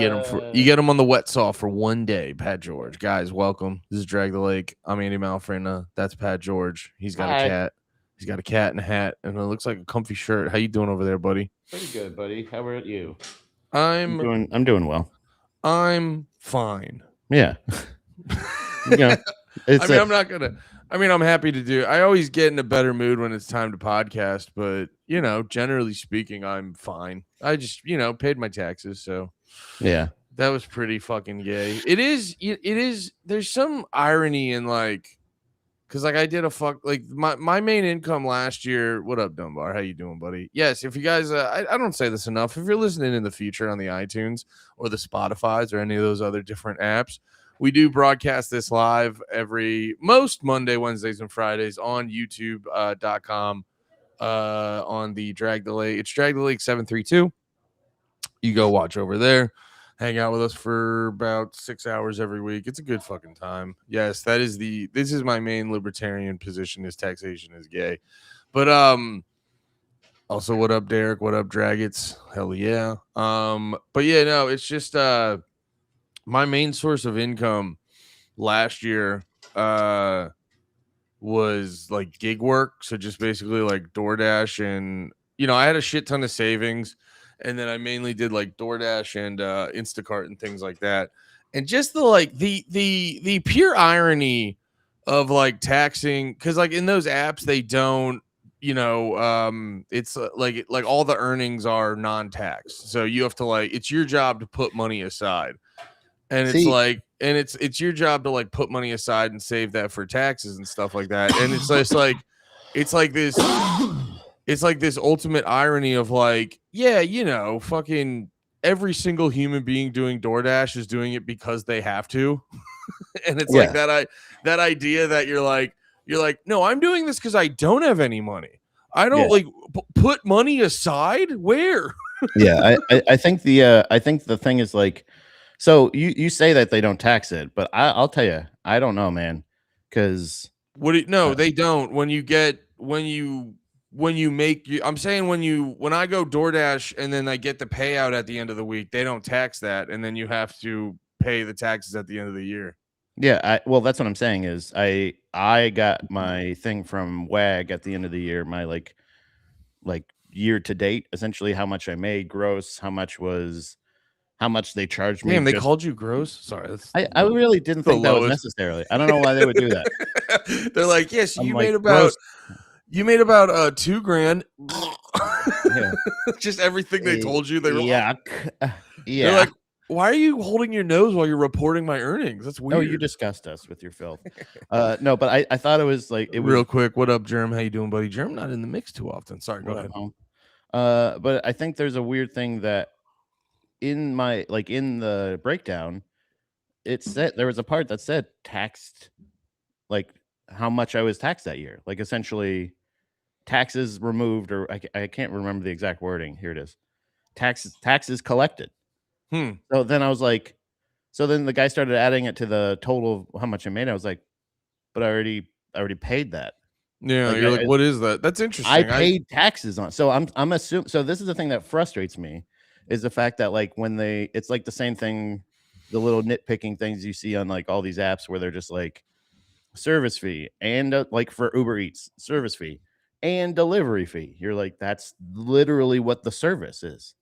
You get them on the wet saw for one day. Pat George, guys, welcome. This is Drag the Lake. I'm Andy Malfrina. That's Pat George. He's got a cat. He's got a cat and a hat, and it looks like a comfy shirt. How you doing over there, buddy? Pretty good, buddy. How about you? I'm doing well. I'm fine. Yeah. I'm happy to do. I always get in a better mood when it's time to podcast, but generally speaking, I'm fine. I just, paid my taxes, so yeah. That was pretty fucking gay. It is. There's some irony in because I did my main income last year. What up, Dunbar? How you doing, buddy? Yes, if you guys, I don't say this enough. If you're listening in the future on the iTunes or the Spotify's or any of those other different apps, we do broadcast this live most Monday, Wednesdays, and Fridays on YouTube.com on the Drag the Lake. It's Drag the Lake 732. You go watch over there. Hang out with us for about 6 hours every week. It's a good fucking time. Yes, this is my main libertarian position is taxation is gay. But also what up, Derek? What up, Dragons? Hell yeah. But yeah, no, it's just my main source of income last year was like gig work. So just basically like DoorDash and I had a shit ton of savings. And then I mainly did like DoorDash and Instacart and things like that. And just the pure irony of like taxing, because like in those apps they don't, it's like all the earnings are non-tax. So you have to it's your job to put money aside. And it's your job to like put money aside and save that for taxes and stuff like that. And it's just like it's like this ultimate irony of fucking every single human being doing DoorDash is doing it because they have to. And it's like that idea that you're like, no, I'm doing this because I don't have any money. I don't put money aside. Where? Yeah. I think the thing is like, so you say that they don't tax it, but I'll tell you, I don't know, man. Cause they don't. I'm saying when I go DoorDash and then I get the payout at the end of the week, they don't tax that, and then you have to pay the taxes at the end of the year. Yeah, well, that's what I'm saying is I got my thing from WAG at the end of the year, my like year to date, essentially how much I made gross, how much they charged me. Damn, they called you gross? Sorry. I really didn't think that was necessarily. I don't know why they would do that. They're like, yes, you made about $2,000. Yeah. Just everything they told you. They were yeah. They're like, why are you holding your nose while you're reporting my earnings? That's weird. No, you disgust us with your filth. No, but I thought it was like real quick. What up, Germ? How you doing, buddy? Germ not in the mix too often. Sorry, go ahead. But I think there's a weird thing that in the breakdown, it said there was a part that said taxed, like how much I was taxed that year, like essentially taxes removed, or I can't remember the exact wording. Here it is. Taxes collected. So then I was like, so then the guy started adding it to the total of how much I made. I was like, but I already paid that. Yeah, you're like, what is that? That's interesting. I paid taxes on. So I'm assuming. So this is the thing that frustrates me, is the fact that like when it's like the same thing, the little nitpicking things you see on like all these apps where they're just like service fee and like for Uber Eats service fee and delivery fee. You're like, that's literally what the service is.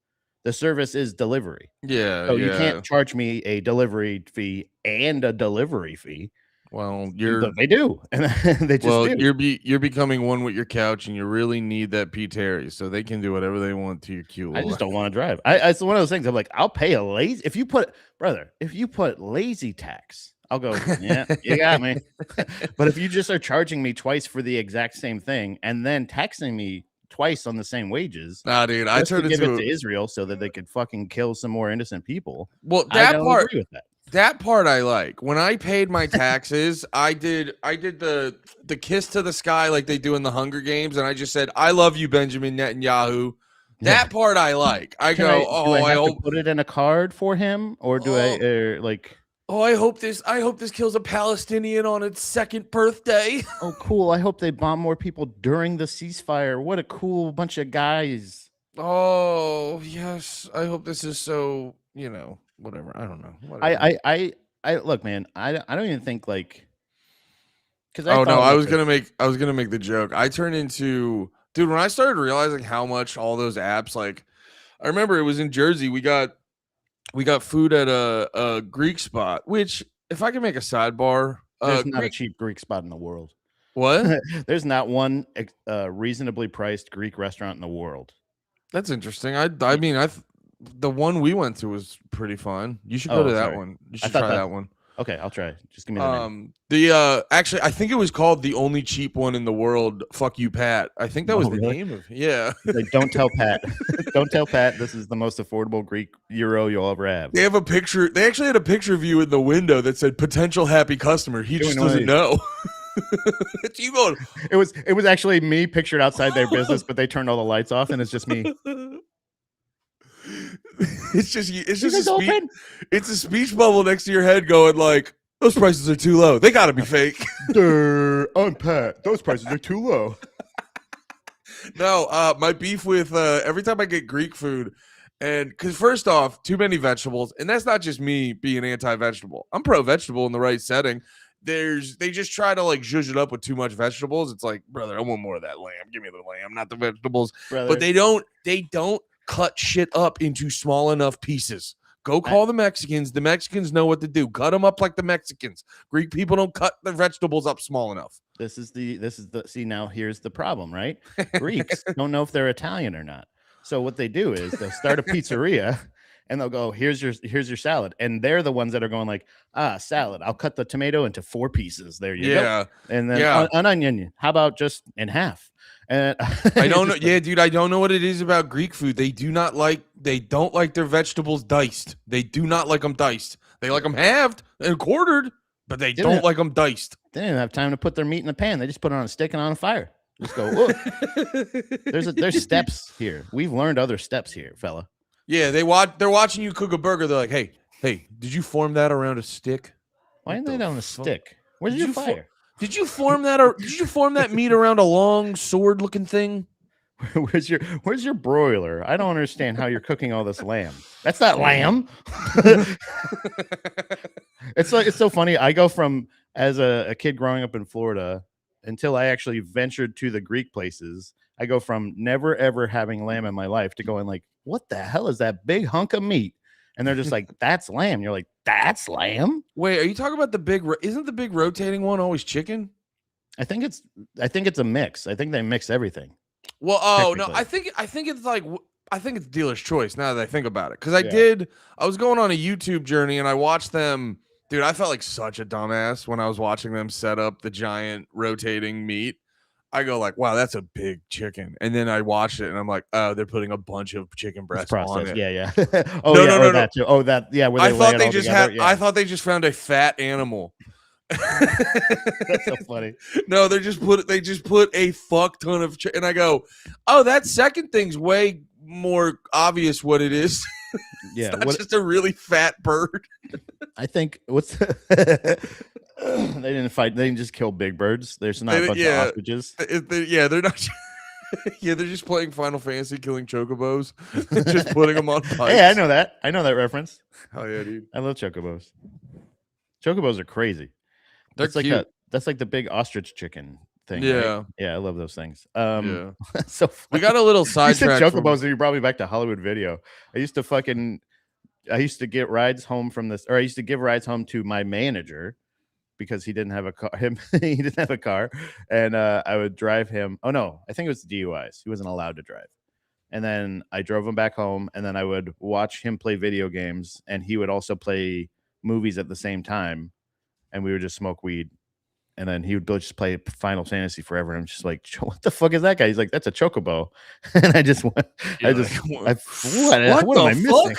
The service is delivery. Yeah. So you can't charge me a delivery fee and a delivery fee. Well, they do, and they just do. You're becoming one with your couch, and you really need that P. Terry, so they can do whatever they want to your cute. I just don't want to drive. It's one of those things. I'm like, I'll pay a lazy. If you put lazy tax, I'll go. Yeah, you got me. But if you just are charging me twice for the exact same thing, and then taxing me twice on the same wages, nah, dude, I turned to give it to Israel so that they could fucking kill some more innocent people. Well, I don't agree with that. That part I like. When I paid my taxes, I did the kiss to the sky like they do in the Hunger Games, and I just said, "I love you, Benjamin Netanyahu." That part I like. I hope to put it in a card for him, or do I like? Oh, I hope this kills a Palestinian on its second birthday. Oh, cool. I hope they bomb more people during the ceasefire. What a cool bunch of guys. Oh, yes. I hope this is so, whatever. I don't know. Whatever. I look, man. I don't even think like because Oh no, I was gonna make the joke. I turned into dude when I started realizing how much all those apps like. I remember it was in Jersey. We got food at a Greek spot. Which, if I can make a sidebar, there's not a cheap Greek spot in the world. What? There's not one reasonably priced Greek restaurant in the world. That's interesting. I mean, the one we went to was pretty fun. You should go to that one. You should try that one. Okay, I'll try. Just give me the name. Actually, I think it was called the only cheap one in the world. Fuck you, Pat. I think that was the name of it. Yeah. Like, don't tell Pat. Don't tell Pat this is the most affordable Greek gyro you'll ever have. They have a picture. They actually had a picture of you in the window that said potential happy customer. He just doesn't know. It's you going. It was actually me pictured outside their business, but they turned all the lights off, and it's just me. It's just it's a speech bubble next to your head going like, those prices are too low. They gotta be fake. I'm Pat. Those prices are too low. No, my beef with every time I get Greek food, and because first off, too many vegetables, and that's not just me being anti-vegetable. I'm pro-vegetable in the right setting. They just try to like zhuzh it up with too much vegetables. It's like, brother, I want more of that lamb. Give me the lamb, not the vegetables. Brother. But they don't cut shit up into small enough pieces. Go call the Mexicans. The Mexicans know what to do. Cut them up like the Mexicans. Greek people don't cut the vegetables up small enough. This is the see, now here's the problem, right? Greeks don't know if they're Italian or not. So what they do is they'll start a pizzeria and they'll go, here's your salad. And they're the ones that are going like, salad. I'll cut the tomato into 4 pieces. There you go. And then an onion. How about just in half? And I don't know. Yeah, dude, I don't know what it is about Greek food. They don't like their vegetables diced. They do not like them diced. They like them halved and quartered, but they don't like them diced. They didn't have time to put their meat in the pan. They just put it on a stick and on a fire. Just go, look. There's steps here. We've learned other steps here, fella. Yeah, they're watching you cook a burger. They're like, hey, did you form that around a stick? Why ain't they on a stick? Where's your fire? Did you form that or did you form that meat around a long sword looking thing? Where's your broiler? I don't understand how you're cooking all this lamb. That's not lamb. It's so funny. I go from as a kid growing up in Florida until I actually ventured to the Greek places. I go from never ever having lamb in my life to going like, what the hell is that big hunk of meat? And they're just like, that's lamb. You're like, that's lamb? Wait, are you talking about isn't the big rotating one always chicken? I think it's a mix. I think they mix everything. Well, no, I think it's dealer's choice now that I think about it. Because I was going on a YouTube journey and I watched them. Dude, I felt like such a dumbass when I was watching them set up the giant rotating meat. I go like, wow, that's a big chicken. And then I watched it and I'm like, oh, they're putting a bunch of chicken breasts on it. Yeah. No. That too. Oh, that, yeah. I thought they just found a fat animal. That's so funny. No, they just put a fuck ton of and I go, oh, that second thing's way more obvious what it is. Yeah, it's just a really fat bird. I think they didn't fight. They didn't just kill big birds. There's not a bunch of ostriches. They're not. Yeah, they're just playing Final Fantasy, killing chocobos, just putting them on pikes. Hey, I know that reference. Hell yeah, dude! I love chocobos. Chocobos are crazy. That's cute. That's like the big ostrich chicken thing. Yeah, right? Yeah, I love those things. Yeah. So funny. We got a little sidetrack. Chocobos, and you brought me back to Hollywood Video. I used to get rides home from this, or I used to give rides home to my manager because he didn't have a car. He didn't have a car, and I would drive him. Oh no, I think it was DUIs. He wasn't allowed to drive. And then I drove him back home, and then I would watch him play video games, and he would also play movies at the same time, and we would just smoke weed. And then he would just play Final Fantasy forever. And I'm just like, what the fuck is that guy? He's like, that's a chocobo. And I just went, what am I missing?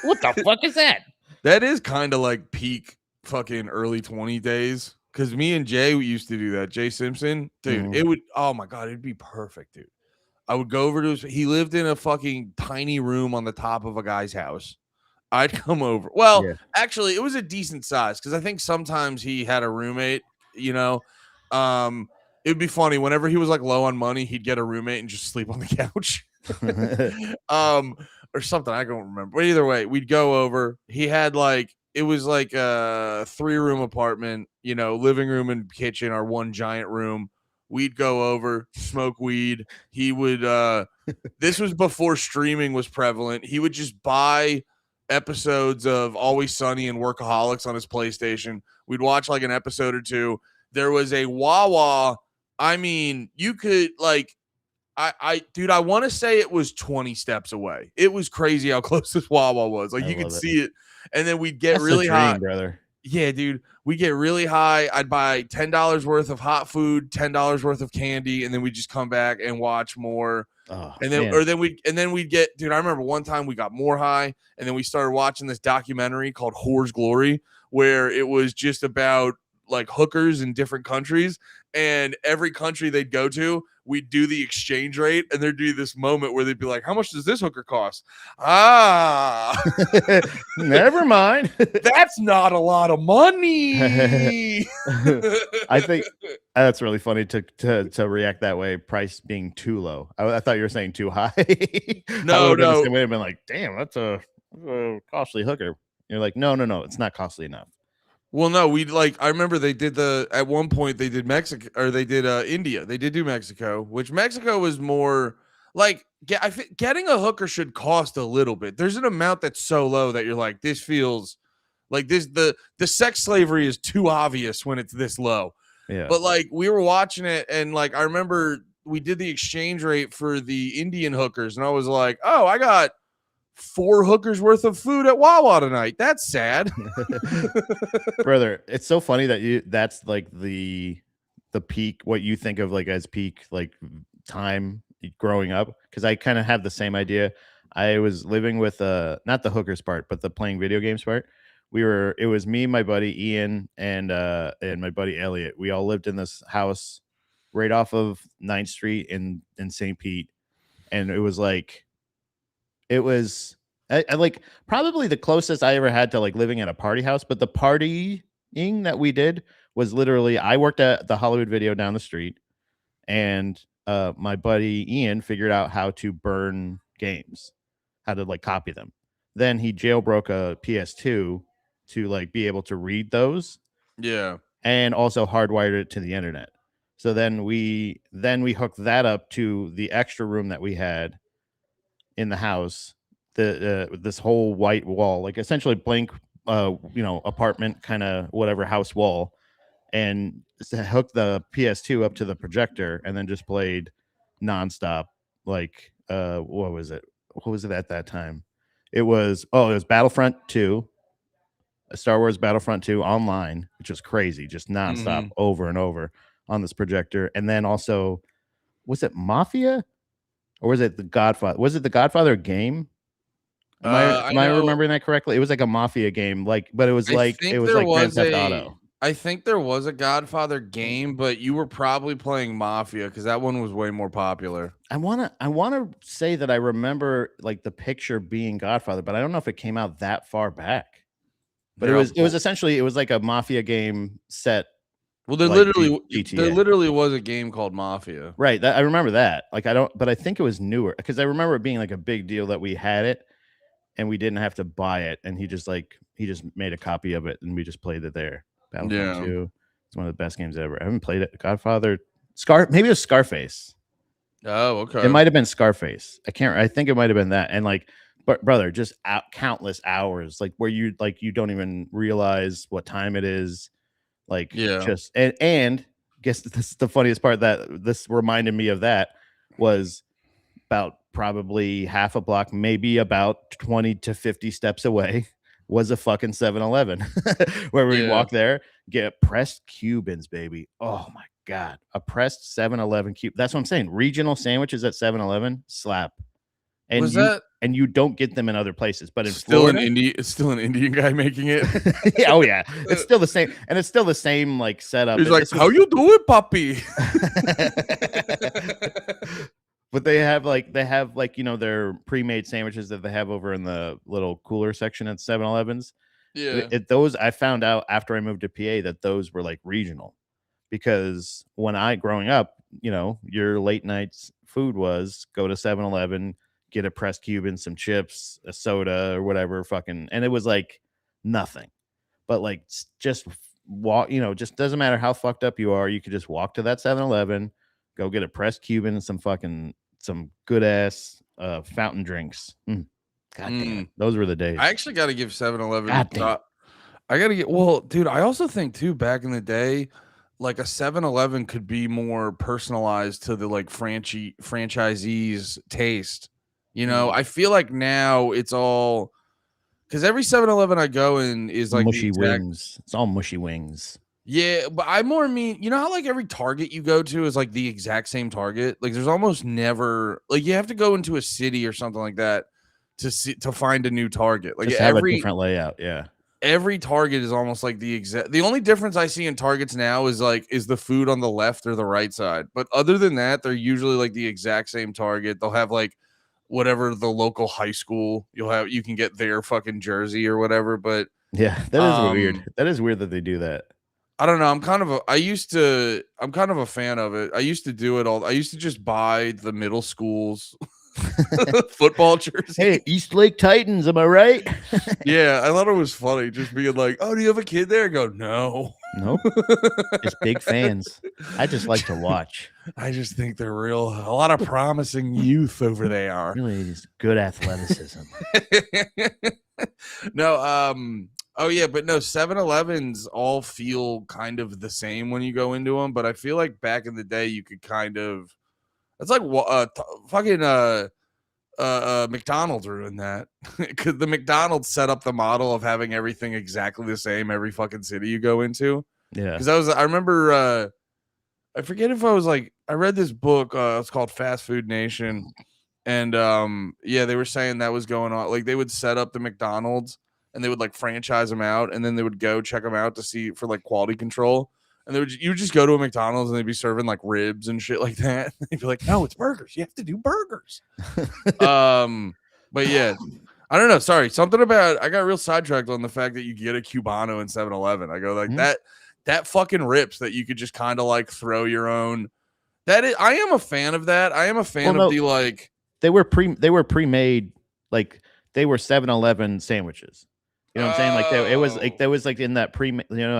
What the fuck is that? That is kind of like peak fucking early 20 days. Because me and Jay, we used to do that. Jay Simpson, dude, it would, oh my God, it'd be perfect, dude. I would go over to he lived in a fucking tiny room on the top of a guy's house. I'd come over. Well, actually, it was a decent size because I think sometimes he had a roommate. You know, it'd be funny whenever he was like low on money, he'd get a roommate and just sleep on the couch. or something. I don't remember. But either way, we'd go over. He had like it was like a 3-room apartment, you know, living room and kitchen, our one giant room. We'd go over, smoke weed. He would this was before streaming was prevalent. He would just buy episodes of Always Sunny and Workaholics on his PlayStation. We'd watch like an episode or two. There was a Wawa. I mean, you could like dude, I want to say it was 20 steps away. It was crazy how close this Wawa was. Like you could see it. And then we'd get That's really the dream, high. brother. Yeah, dude. We get really high. I'd buy $10 worth of hot food, $10 worth of candy, and then we'd just come back and watch more. Oh, and then man. or then we'd get, dude, I remember one time we got more high, and then we started watching this documentary called Whore's Glory, where it was just about like hookers in different countries, and every country they'd go to, we'd do the exchange rate, and there'd be this moment where they'd be like, how much does this hooker cost? Never mind. That's not a lot of money. I think that's really funny to react that way, price being too low. I thought you were saying too high. No. I've been like, damn, that's a costly hooker. You're like, no, it's not costly enough. Well, no, I remember they did at one point they did Mexico, or they did India. They did do Mexico, which Mexico was more like, getting a hooker should cost a little bit. There's an amount that's so low that you're like, this feels like the sex slavery is too obvious when it's this low. Yeah. But like we were watching it, and like I remember we did the exchange rate for the Indian hookers, and I was like, oh, I got 4 hookers worth of food at Wawa tonight. That's sad. Brother, it's so funny that that's like the peak, what you think of like as peak like time growing up, because I kind of have the same idea. I was living with not the hookers part, but the playing video games part. It was me, my buddy Ian, and my buddy Elliot. We all lived in this house right off of 9th Street in St. Pete, and it was I like probably the closest I ever had to like living at a party house. But the partying that we did was literally, I worked at the Hollywood Video down the street, and my buddy Ian figured out how to burn games, how to like copy them. Then he jailbroke a PS2 to like be able to read those. Yeah. And also hardwired it to the internet. So then we hooked that up to the extra room that we had in the house, this whole white wall, like essentially blank apartment kind of whatever house wall, and hooked the PS2 up to the projector, and then just played nonstop. Like what was it at that time? It was Battlefront 2, Star Wars Battlefront 2 online, which was crazy, just nonstop over and over on this projector. And then also, was it Mafia? Or was it The Godfather? Was it The Godfather game? Am I remembering that correctly? It was like a Mafia game, but it was like Grand Theft Auto. I think there was a Godfather game, but you were probably playing Mafia because that one was way more popular. I wanna say that I remember like the picture being Godfather, but I don't know if it came out that far back. But it was essentially like a Mafia game set. Well, there literally was a game called Mafia. Right. I remember that. Like but I think it was newer, because I remember it being like a big deal that we had it and we didn't have to buy it. And he just made a copy of it and we just played it there. Battlefront 2. It's one of the best games ever. I haven't played it. Godfather, maybe it was Scarface. Oh, okay. It might have been Scarface. I think it might have been that. And like, but brother, just countless hours, like where you don't even realize what time it is. Like, just and guess this is the funniest part that this reminded me of. That was about probably half a block, maybe about 20 to 50 steps away, was a fucking 7-Eleven where we walk there, get pressed Cubans, baby. Oh my god, a pressed 7-Eleven cube. That's what I'm saying. Regional sandwiches at 7-Eleven slap. And you don't get them in other places, but in Florida, it's still an Indian guy making it. Oh yeah, it's still the same, and it's still the same like setup. He's like, "How you doing, puppy?" But they have their pre-made sandwiches that they have over in the little cooler section at 7-Elevens. Yeah, those I found out after I moved to PA that those were like regional, because when growing up, your late nights food was go to 7-Eleven. get a pressed Cuban, some chips, a soda, or whatever. Fucking, and it was like nothing. But like just walk, just doesn't matter how fucked up you are. You could just walk to that 7-Eleven, go get a pressed Cuban and some good ass fountain drinks. God damn it. Those were the days. I actually got to give 7-Eleven. God damn. I got to get, well, dude, I also think too, back in the day, like a 7-Eleven could be more personalized to the like franchisees' taste. I feel like now it's all, because every 7-Eleven I go in is like mushy wings. It's all mushy wings. Yeah, but I more mean, how like every Target you go to is like the exact same Target? Like there's almost never, like you have to go into a city or something like that to find a new Target. Like just have a different layout. Yeah. Every Target is almost like the only difference I see in Targets now is the food on the left or the right side. But other than that, they're usually like the exact same Target. They'll have like whatever the local high school you can get their fucking jersey or whatever. But yeah, that is weird. That is weird that they do that. I don't know. I'm kind of a fan of it. I used to do it all. I used to just buy the middle schools football jersey. Hey, East Lake Titans, am I right? Yeah, I thought it was funny just being like, "Oh, do you have a kid there?" I go, "No." Nope. Just big fans. I just like to watch. I just think they're a lot of promising youth over there. Really just good athleticism. No, oh yeah, but no, 7-Elevens all feel kind of the same when you go into them, but I feel like back in the day you could kind of, it's like McDonald's ruined that, because the McDonald's set up the model of having everything exactly the same every fucking city you go into. Yeah, because I remember I forget if I read this book, it's called Fast Food Nation, and yeah, they were saying that was going on. Like they would set up the McDonald's and they would like franchise them out, and then they would go check them out to see for like quality control. And you would just go to a McDonald's and they'd be serving like ribs and shit like that. They'd be like, "No, it's burgers. You have to do burgers." But yeah, I don't know. Sorry, something about I got real sidetracked on the fact that you get a Cubano in 7-Eleven. I go like that fucking rips that you could just kind of like throw your own. I am a fan of that. I am a fan of the like. They were pre-made, like they were 7-Eleven sandwiches. You know what I'm saying? Like there was like in that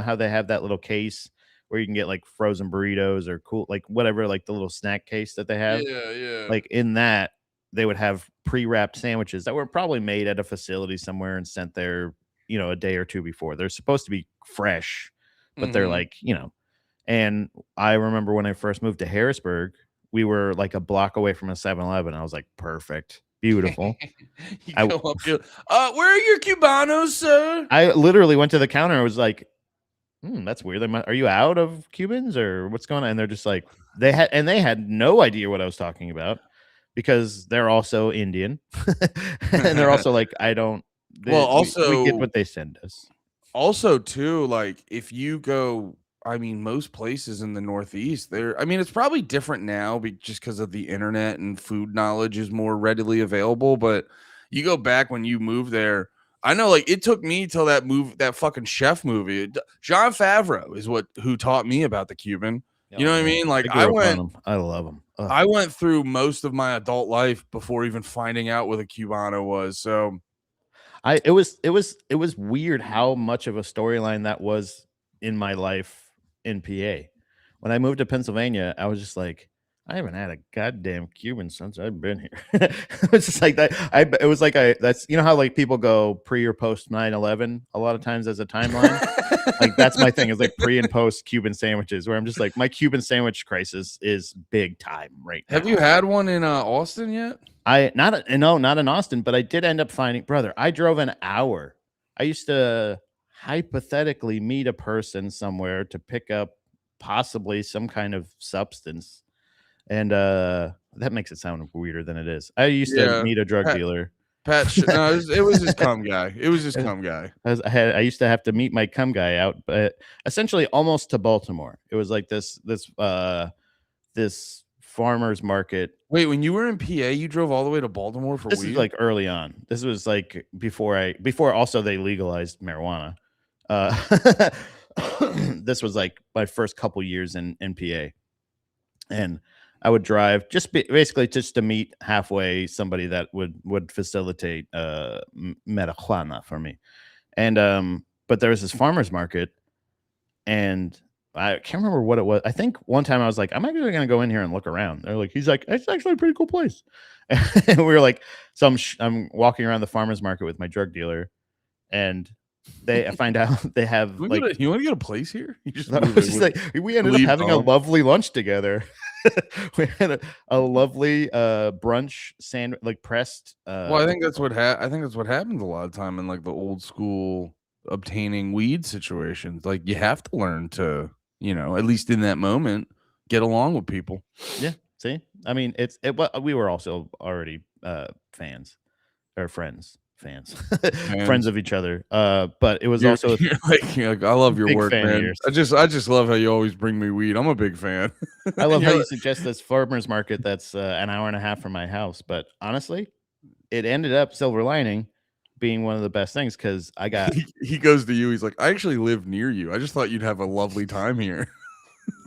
how they have that little case where you can get like frozen burritos or cool, like whatever, like the little snack case that they have. Yeah. Like in that, they would have pre-wrapped sandwiches that were probably made at a facility somewhere and sent there, a day or two before. They're supposed to be fresh, but they're like, and I remember when I first moved to Harrisburg, we were like a block away from a 7-Eleven. I was like, perfect. Beautiful. Where are your Cubanos, sir? I literally went to the counter and was like, that's weird. Are you out of Cubans or what's going on? And they're just like, they had no idea what I was talking about because they're also Indian. And they're also like, we get what they send us. Also, too, like if you go, I mean, most places in the Northeast, it's probably different now just because of the internet and food knowledge is more readily available. But you go back when you moved there, I know, like it took me till that fucking chef movie. Jon Favreau is who taught me about the Cuban. You know what I mean? Like I love him. Ugh. I went through most of my adult life before even finding out what a Cubano was. So, it was weird how much of a storyline that was in my life in PA. When I moved to Pennsylvania, I was just like, I haven't had a goddamn Cuban since I've been here. It's just like that. It was like that's how like people go pre or post 9/11 a lot of times as a timeline. Like that's my thing is like pre and post Cuban sandwiches where I'm just like my Cuban sandwich crisis is big time right now. Have you had one in Austin yet? Not in Austin, but I did end up finding, brother. I drove an hour. I used to hypothetically meet a person somewhere to pick up possibly some kind of substance. And that makes it sound weirder than it is. I used to meet a drug dealer. No, it was his cum guy. It was his cum guy. I used to have to meet my cum guy out, but essentially almost to Baltimore. It was like this farmer's market. Wait, when you were in PA, you drove all the way to Baltimore for weed? This is like early on. This was like before also they legalized marijuana. This was like my first couple years in PA. And I would drive basically just to meet halfway somebody that would facilitate marijuana for me. And but there was this farmer's market, and I can't remember what it was. I think one time I was like, I'm actually going to go in here and look around. They're like, he's like, it's actually a pretty cool place. And we were like, so I'm walking around the farmer's market with my drug dealer, and I find out they have You like, want to get a place here? You just we ended up having a lovely lunch together. We had a lovely brunch sandwich, like pressed. Well, I think that's what happens a lot of time in like the old school obtaining weed situations. Like you have to learn to, at least in that moment, get along with people. Yeah. See, I mean, we were also already fans or friends of each other. But it was you're like, I love your work, man. I just love how you always bring me weed. I'm a big fan. I love how you suggest this farmer's market that's an hour and a half from my house. But honestly, it ended up, silver lining, being one of the best things, because I got he goes to you, he's like, I actually live near you. I just thought you'd have a lovely time here.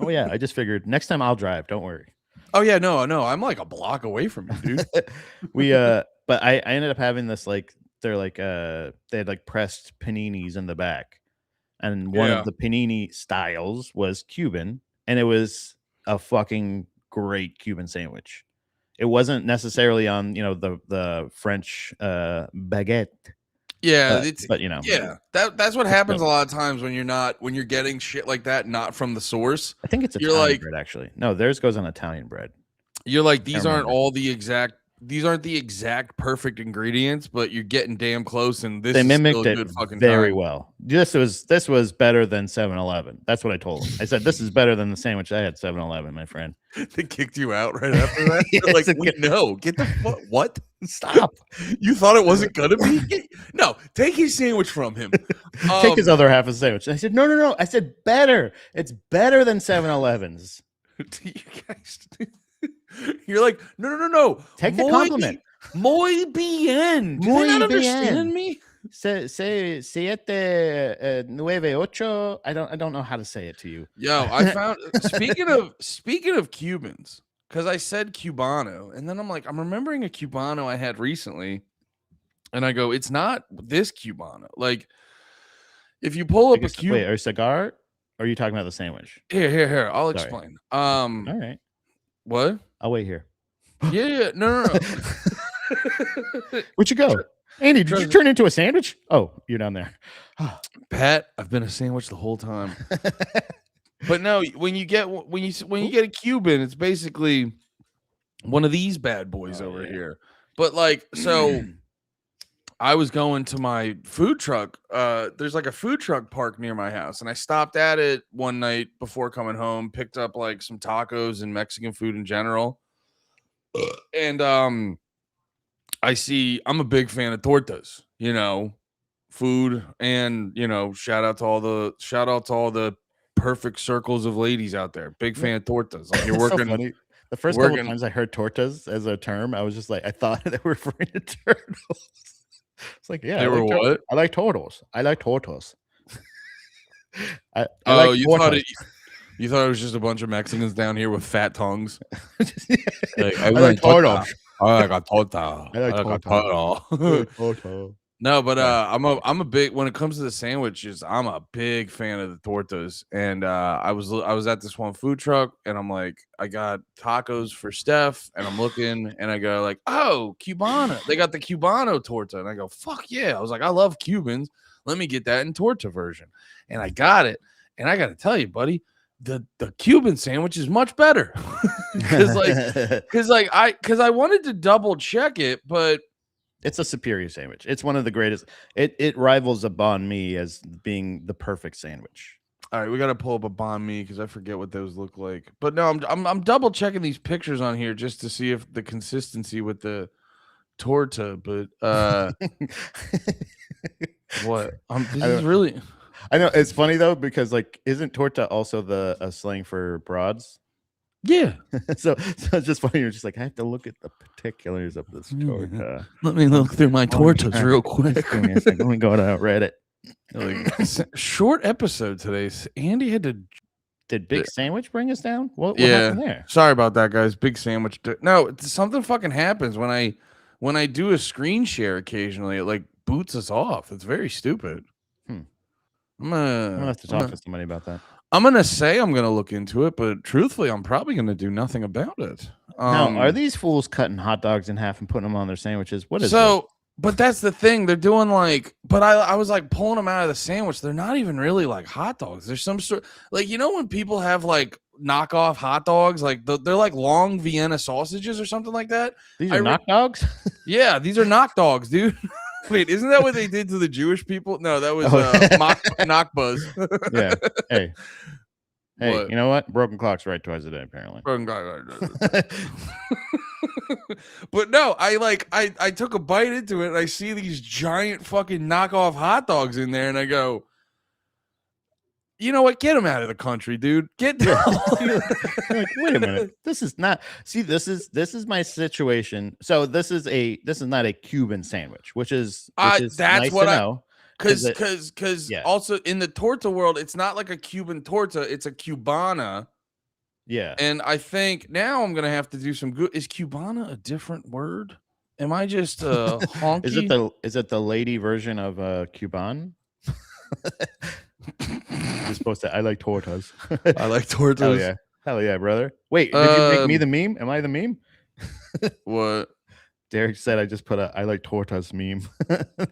Oh yeah, I just figured next time I'll drive, don't worry. Oh yeah, no, I'm like a block away from you, dude. But I ended up having this, like, they're like they had like pressed paninis in the back, and one of the panini styles was Cuban, and it was a fucking great Cuban sandwich. It wasn't necessarily on the French baguette. Yeah, but that's what happens a lot of times when you're getting shit like that not from the source. I think it's Italian bread, actually. No, theirs goes on Italian bread. You're like, these aren't the exact perfect ingredients, but you're getting damn close, and they mimicked it very well. This was better than 7-Eleven. That's what I told them. I said, this is better than the sandwich I had 7-Eleven, my friend. They kicked you out right after that. They're like, get the fuck, what? Stop. You thought it wasn't gonna be? No, take his sandwich from him. Take his other half of the sandwich. And I said, no. I said, better. It's better than 7-Eleven's. You guys, you're like, no. Take the compliment. Muy bien. Do they not understand me? Siete, 9, 8. I don't know how to say it to you. Yo, I found speaking of Cubans, because I said Cubano, and then I'm like, I'm remembering a Cubano I had recently, and I go, it's not this Cubano. Like, if you pull up a cigar, or are you talking about the sandwich? Here. I'll explain. All right. What? I'll wait here. Yeah. No. Where'd you go? Andy, did you turn into a sandwich? Oh, you're down there. Pat, I've been a sandwich the whole time. But no, when you get a Cuban, it's basically one of these bad boys here. But like, so I was going to my food truck. There's like a food truck park near my house, and I stopped at it one night before coming home, picked up like some tacos and Mexican food in general. And I'm a big fan of tortas, food, and shout out to all the perfect circles of ladies out there. Big fan of tortas. Like, you're working. So funny. The first couple times I heard tortas as a term, I was just like, I thought they were referring to turtles. It's like, yeah, what? I like turtles. I like tortas. You thought it was just a bunch of Mexicans down here with fat tongues. Like, I like tortas. I like a torta. I like torta. No, but I'm a big, when it comes to the sandwiches, I'm a big fan of the tortas. And I was at this one food truck, and I'm like, I got tacos for Steph, and I'm looking, and I go like, oh, Cubano. They got the Cubano torta, and I go, fuck yeah. I was like, I love Cubans. Let me get that in torta version, and I got it. And I got to tell you, buddy, the Cuban sandwich is much better because I wanted to double check it, but it's a superior sandwich. It's one of the greatest. It rivals a banh mi as being the perfect sandwich. All right, we got to pull up a banh mi because I forget what those look like. But no, I'm double checking these pictures on here just to see if the consistency with the torta. But what? This is really. I know it's funny though, because like, isn't torta also a slang for broads? Yeah. so it's just funny. You're just like, I have to look at the particulars of this torta. Let me look through my tortas real quick. Let me go to Reddit. Like, short episode today. Andy had to Did Big Sandwich bring us down? What Yeah. happened there? Sorry about that, guys. Big sandwich. No, something fucking happens when I do a screen share occasionally. It like boots us off. It's very stupid. I'm I'm gonna have to talk to somebody about that. I'm gonna say I'm gonna look into it, but truthfully, I'm probably gonna do nothing about it. Now, are these fools cutting hot dogs in half and putting them on their sandwiches? What is so? this? But that's the thing. They're doing like, but I was like pulling them out of the sandwich. They're not even really like hot dogs. There's some sort, like, you know, when people have like knockoff hot dogs, like they're like long Vienna sausages or something like that. These are knock dogs? Yeah, these are knock dogs, dude. Wait, isn't that what they did to the Jewish people? No, that was knock buzz. Yeah. Hey, What? you know what? Broken clock's right twice a day, apparently. But no, I took a bite into it and I see these giant fucking knockoff hot dogs in there and I go, you know what? Get them out of the country, dude. Get them. Like, wait a minute. This is not. See, this is my situation. So this is not a Cuban sandwich, which is that's nice what to I know. Because also in the torta world, it's not like a Cuban torta, it's a Cubana. Yeah. And I think now I'm gonna have to do some good. Is Cubana a different word? Am I just honky? Is it the lady version of Cuban? You're supposed to. I like tortas. I like tortas. Hell yeah, brother. Wait, did you make me the meme? Am I the meme? What? Derek said I just put a I like tortas meme.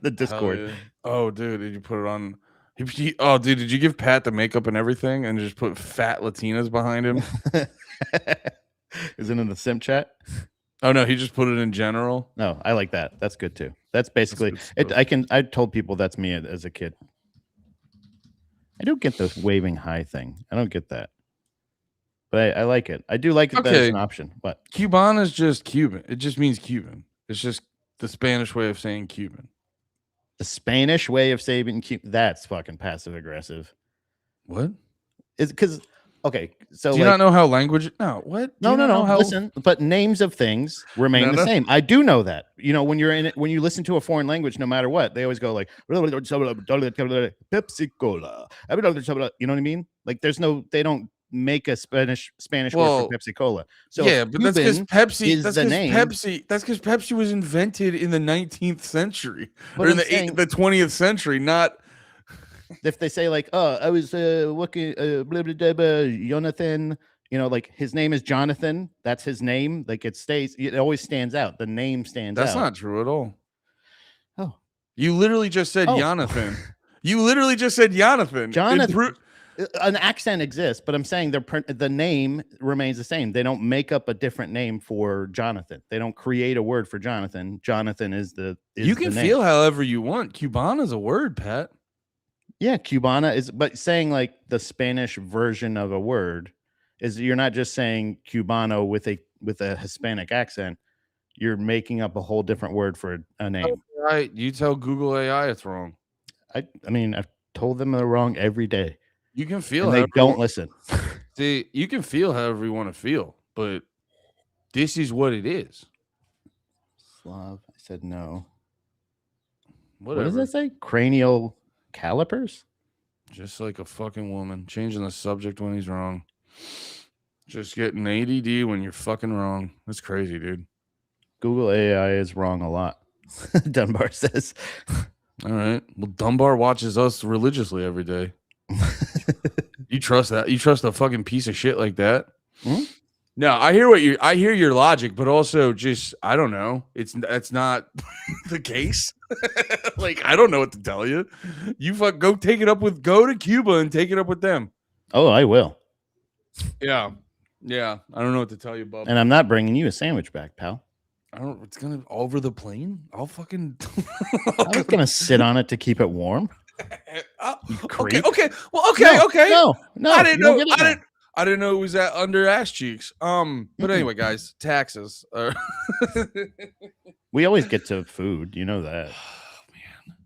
The Discord. Yeah. Oh, dude, did you put it on? Oh, dude, did you give Pat the makeup and everything and just put fat Latinas behind him? Is it in the sim chat? Oh no, he just put it in general. No, I like that. That's good too. That's basically it. I told people that's me as a kid. I don't get the waving high thing. I don't get that. But I like it. I do like it that it's an option. But Cuban is just Cuban. It just means Cuban. It's just the Spanish way of saying Cuban. The Spanish way of saying Cuban. That's fucking passive aggressive. What? Is because okay. So do you not know how language? No. What? No. Listen, but names of things remain the same. I do know that. You know, when you're in it, when you listen to a foreign language, no matter what, they always go like Pepsi Cola. You know what I mean? Like they don't make a Spanish word for Pepsi Cola. So yeah, but that's because Pepsi is the name. That's because Pepsi was invented in the 19th century or in the 20th century, not. If they say like, oh, I was looking, blah, blah, blah, blah, Jonathan, you know, like his name is Jonathan. That's his name. Like it always stands out. The name stands out. That's not true at all. Oh, you literally just said Jonathan. You literally just said Jonathan. Jonathan. An accent exists, but I'm saying the name remains the same. They don't make up a different name for Jonathan. They don't create a word for Jonathan. Jonathan is the. You can feel however you want. Cubana is a word, Pat. Yeah, Cubana is, but saying like the Spanish version of a word is you're not just saying Cubano with a Hispanic accent. You're making up a whole different word for a name. Oh, right. You tell Google AI it's wrong. I mean, I've told them they're wrong every day. You can feel they don't listen. See, you can feel however you want to feel, but this is what it is. Slav, I said no. Whatever. What does that say? Cranial calipers? Just like a fucking woman. Changing the subject when he's wrong. Just getting ADD when you're fucking wrong. That's crazy, dude. Google AI is wrong a lot. Dunbar says. All right. Well, Dunbar watches us religiously every day. You trust that? You trust a fucking piece of shit like that? No, I hear your logic, but also just I don't know. That's not the case. Like I don't know what to tell you. You go to Cuba and take it up with them. Oh, I will. Yeah. I don't know what to tell you, bub. And I'm not bringing you a sandwich back, pal. It's gonna over the plane. I'll fucking. I was gonna sit on it to keep it warm. Okay. Well, okay. No. I didn't know. I didn't know it was that under ass cheeks. But anyway, guys, taxes. We always get to food. You know that. Oh, man,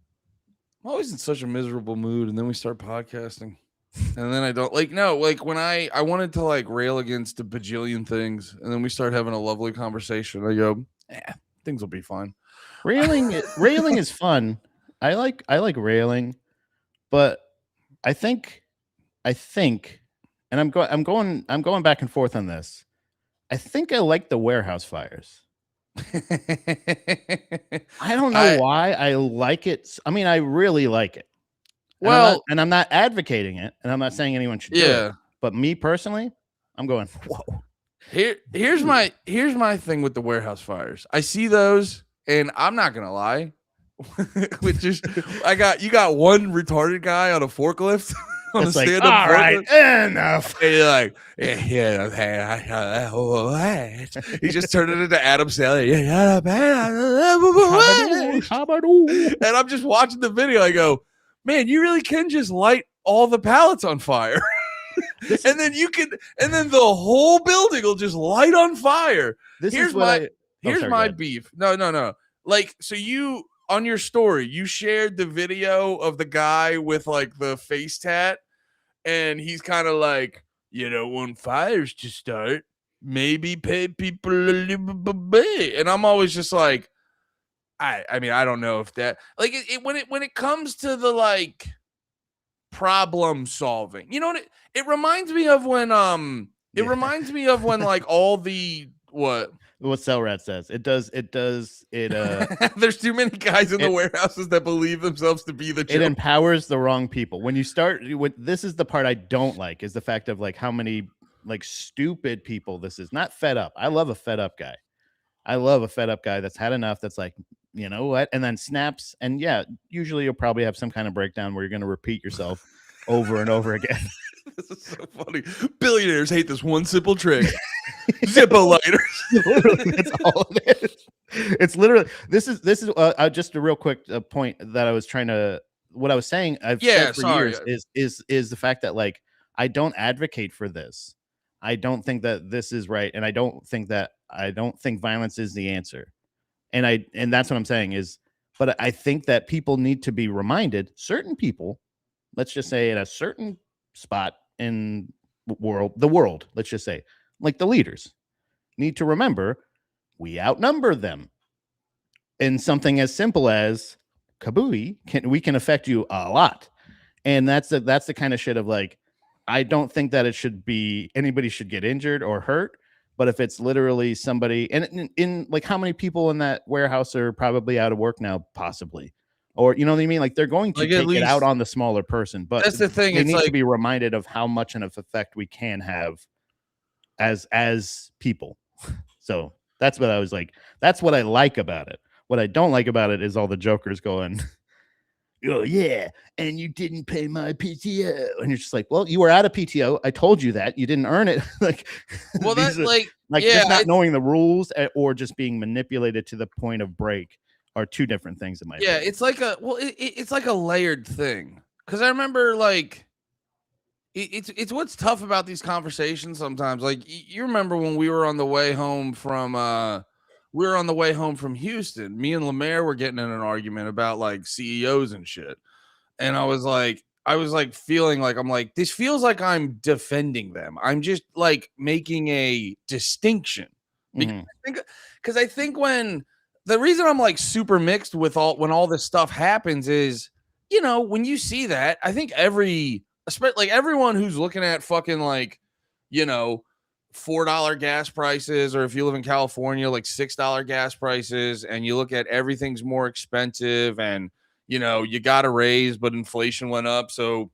I'm always in such a miserable mood, and then we start podcasting, and then I don't like when I wanted to like rail against a bajillion things, and then we start having a lovely conversation. I go, things will be fine. Railing is fun. I like railing, but I think and I'm going back and forth on this. I think I like the warehouse fires. I don't know why I like it. I mean, I really like it. Well, and I'm not advocating it, and I'm not saying anyone should do it. But me personally, I'm going, whoa. Here's my thing with the warehouse fires. I see those, and I'm not gonna lie, which is you got one retarded guy on a forklift. On it's a like, stand-up all right, enough. And you're like, he just turned it into Adam Sandler. And I'm just watching the video. I go, man, you really can just light all the pallets on fire. And then the whole building will just light on fire. Here's my beef. No. Like, so you, on your story, you shared the video of the guy with like the face tat, and he's kind of like, when fires to start, maybe pay people a little bit. And I'm always just like, I mean, I don't know if that, like, when it comes to the like problem solving, you know what it reminds me of when reminds me of when like all the what Cellrat says. It does. There's too many guys in the warehouses that believe themselves to be the joke. It empowers the wrong people. When you start with, this is the part I don't like, is the fact of like how many like stupid people this is. Not fed up. I love a fed up guy. I love a fed up guy that's had enough, that's like, you know what, and then snaps. And yeah, usually you'll probably have some kind of breakdown where you're going to repeat yourself over and over again. This is so funny. Billionaires hate this one simple trick. Zippo lighters. Literally, that's all it is. It's literally, this is just a real quick point that I was trying to, what I was saying, I've said for years is the fact that like, I don't advocate for this. I don't think that this is right. And I don't think violence is the answer. And that's what I'm saying is, but I think that people need to be reminded, certain people, let's just say in a certain spot in the world, let's just say, like the leaders, need to remember we outnumber them. And something as simple as kabooey can affect you a lot. And that's the kind of shit of like, I don't think that it should be anybody should get injured or hurt. But if it's literally somebody, and in like how many people in that warehouse are probably out of work now, possibly, or you know what I mean? Like they're going to take it out on the smaller person. But that's the thing. They need to be reminded of how much of an effect we can have as people. So that's what I was like. That's what I like about it. What I don't like about it is all the jokers going, oh yeah, and you didn't pay my PTO, and you're just like, well, you were out of PTO. I told you that you didn't earn it. Like, well, that's like just not knowing the rules or just being manipulated to the point of break are two different things in my opinion. It's like it's like a layered thing, because I remember like it's what's tough about these conversations sometimes. Like you remember when we were on the way home from Houston, me and Lemaire were getting in an argument about like CEOs and shit. And I was like feeling like, I'm like, this feels like I'm defending them. I'm just like making a distinction. Because I think when the reason I'm like super mixed with when all this stuff happens is, when you see that, I think especially everyone who's looking at fucking like, $4 gas prices, or if you live in California, like $6 gas prices, and you look at everything's more expensive, and you got a raise, but inflation went up, so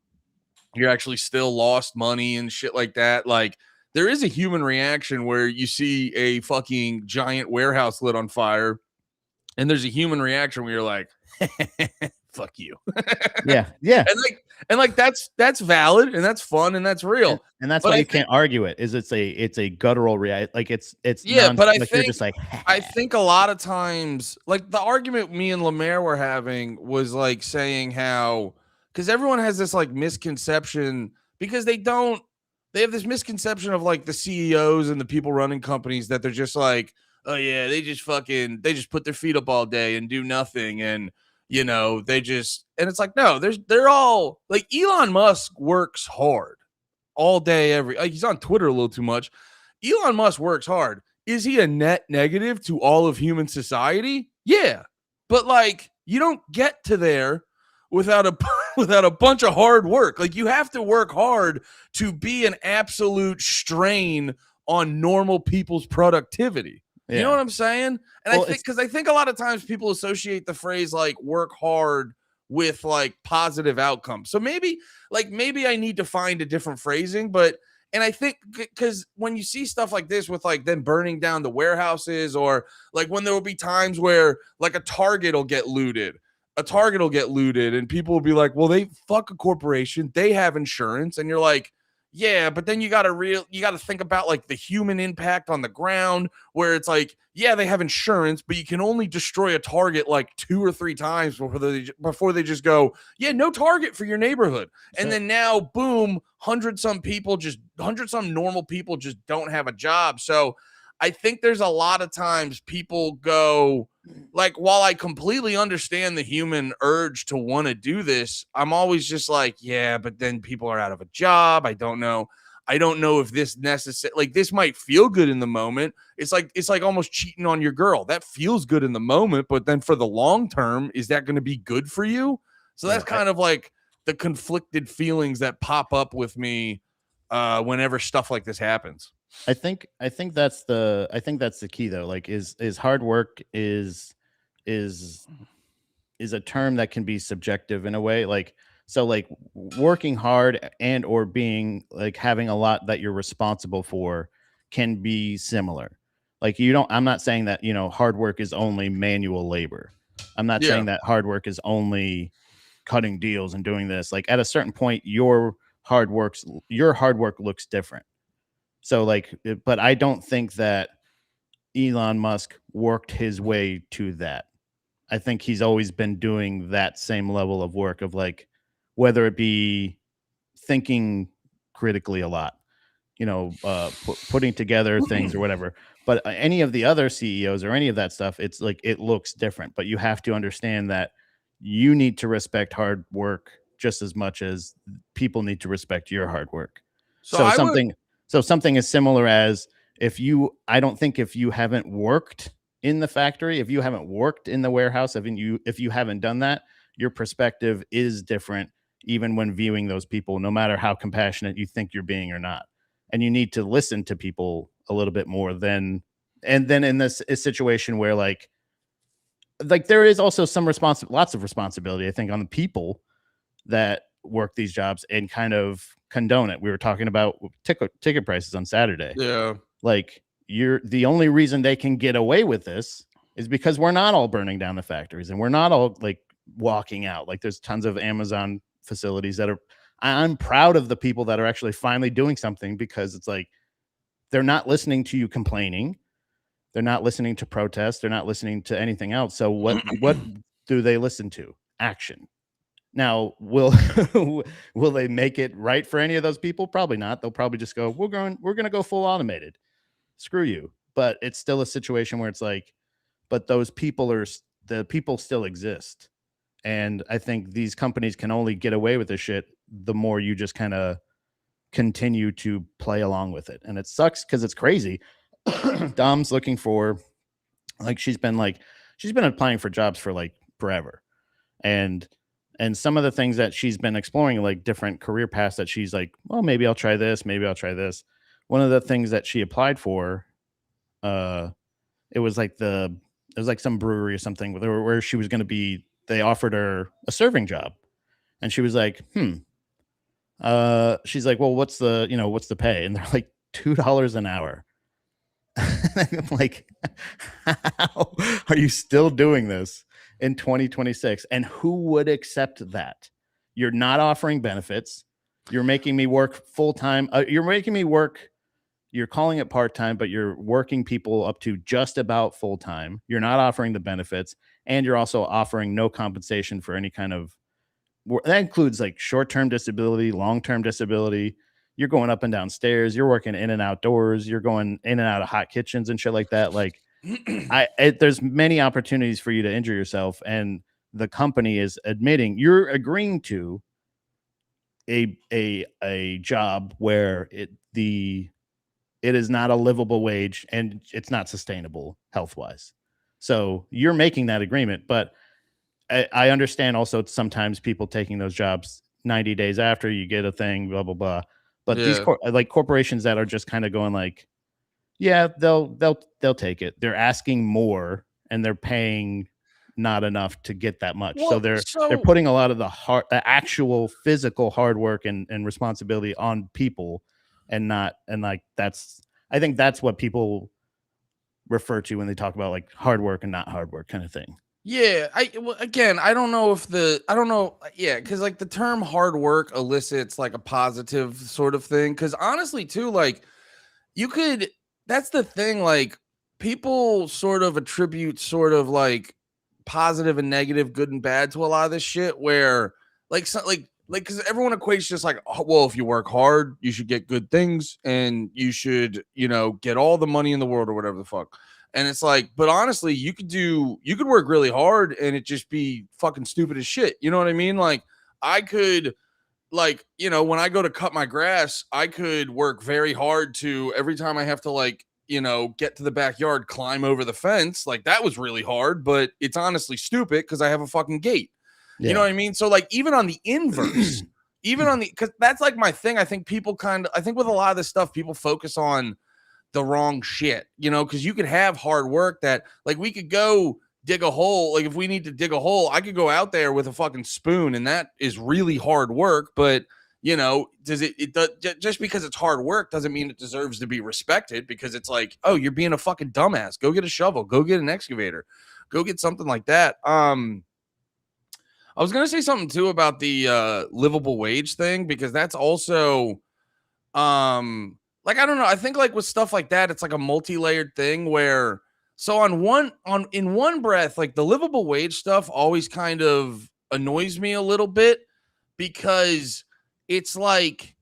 you're actually still lost money and shit like that. Like there is a human reaction where you see a fucking giant warehouse lit on fire, and there's a human reaction where you're like, fuck you. Yeah. And that's valid, and that's fun, and that's real. And that's why you can't argue it. It's a guttural reaction. Like it's but I think you're just like I think a lot of times, like the argument me and Lemaire were having was like saying how, because everyone has this like misconception, because they have this misconception of like the CEOs and the people running companies, that they're just like, oh yeah, they just put their feet up all day and do nothing, and and it's like, no, they're all like, Elon Musk works hard all day, he's on Twitter a little too much. Elon Musk works hard. Is he a net negative to all of human society? Yeah. But like, you don't get to there without without a bunch of hard work. Like, you have to work hard to be an absolute strain on normal people's productivity. You know what I'm saying? And Well, I think a lot of times people associate the phrase like work hard with like positive outcomes. So maybe I need to find a different phrasing, but and I think because when you see stuff like this with like them burning down the warehouses, or like when there will be times where like a Target will get looted, and people will be like, well, they fuck a corporation, they have insurance, and you're like, yeah, but then you got to think about like the human impact on the ground, where it's like, yeah, they have insurance, but you can only destroy a Target like 2 or 3 times before they just go, yeah, no Target for your neighborhood. And then now, boom, 100 some normal people just don't have a job. So I think there's a lot of times people go, like, while I completely understand the human urge to want to do this, I'm always just like, yeah, but then people are out of a job. I don't know if this like this might feel good in the moment. It's like almost cheating on your girl. That feels good in the moment, but then for the long term, is that going to be good for you? So that's kind of like the conflicted feelings that pop up with me whenever stuff like this happens. I think that's the key though. Like, is hard work is a term that can be subjective in a way. Like, so like working hard and or being like having a lot that you're responsible for can be similar. Like, I'm not saying that, hard work is only manual labor. I'm not saying that hard work is only cutting deals and doing this. Like, at a certain point, your hard work looks different. So like, but I don't think that Elon Musk worked his way to that. I think he's always been doing that same level of work of like, whether it be thinking critically a lot, putting together things or whatever. But any of the other CEOs or any of that stuff, it's like, it looks different. But you have to understand that you need to respect hard work just as much as people need to respect your hard work. So something as similar as, I don't think if you haven't worked in the factory, if you haven't worked in the warehouse, if you haven't done that, your perspective is different, even when viewing those people, no matter how compassionate you think you're being or not. And you need to listen to people a little bit more and then in this situation where like there is also lots of responsibility, I think, on the people that work these jobs and kind of condone it. We were talking about ticket prices on Saturday. Yeah. Like, the only reason they can get away with this is because we're not all burning down the factories and we're not all like walking out. Like, there's tons of Amazon facilities I'm proud of the people that are actually finally doing something, because it's like, they're not listening to you complaining. They're not listening to protests. They're not listening to anything else. So what do they listen to? Action. Now, will they make it right for any of those people? Probably not. They'll probably just go, we're going to go full automated. Screw you. But it's still a situation where it's like, but the people still exist. And I think these companies can only get away with this shit the more you just kind of continue to play along with it. And it sucks because it's crazy. Dom's looking for, like, she's been applying for jobs for like forever. And some of the things that she's been exploring, like different career paths that she's like, well, maybe I'll try this. Maybe I'll try this. One of the things that she applied for, it was like some brewery or something where she was going to be, they offered her a serving job. And she was like, she's like, well, what's the pay? And they're like, $2 an hour. I'm like, how are you still doing this in 2026? And who would accept that? You're not offering benefits. You're making me work full time. You're calling it part time, but you're working people up to just about full time. You're not offering the benefits, and you're also offering no compensation for any kind of. That includes like short-term disability, long-term disability. You're going up and down stairs. You're working in and outdoors. You're going in and out of hot kitchens and shit like that. Like, there's many opportunities for you to injure yourself, and the company is admitting you're agreeing to a job where it is not a livable wage and it's not sustainable health-wise. So you're making that agreement, but I understand also sometimes people taking those jobs 90 days after you get a thing, blah blah blah. But these Yeah. like corporations that are just kind of going like, yeah, they'll take it. They're asking more and they're paying not enough to get that much. So Well, they're so putting a lot of the actual physical hard work and responsibility on people, and not and like that's I think that's what people refer to when they talk about like hard work and not hard work kind of thing. yeah, well, again, I don't know if I don't know, yeah, because like the term hard work elicits like a positive sort of thing. Because honestly, too, like you could, that's the thing, like people sort of attribute sort of like positive and negative, good and bad to a lot of this shit. Where like because everyone equates just like, oh, well, if you work hard, you should get good things, and you should get all the money in the world or whatever the fuck. And it's like, but honestly, you could work really hard and it just be fucking stupid as shit. You know what I mean? Like I could, like, when I go to cut my grass, I could work very hard to every time I have to like, get to the backyard, climb over the fence. Like that was really hard, but it's honestly stupid because I have a fucking gate. You know what I mean? So like even on the inverse, even on the, because that's like my thing. I think people I think with a lot of this stuff, people focus on the wrong shit, because you could have hard work that like we could go dig a hole. Like if we need to dig a hole, I could go out there with a fucking spoon, and that is really hard work. But does just because it's hard work doesn't mean it deserves to be respected, because it's like, oh, you're being a fucking dumbass. Go get a shovel, go get an excavator, go get something like that. I was gonna say something too about the livable wage thing, because that's also like I don't know, I think like with stuff like that, it's like a multi-layered thing where, so in one breath, like the livable wage stuff always kind of annoys me a little bit, because it's like,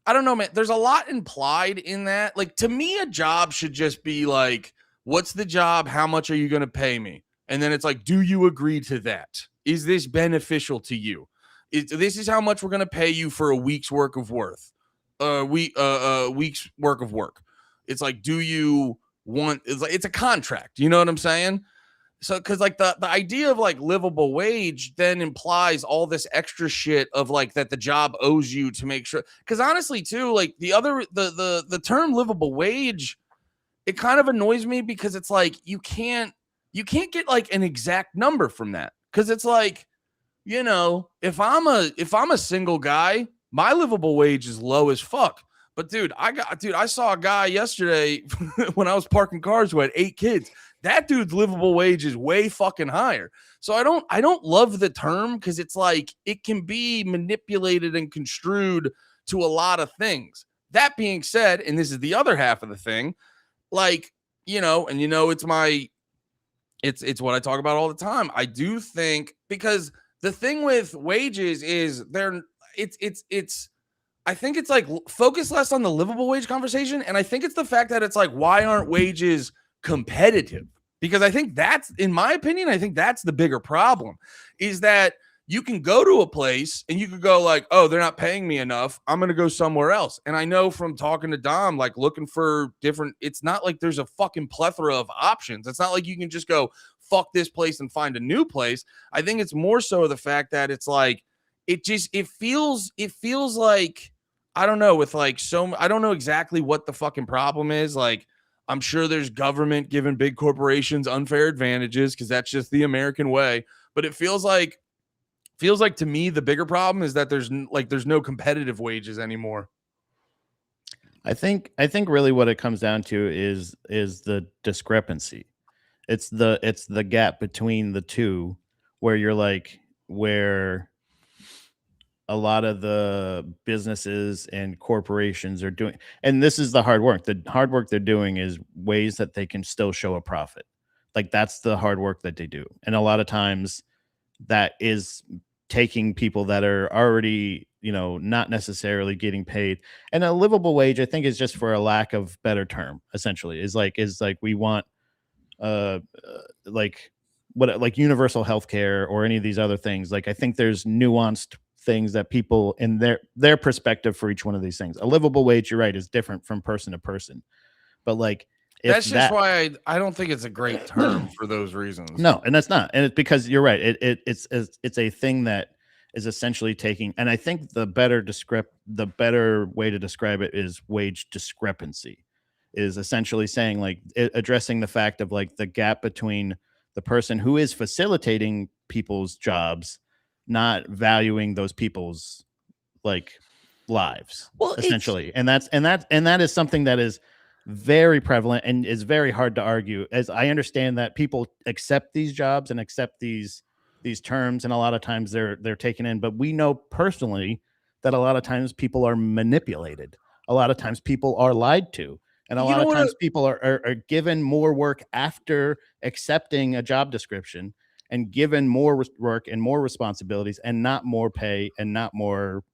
I don't know, man, there's a lot implied in that. Like to me, a job should just be like, what's the job, how much are you going to pay me? And then it's like, do you agree to that? Is this beneficial to you? This is how much we're going to pay you for a week's work of week's work of work. It's like, do you want, it's like, it's a contract, you know what I'm saying? So because like the idea of like livable wage then implies all this extra shit of like that the job owes you to make sure, because honestly too, like the term livable wage, it kind of annoys me, because it's like you can't get like an exact number from that, because it's like, if I'm a single guy, my livable wage is low as fuck. But I saw a guy yesterday when I was parking cars who had 8 kids. That dude's livable wage is way fucking higher. So I don't love the term, because it's like it can be manipulated and construed to a lot of things. That being said, and this is the other half of the thing, like, it's what I talk about all the time. I do think, because the thing with wages is it's I think it's like focus less on the livable wage conversation, and I think it's the fact that it's like, why aren't wages competitive? Because I think that's, in my opinion, I think that's the bigger problem, is that you can go to a place and you could go like, oh, they're not paying me enough, I'm going to go somewhere else. And I know from talking to Dom, like looking for different, it's not like there's a fucking plethora of options. It's not like you can just go fuck this place and find a new place. I think it's more so the fact that it's like, it feels like, I don't know, with like, so I don't know exactly what the fucking problem is. Like, I'm sure there's government giving big corporations unfair advantages, because that's just the American way. But it feels like to me the bigger problem is that there's no competitive wages anymore. I think really what it comes down to is the discrepancy. It's the gap between the two, where you're like, where a lot of the businesses and corporations are doing, and this is the hard work. The hard work they're doing is ways that they can still show a profit. Like that's the hard work that they do. And a lot of times that is taking people that are already, not necessarily getting paid. And a livable wage, I think, is just for a lack of better term, essentially, is like we want like what, like universal health care or any of these other things. Like I think there's nuanced things that people in their perspective for each one of these things. A livable wage, you're right, is different from person to person. But like That's just why I don't think it's a great term for those reasons. No, and that's not. And it's because you're right. It's a thing that is essentially taking, and I think the better way to describe it is wage discrepancy, is essentially saying like addressing the fact of like the gap between the person who is facilitating people's jobs not valuing those people's like lives, Well, essentially. And that is something that is very prevalent and is very hard to argue. As I understand that people accept these jobs and accept these terms, and a lot of times they're taken in, but we know personally that a lot of times people are manipulated, a lot of times people are lied to, and a lot of times people are given more work after accepting a job description and given more work and more responsibilities and not more pay and not more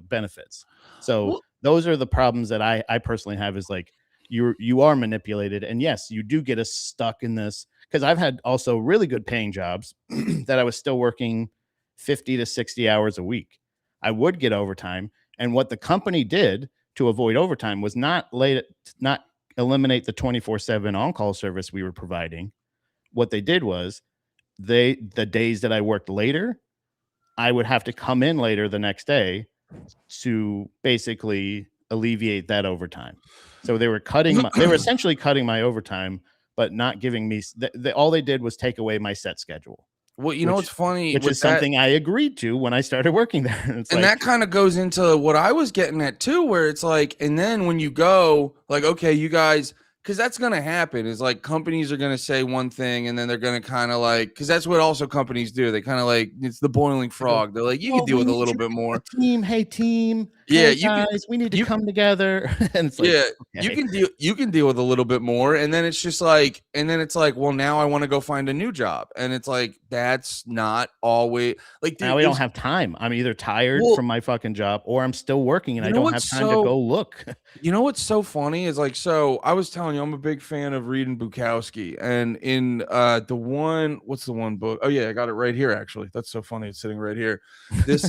benefits. So those are the problems that I personally have, is like you are manipulated. And yes, you do get us stuck in this, because I've had also really good paying jobs that I was still working 50 to 60 hours a week. I would get overtime. And what the company did to avoid overtime was not eliminate the 24/7 on-call service we were providing. What they did was the days that I worked later, I would have to come in later the next day to basically alleviate that overtime. So they were essentially cutting my overtime, but not giving me all they did was take away my set schedule. Well, you know what's funny, which is something I agreed to when I started working there. And that kind of goes into what I was getting at too, where it's like, and then when you go like, okay, you guys, because that's going to happen, is like companies are going to say one thing and then they're going to kind of like, because that's what also companies do. They kind of like, it's the boiling frog. They're like, you can deal with a little bit more. Hey team. Yeah, hey guys, we need to come together. And it's like, yeah, okay. you can deal with a little bit more. And then it's just like, well, now I want to go find a new job. And it's like, that's not always like, dude, now we don't have time. I'm either tired from my fucking job or I'm still working and I don't have time to go look. You know what's so funny is like, so I was telling you, I'm a big fan of reading Bukowski, and in what's the one book? Oh yeah, I got it right here. Actually, that's so funny. It's sitting right here. This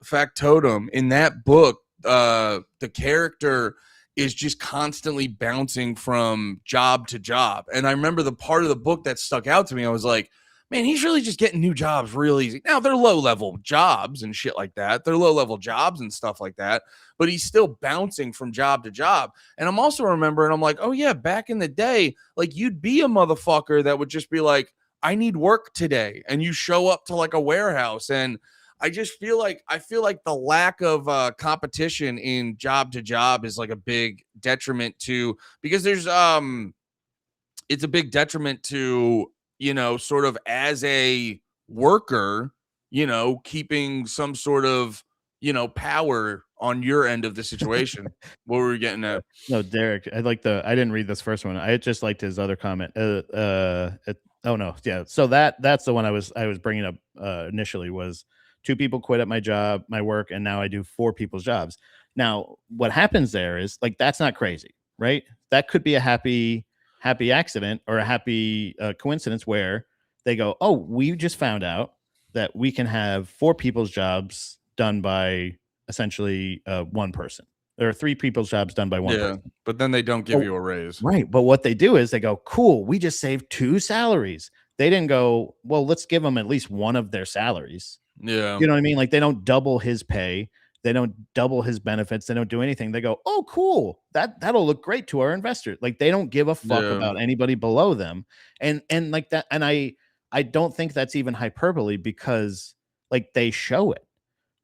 Factotum. In that book, the character is just constantly bouncing from job to job. And I remember the part of the book that stuck out to me. I was like, man, he's really just getting new jobs real easy. Now they're low-level jobs and shit like that. They're low-level jobs and stuff like that. But he's still bouncing from job to job. And I'm also remembering, I'm like, oh yeah, back in the day, like you'd be a motherfucker that would just be like, I need work today. And you show up to like a warehouse. And I just feel like, the lack of competition in job to job is like a big detriment to, because there's, it's a big detriment to, you know, sort of as a worker, you know, keeping some sort of, you know, power on your end of the situation. What were we getting at? No, Derek, I didn't read this first one. I just liked his other comment. Oh no. Yeah. So that's the one I was bringing up initially, was 2 people quit at my work, and now I do 4 people's jobs. Now, what happens there is like, that's not crazy, right? That could be a happy accident or a happy coincidence where they go, oh, we just found out that we can have 4 people's jobs done by essentially one person. There are 3 people's jobs done by one person. But then they don't give you a raise. Right. But what they do is they go, cool, we just saved 2 salaries. They didn't go, well, let's give them at least one of their salaries. Yeah. You know what I mean? Like, they don't double his pay. They don't double his benefits. They don't do anything. They go, oh, cool. That'll look great to our investors. Like, they don't give a fuck about anybody below them. And like that. And I don't think that's even hyperbole, because like they show it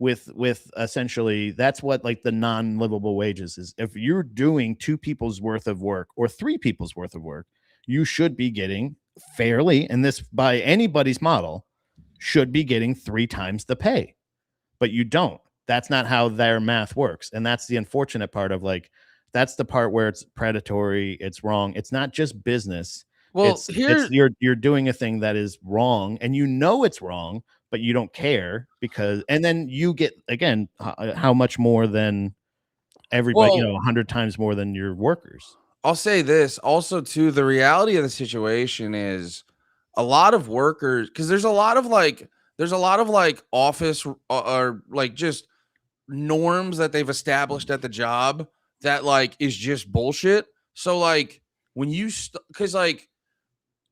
with essentially, that's what like the non-livable wages is. If you're doing 2 people's worth of work or 3 people's worth of work, you should be getting fairly, and this by anybody's model, should be getting 3 times the pay, but you don't. That's not how their math works. And that's the unfortunate part of like, that's the part where it's predatory. It's wrong. It's not just business. Well, you're doing a thing that is wrong, and you know it's wrong, but you don't care, because, and then you get, again, how much more than everybody, 100 times more than your workers. I'll say this also too. The reality of the situation is a lot of workers, because there's a lot of like office or like just norms that they've established at the job that like is just bullshit. So like when you because like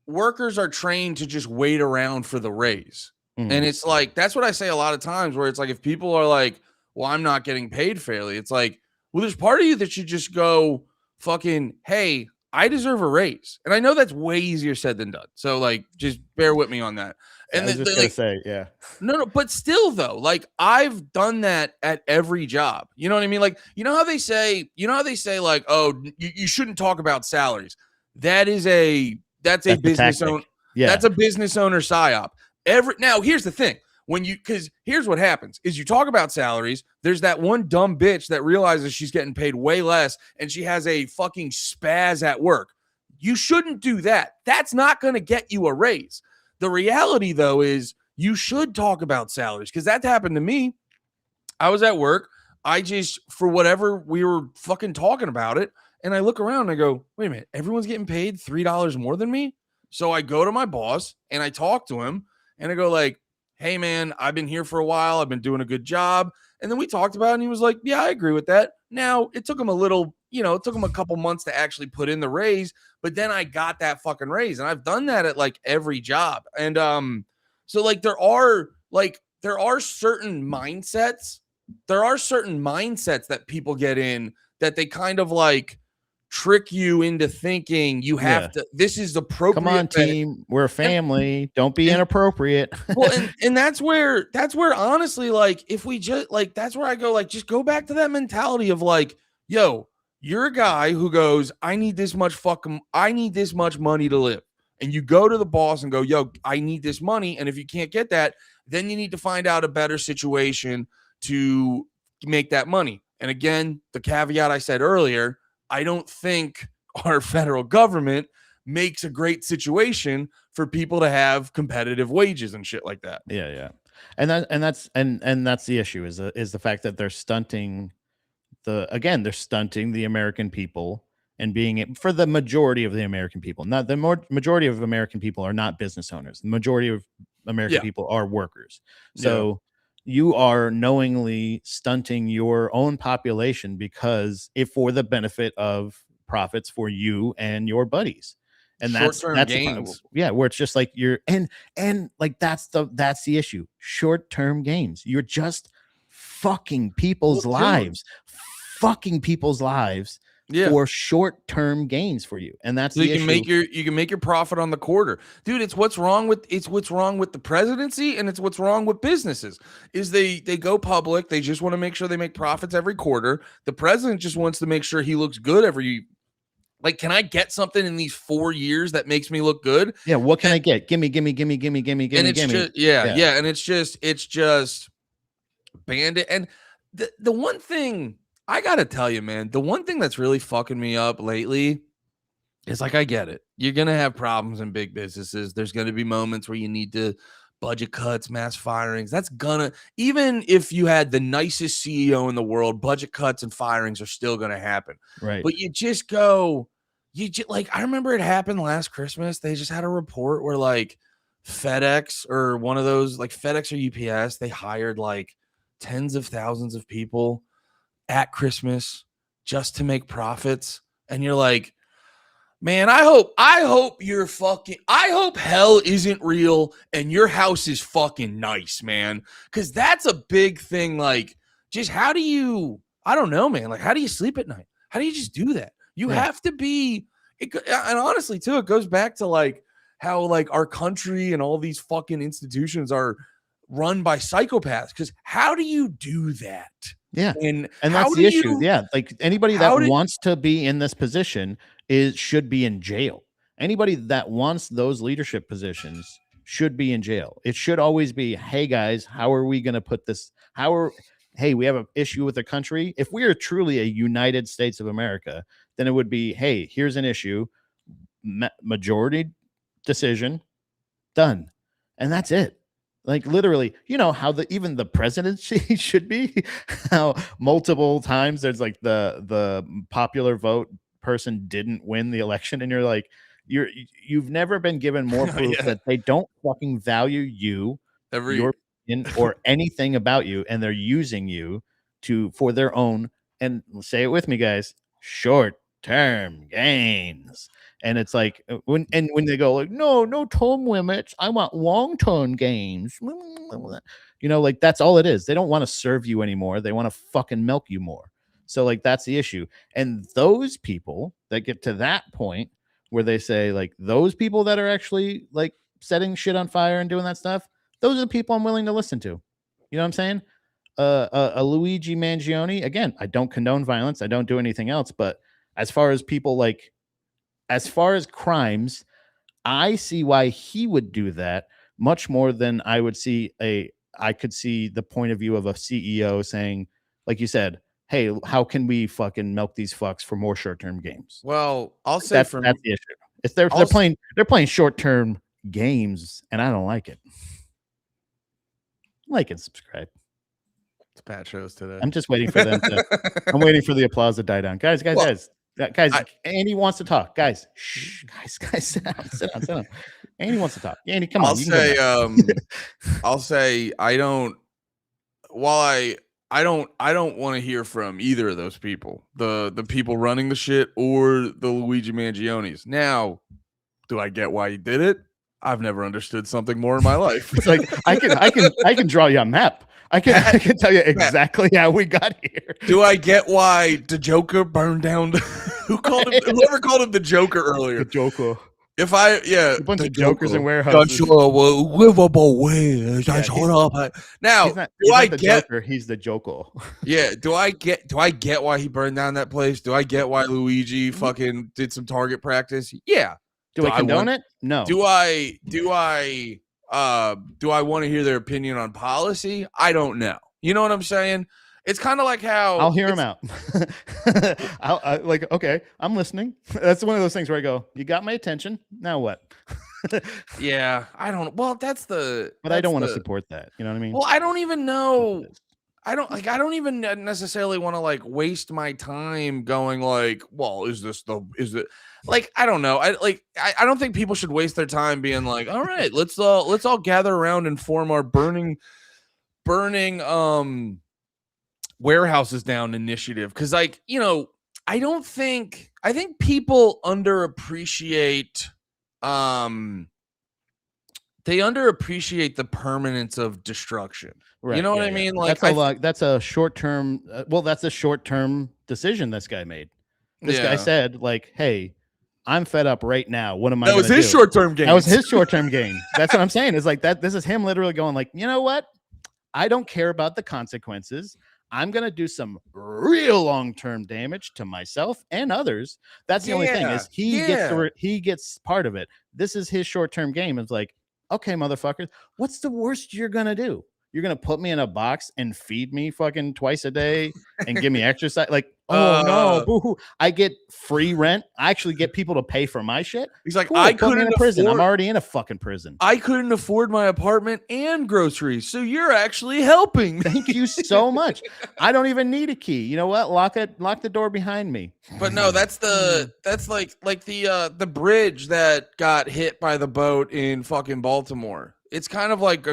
workers are trained to just wait around for the raise. And it's like, that's what I say a lot of times, where it's like, if people are like, well, I'm not getting paid fairly, it's like, well, there's part of you that should just go fucking, hey, I deserve a raise. And I know that's way easier said than done. So like, just bear with me on that. And I was just gonna say, yeah. No, but still though, like I've done that at every job. You know what I mean? Like, you know how they say like, oh, you shouldn't talk about salaries. That's a business owner. Yeah. That's a business owner psyop. Now here's the thing. Because here's what happens is you talk about salaries. There's that one dumb bitch that realizes she's getting paid way less and she has a fucking spaz at work. You shouldn't do that. That's not going to get you a raise. The reality though is you should talk about salaries, because that happened to me. I was at work. I just, for whatever, we were fucking talking about it. And I look around and I go, wait a minute, everyone's getting paid $3 more than me. So I go to my boss and I talk to him and I go like, hey man, I've been here for a while. I've been doing a good job. And then we talked about it and he was like, yeah, I agree with that. Now it took him it took him a couple months to actually put in the raise, but then I got that fucking raise. And I've done that at like every job. And so like there are certain mindsets. There are certain mindsets that people get in that they kind of like trick you into thinking you have to. This is appropriate. Come on, team. We're a family. Don't be inappropriate. Well, and that's where honestly, like, if we just like, that's where I go, like, just go back to that mentality of like, yo, you're a guy who goes, I need this much money to live. And you go to the boss and go, yo, I need this money. And if you can't get that, then you need to find out a better situation to make that money. And again, the caveat I said earlier, I don't think our federal government makes a great situation for people to have competitive wages and shit like that. Yeah. And that's the issue is the fact that they're stunting the American people, and being for the majority of the American people. Not the majority of American people are not business owners. The majority of American people are workers. So you are knowingly stunting your own population because for the benefit of profits for you and your buddies. And that's gains. Where it's just like you're and like that's the issue. Short-term gains. You're just fucking people's lives. Fucking people's lives for short-term gains for you. And that's so you can make your profit on the quarter. Dude, it's what's wrong with the presidency, and it's what's wrong with businesses is they go public, they just want to make sure they make profits every quarter. The president just wants to make sure he looks good every, like, can I get something in these 4 years that makes me look good? Yeah, what can I get? Gimme. And it's and it's just bandit. And the one thing I gotta tell you, man, the one thing that's really fucking me up lately is, like, I get it. You're gonna have problems in big businesses. There's gonna be moments where you need to budget cuts, mass firings. That's even if you had the nicest CEO in the world, budget cuts and firings are still gonna happen. Right. But I remember it happened last Christmas. They just had a report where like FedEx or one of those, like FedEx or UPS, they hired like tens of thousands of people at Christmas just to make profits. And you're like, man, I hope hell isn't real and your house is fucking nice, man. Cause that's a big thing. Like, just I don't know, man. Like, how do you sleep at night? How do you just do that? You have to be, and honestly too, it goes back to like how like our country and all these fucking institutions are run by psychopaths. Because how do you do that? Yeah, and that's the issue. Yeah, like anybody that wants to be in this position should be in jail. Anybody that wants those leadership positions should be in jail. It should always be, hey guys, how are we going to put this? Hey, we have an issue with the country. If we are truly a United States of America, then it would be, hey, here's an issue, majority decision, done, and that's it. Like literally, you know how even the presidency should be. How multiple times there's like the popular vote person didn't win the election, and you're like, you've never been given more proof that they don't fucking value you, your or anything about you, and they're using you for their own, and say it with me, guys, short term games. And it's like when they go like, no term limits, I want long term games. You know, like that's all it is. They don't want to serve you anymore. They want to fucking milk you more. So like that's the issue. And those people that get to that point where they say like those people that are actually like setting shit on fire and doing that stuff, those are the people I'm willing to listen to. You know what I'm saying? A Luigi Mangione, again, I don't condone violence. I don't do anything else. But as far as people like, as far as crimes, I see why he would do that much more than I would see I could see the point of view of a CEO saying, like you said, hey, how can we fucking milk these fucks for more short-term games? Well, I'll say That's the issue. If they're playing short-term games, and I don't like it. Like and subscribe. It's bad shows today. I'm just waiting for them to. I'm waiting for the applause to die down, guys. Andy wants to talk, guys. Shh, guys, sit down. Andy wants to talk. Andy, come on. I'll say I don't. While I don't want to hear from either of those people, the people running the shit or the Luigi Mangiones. Now, do I get why he did it? I've never understood something more in my life. It's like I can draw you a map. I can tell you exactly how we got here. Do I get why the Joker burned down? Whoever called him the Joker earlier? The Joker. A bunch of jokers in warehouses. Now, do I get Joker? He's the Joker. Yeah. Do I get why he burned down that place? Do I get why Luigi fucking did some target practice? Yeah. Do I condone it? No. Do I want to hear their opinion on policy? I don't know. You know what I'm saying? It's kind of like how I'll hear him out. Like, okay, I'm listening. That's one of those things where I go, you got my attention. Now what? Yeah, I don't. Well, but I don't want to support that. You know what I mean? Well, I don't even know. I don't even necessarily want to like waste my time going like, well, is it like, I don't know. I don't think people should waste their time being like, all right, let's all gather around and form our burning warehouses down initiative. Cause like, you know, I think people underappreciate the permanence of destruction. Right, you know what I mean? Like that's a short-term that's a short-term decision this guy made. This guy said like, hey, I'm fed up right now. What am I going to do? That was his short-term game. That was his short-term game. That's what I'm saying. It's like that. This is him literally going like, you know what? I don't care about the consequences. I'm going to do some real long-term damage to myself and others. That's the only thing is he gets part of it. This is his short-term game. It's like, okay, motherfuckers, what's the worst you're going to do? You're going to put me in a box and feed me fucking twice a day and give me exercise? Like, oh no, boo-hoo. I get free rent. I actually get people to pay for my shit. He's like, cool, I couldn't in a prison. I'm already in a fucking prison. I couldn't afford my apartment and groceries. So you're actually helping me. Thank you so much. I don't even need a key. You know what? Lock the door behind me. But no, that's like the bridge that got hit by the boat in fucking Baltimore. It's kind of like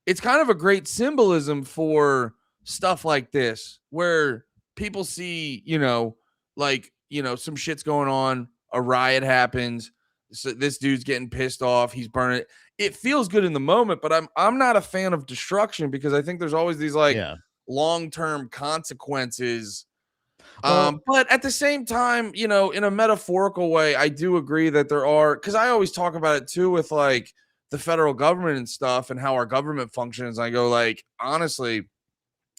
it's kind of a great symbolism for stuff like this, where people see, you know, like, you know, some shit's going on, a riot happens, so this dude's getting pissed off, he's burning it. It feels good in the moment, but I'm not a fan of destruction because I think there's always these like long-term consequences. But at the same time, you know, in a metaphorical way, I do agree that there are, because I always talk about it too with like the federal government and stuff and how our government functions. I go like, honestly,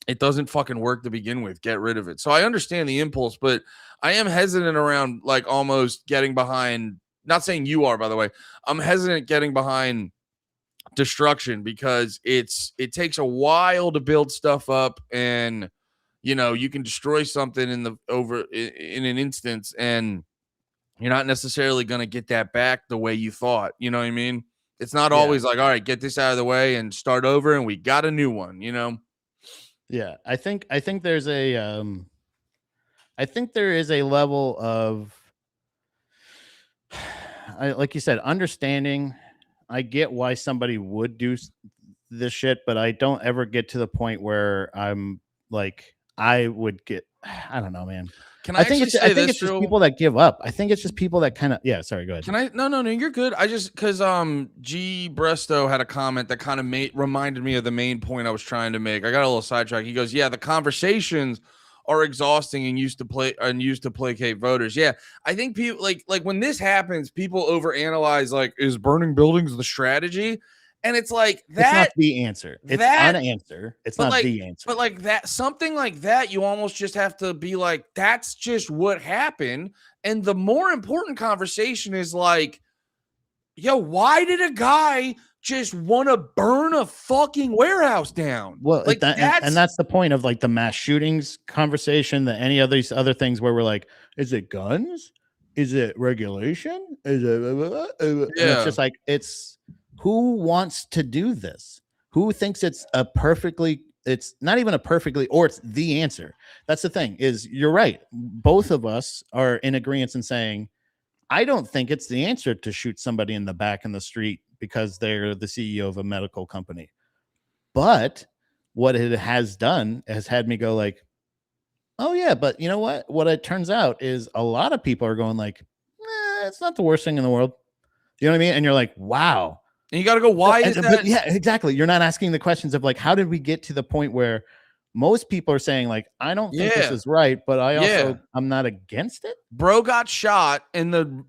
it doesn't fucking work to begin with. Get rid of it. So I understand the impulse, but I am hesitant around like almost getting behind, not saying you are, by the way, I'm hesitant getting behind destruction because it takes a while to build stuff up, and you know, you can destroy something in an instance and you're not necessarily going to get that back the way you thought. You know what I mean? It's not always like, all right, get this out of the way and start over and we got a new one, you know? Yeah. I think there's a, I think there is a level of, like you said, understanding. I get why somebody would do this shit, but I don't ever get to the point where I'm like, I would get. I don't know, man. Can I actually say I think this, it's just Joe? people that give up. I think it's just people that kind of. Yeah, sorry. Go ahead. Can I? No, you're good. I just because G Bresto had a comment that kind of reminded me of the main point I was trying to make. I got a little sidetracked. He goes, "Yeah, the conversations are exhausting and used to placate voters." Yeah, I think people like when this happens, people overanalyze like, is burning buildings the strategy? And it's like It's not that. the answer. It's That an answer. It's But not like, the answer. but like that, something like that, you almost just have to be like, that's just what happened. And the more important conversation is like, yo, why did a guy just want to burn a fucking warehouse down? Well, Like and that's the point of like the mass shootings conversation, that any of these other things where we're like, is it guns? Is it regulation? Is it and it's just like, it's who wants to do this? Who thinks it's not even a perfectly, or it's the answer. That's the thing, is you're right. Both of us are in agreement in saying, I don't think it's the answer to shoot somebody in the back in the street because they're the CEO of a medical company. But what it has done has had me go like, oh yeah, but you know what? What it turns out is a lot of people are going like, it's not the worst thing in the world. You know what I mean? And you're like, wow. And you got to go, why is that? But yeah, exactly. You're not asking the questions of like, how did we get to the point where most people are saying like, I don't think this is right, but I'm not against it. Bro got shot, and the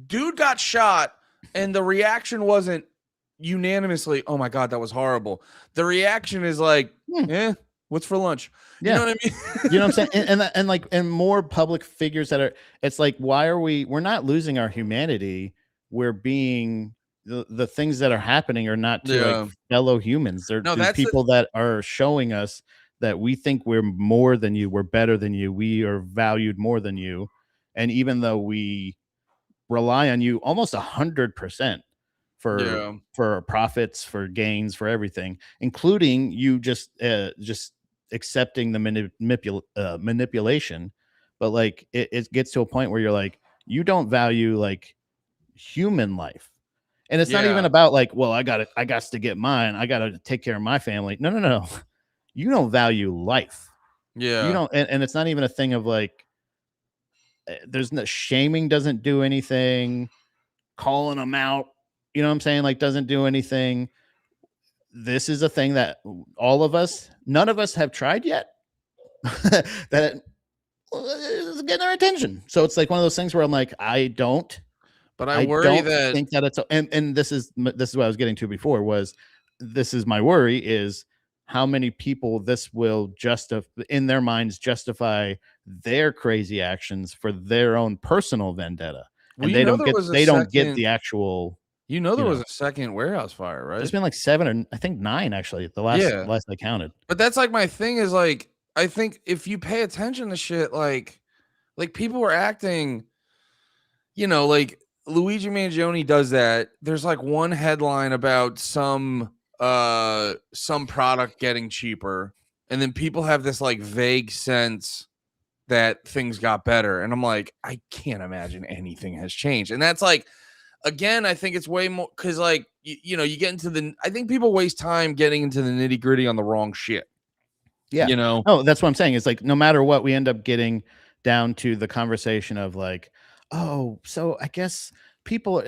dude got shot, and the reaction wasn't unanimously, oh my God, that was horrible. The reaction is like, what's for lunch? You know what I mean? You know what I'm saying? And more public figures that are, it's like, we're not losing our humanity. We're being, the things that are happening are not to like fellow humans. They're people that are showing us that we think we're more than you, we're better than you, we are valued more than you. And even though we rely on you almost 100% for profits, for gains, for everything, including you just accepting the manipulation. But like it gets to a point where you're like, you don't value like human life. And it's not even about like, well, I got to get mine, I got to take care of my family. No. You don't value life. You don't, and it's not even a thing of like, there's no shaming, doesn't do anything, calling them out, you know what I'm saying, like doesn't do anything. This is a thing that none of us have tried yet that is getting our attention. So it's like one of those things where I'm like, I don't think that it's, and this is what I was getting to before, was this is my worry, is how many people this will in their minds justify their crazy actions for their own personal vendetta. Well, and they don't get the actual, there was a second warehouse fire, right? There's been like 7 or I think 9 actually, the last I counted. But that's like my thing is like, I think if you pay attention to shit, like people were acting, like Luigi Mangione does that. There's like one headline about some product getting cheaper, and then people have this like vague sense that things got better, and I'm like, I can't imagine anything has changed. And that's like, again, I think it's way more because like you get into I think people waste time getting into the nitty-gritty on the wrong shit. Oh, that's what I'm saying. It's like, no matter what, we end up getting down to the conversation of like, oh, so I guess people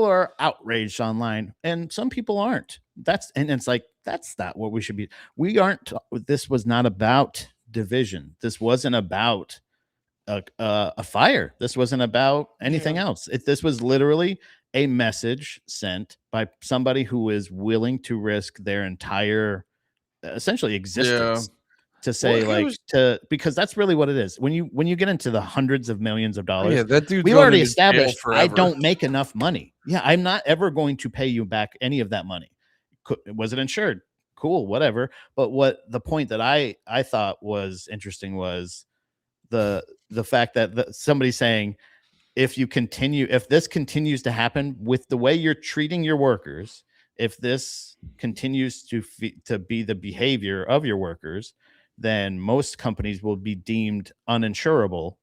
are outraged online and some people aren't. And it's like, that's not what we should be. This was not about division. This wasn't about a fire. This wasn't about anything else. This was literally a message sent by somebody who is willing to risk their entire essentially existence to say because that's really what it is. When you get into the hundreds of millions of dollars, that dude, we've already established I don't make enough money. I'm not ever going to pay you back any of that money. Was it insured? Cool, whatever. But what the point that I thought was interesting was the fact that somebody's saying, if this continues to happen with the way you're treating your workers, if this continues to be the behavior of your workers, then most companies will be deemed uninsurable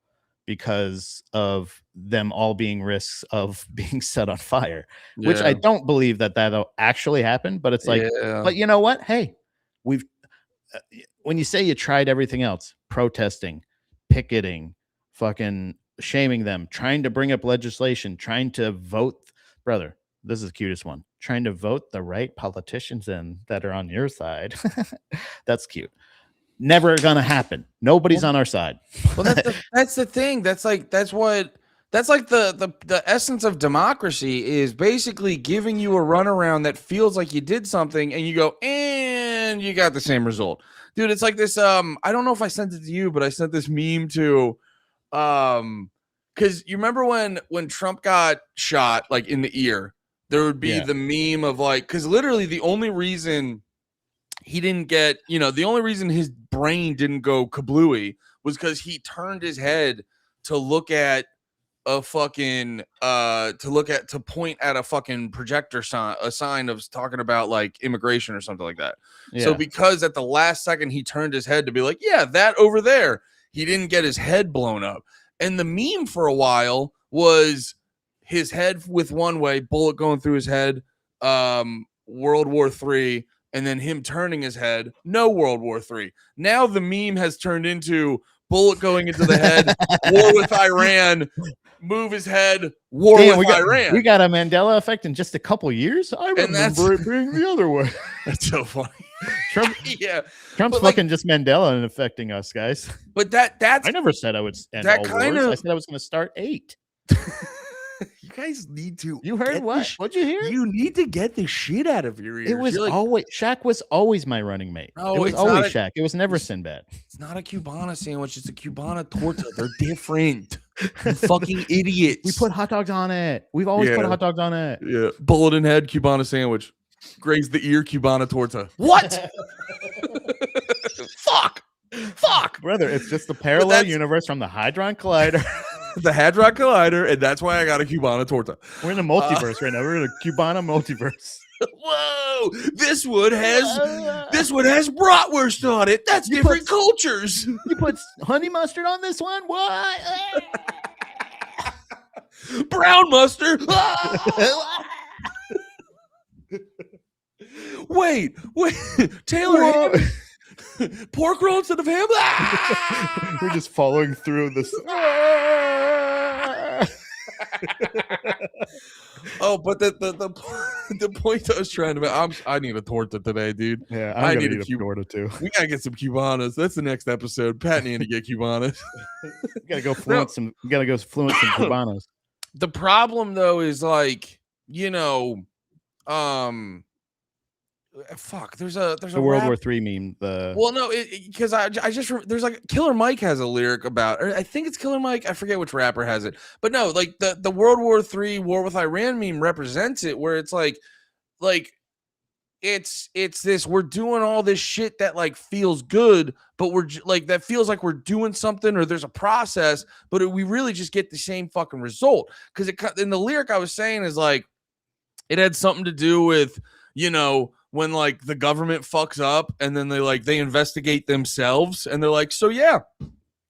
because of them all being risks of being set on fire, which I don't believe that'll actually happen. But it's like, but you know what? Hey, when you say you tried everything else, protesting, picketing, fucking shaming them, trying to bring up legislation, trying to vote, brother, this is the cutest one, trying to vote the right politicians in that are on your side. That's cute. Never gonna happen. Nobody's on our side. Well, that's the thing. That's like the essence of democracy is basically giving you a runaround that feels like you did something, and you go, and you got the same result, dude. It's like this. I don't know if I sent it to you, but I sent this meme to, because you remember when Trump got shot, like in the ear, there would be the meme of like, because literally the only reason he didn't get, the only reason his brain didn't go kablooey was because he turned his head to look at a fucking to point at a fucking projector sign, a sign of talking about like immigration or something like that. Yeah. So because at the last second he turned his head to be like, yeah, that over there, he didn't get his head blown up. And the meme for a while was his head with one way, bullet going through his head, World War III, and then him turning his head, no World War III. Now the meme has turned into bullet going into the head, war with Iran, move his head, war with Iran. We got a Mandela effect in just a couple years. I remember it being the other way. That's so funny. Trump's fucking just Mandela and affecting us, guys. But that's I never said I would end all wars. I said I was going to start 8. You guys need to. You heard what? What'd you hear? You need to get the shit out of your ears. It was always Shaq was always my running mate. No, it was always Shaq. It was never Sinbad. It's not a Cubana sandwich. It's a Cubana torta. They're different. You fucking idiots. We put hot dogs on it. We've always put hot dogs on it. Yeah. Bullet in head Cubana sandwich. Graze the ear Cubana torta. What? Fuck, brother. It's just the parallel universe from the Hadron Collider. The Hadron Collider, and that's why I got a Cubana torta. We're in a multiverse right now. We're in a Cubana multiverse. Whoa! This one has bratwurst on it. That's different cultures. You put honey mustard on this one? What? Brown mustard. Wait, Taylor. Pork roll instead of ham. We're just following through this. Oh, but the point I was trying to make, I need a torta today, dude. Yeah, I need a torta too. We gotta get some Cubanas. That's the next episode. Pat need to get Cubanas. We gotta go fluent some Cubanas. The problem though is like, fuck. There's a World War III meme. Because there's like Killer Mike has a lyric about, or I think it's Killer Mike. I forget which rapper has it, but no, like the World War III war with Iran meme represents it, where it's like it's this, we're doing all this shit that like feels good, but we're like, that feels like we're doing something, or there's a process, but we really just get the same fucking result. Because in the lyric I was saying is like, it had something to do with, when like the government fucks up and then they investigate themselves, and they're like, so yeah,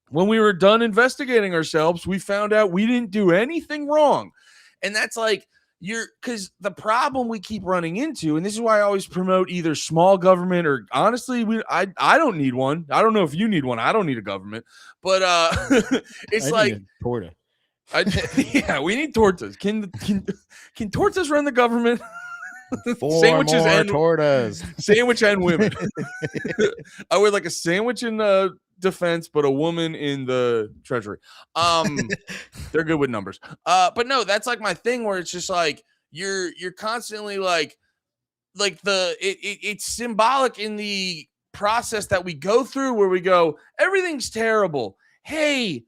when we were done investigating ourselves, we found out we didn't do anything wrong. And that's like, because the problem we keep running into, and this is why I always promote either small government, or honestly, I don't need one. I don't know if you need one. I don't need a government, but it's like torta. Yeah, we need tortas. Can tortas run the government? Sandwiches and tortas. Sandwich and women. I would like a sandwich in defense, but a woman in the treasury. They're good with numbers. But no, that's like my thing, where it's just like you're constantly like it's symbolic in the process that we go through, where we go, everything's terrible. Hey,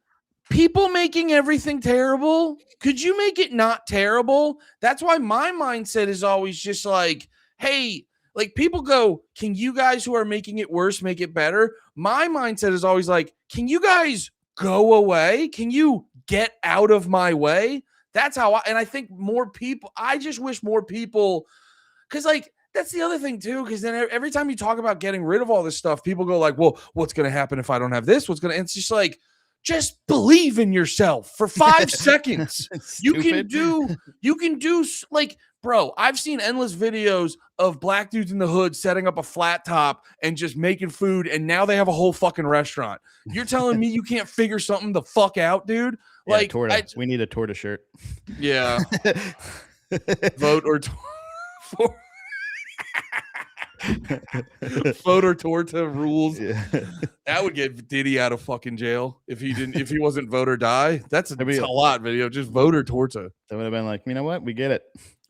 people making everything terrible, could you make it not terrible? That's why my mindset is always just like, hey, like people go, can you guys who are making it worse make it better? My mindset is always like, can you guys go away? Can you get out of my way? That's how and I think more people, I just wish more people, because like, that's the other thing too, because then every time you talk about getting rid of all this stuff, people go like, well, what's going to happen if I don't have this? It's just like, just believe in yourself for 5 seconds. You can do like, bro, I've seen endless videos of black dudes in the hood setting up a flat top and just making food, and now they have a whole fucking restaurant. You're telling me you can't figure something the fuck out, dude? Yeah, Like, Torta. We need a Torta shirt. Yeah. Vote or for vote or Torta rules. Yeah. That would get Diddy out of fucking jail if he wasn't vote or die. That's a lot video. Just vote or Torta. That would have been like, you know what? We get it.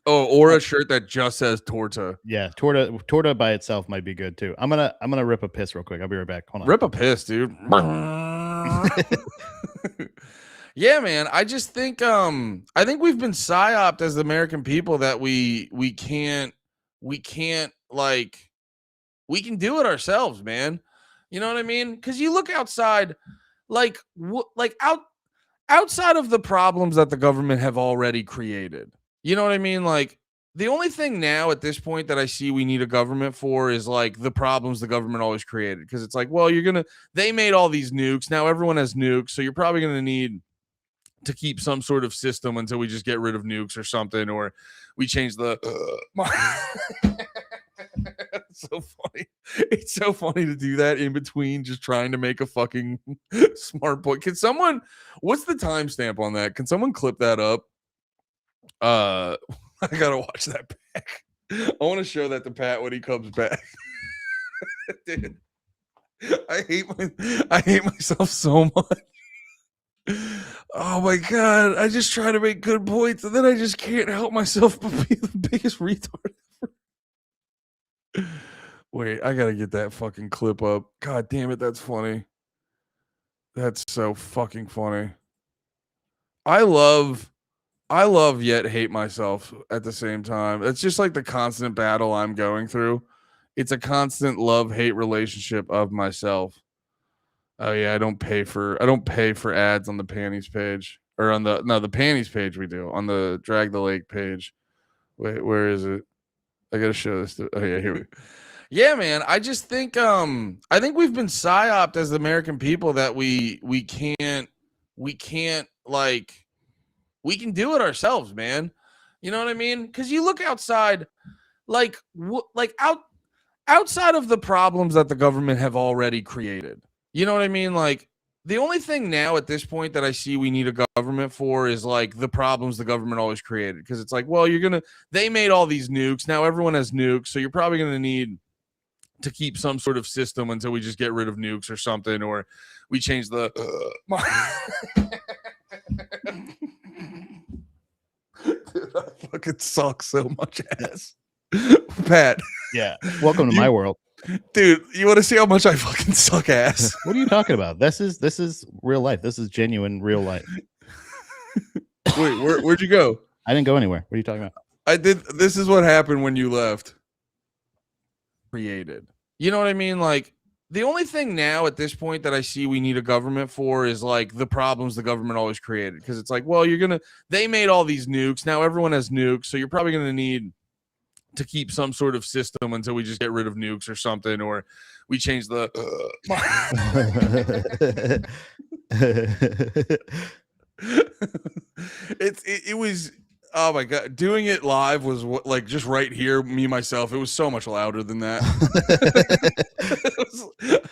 Oh, or a shirt that just says Torta. Yeah, Torta by itself might be good too. I'm gonna rip a piss real quick. I'll be right back. Hold on. Rip a piss, dude. Yeah, man. I just think I think we've been psyoped as the American people that we can't like we can do it ourselves, man. You know what I mean? Because you look outside, like outside of the problems that the government have already created. You know what I mean? Like the only thing now at this point that I see we need a government for is like the problems the government always created. Because it's like, well, they made all these nukes. Now everyone has nukes. So you're probably going to need to keep some sort of system until we just get rid of nukes or something, or we change the it's so funny. It's so funny to do that in between just trying to make a fucking smart point. What's the timestamp on that? Can someone clip that up? I gotta watch that back. I want to show that to Pat when he comes back. Dude, I hate myself so much. Oh my god, I just try to make good points and then I just can't help myself but be the biggest retard ever. Wait, I gotta get that fucking clip up. God damn it, that's funny. That's so fucking funny. I love yet hate myself at the same time. It's just like the constant battle I'm going through. It's a constant love-hate relationship of myself. Oh yeah, I don't pay for ads on the panties page or on the panties page we do on the Drag the Lake page. Wait, where is it? I gotta show this. Oh yeah, here we go. Yeah, man. I just think I think we've been psyoped as the American people that we can't like we can do it ourselves, man. You know what I mean? Because you look outside, like outside of the problems that the government have already created. You know what I mean? Like the only thing now at this point that I see we need a government for is like the problems the government always created. Because it's like, well, they made all these nukes. Now everyone has nukes. So you're probably going to need to keep some sort of system until we just get rid of nukes or something, or we change the Dude, I fucking suck so much ass. Pat. Yeah. Welcome to my world. Dude, you want to see how much I fucking suck ass? What are you talking about? This is real life. This is genuine real life. Wait, where'd you go? I didn't go anywhere. What are you talking about? I did. This is what happened when you left. Created. You know what I mean? Like the only thing now at this point that I see we need a government for is like the problems the government always created. Because it's like, well, they made all these nukes. Now everyone has nukes. So you're probably going to need to keep some sort of system until we just get rid of nukes or something, or we change the it was, oh my god, doing it live was like just right here, me myself, it was so much louder than that.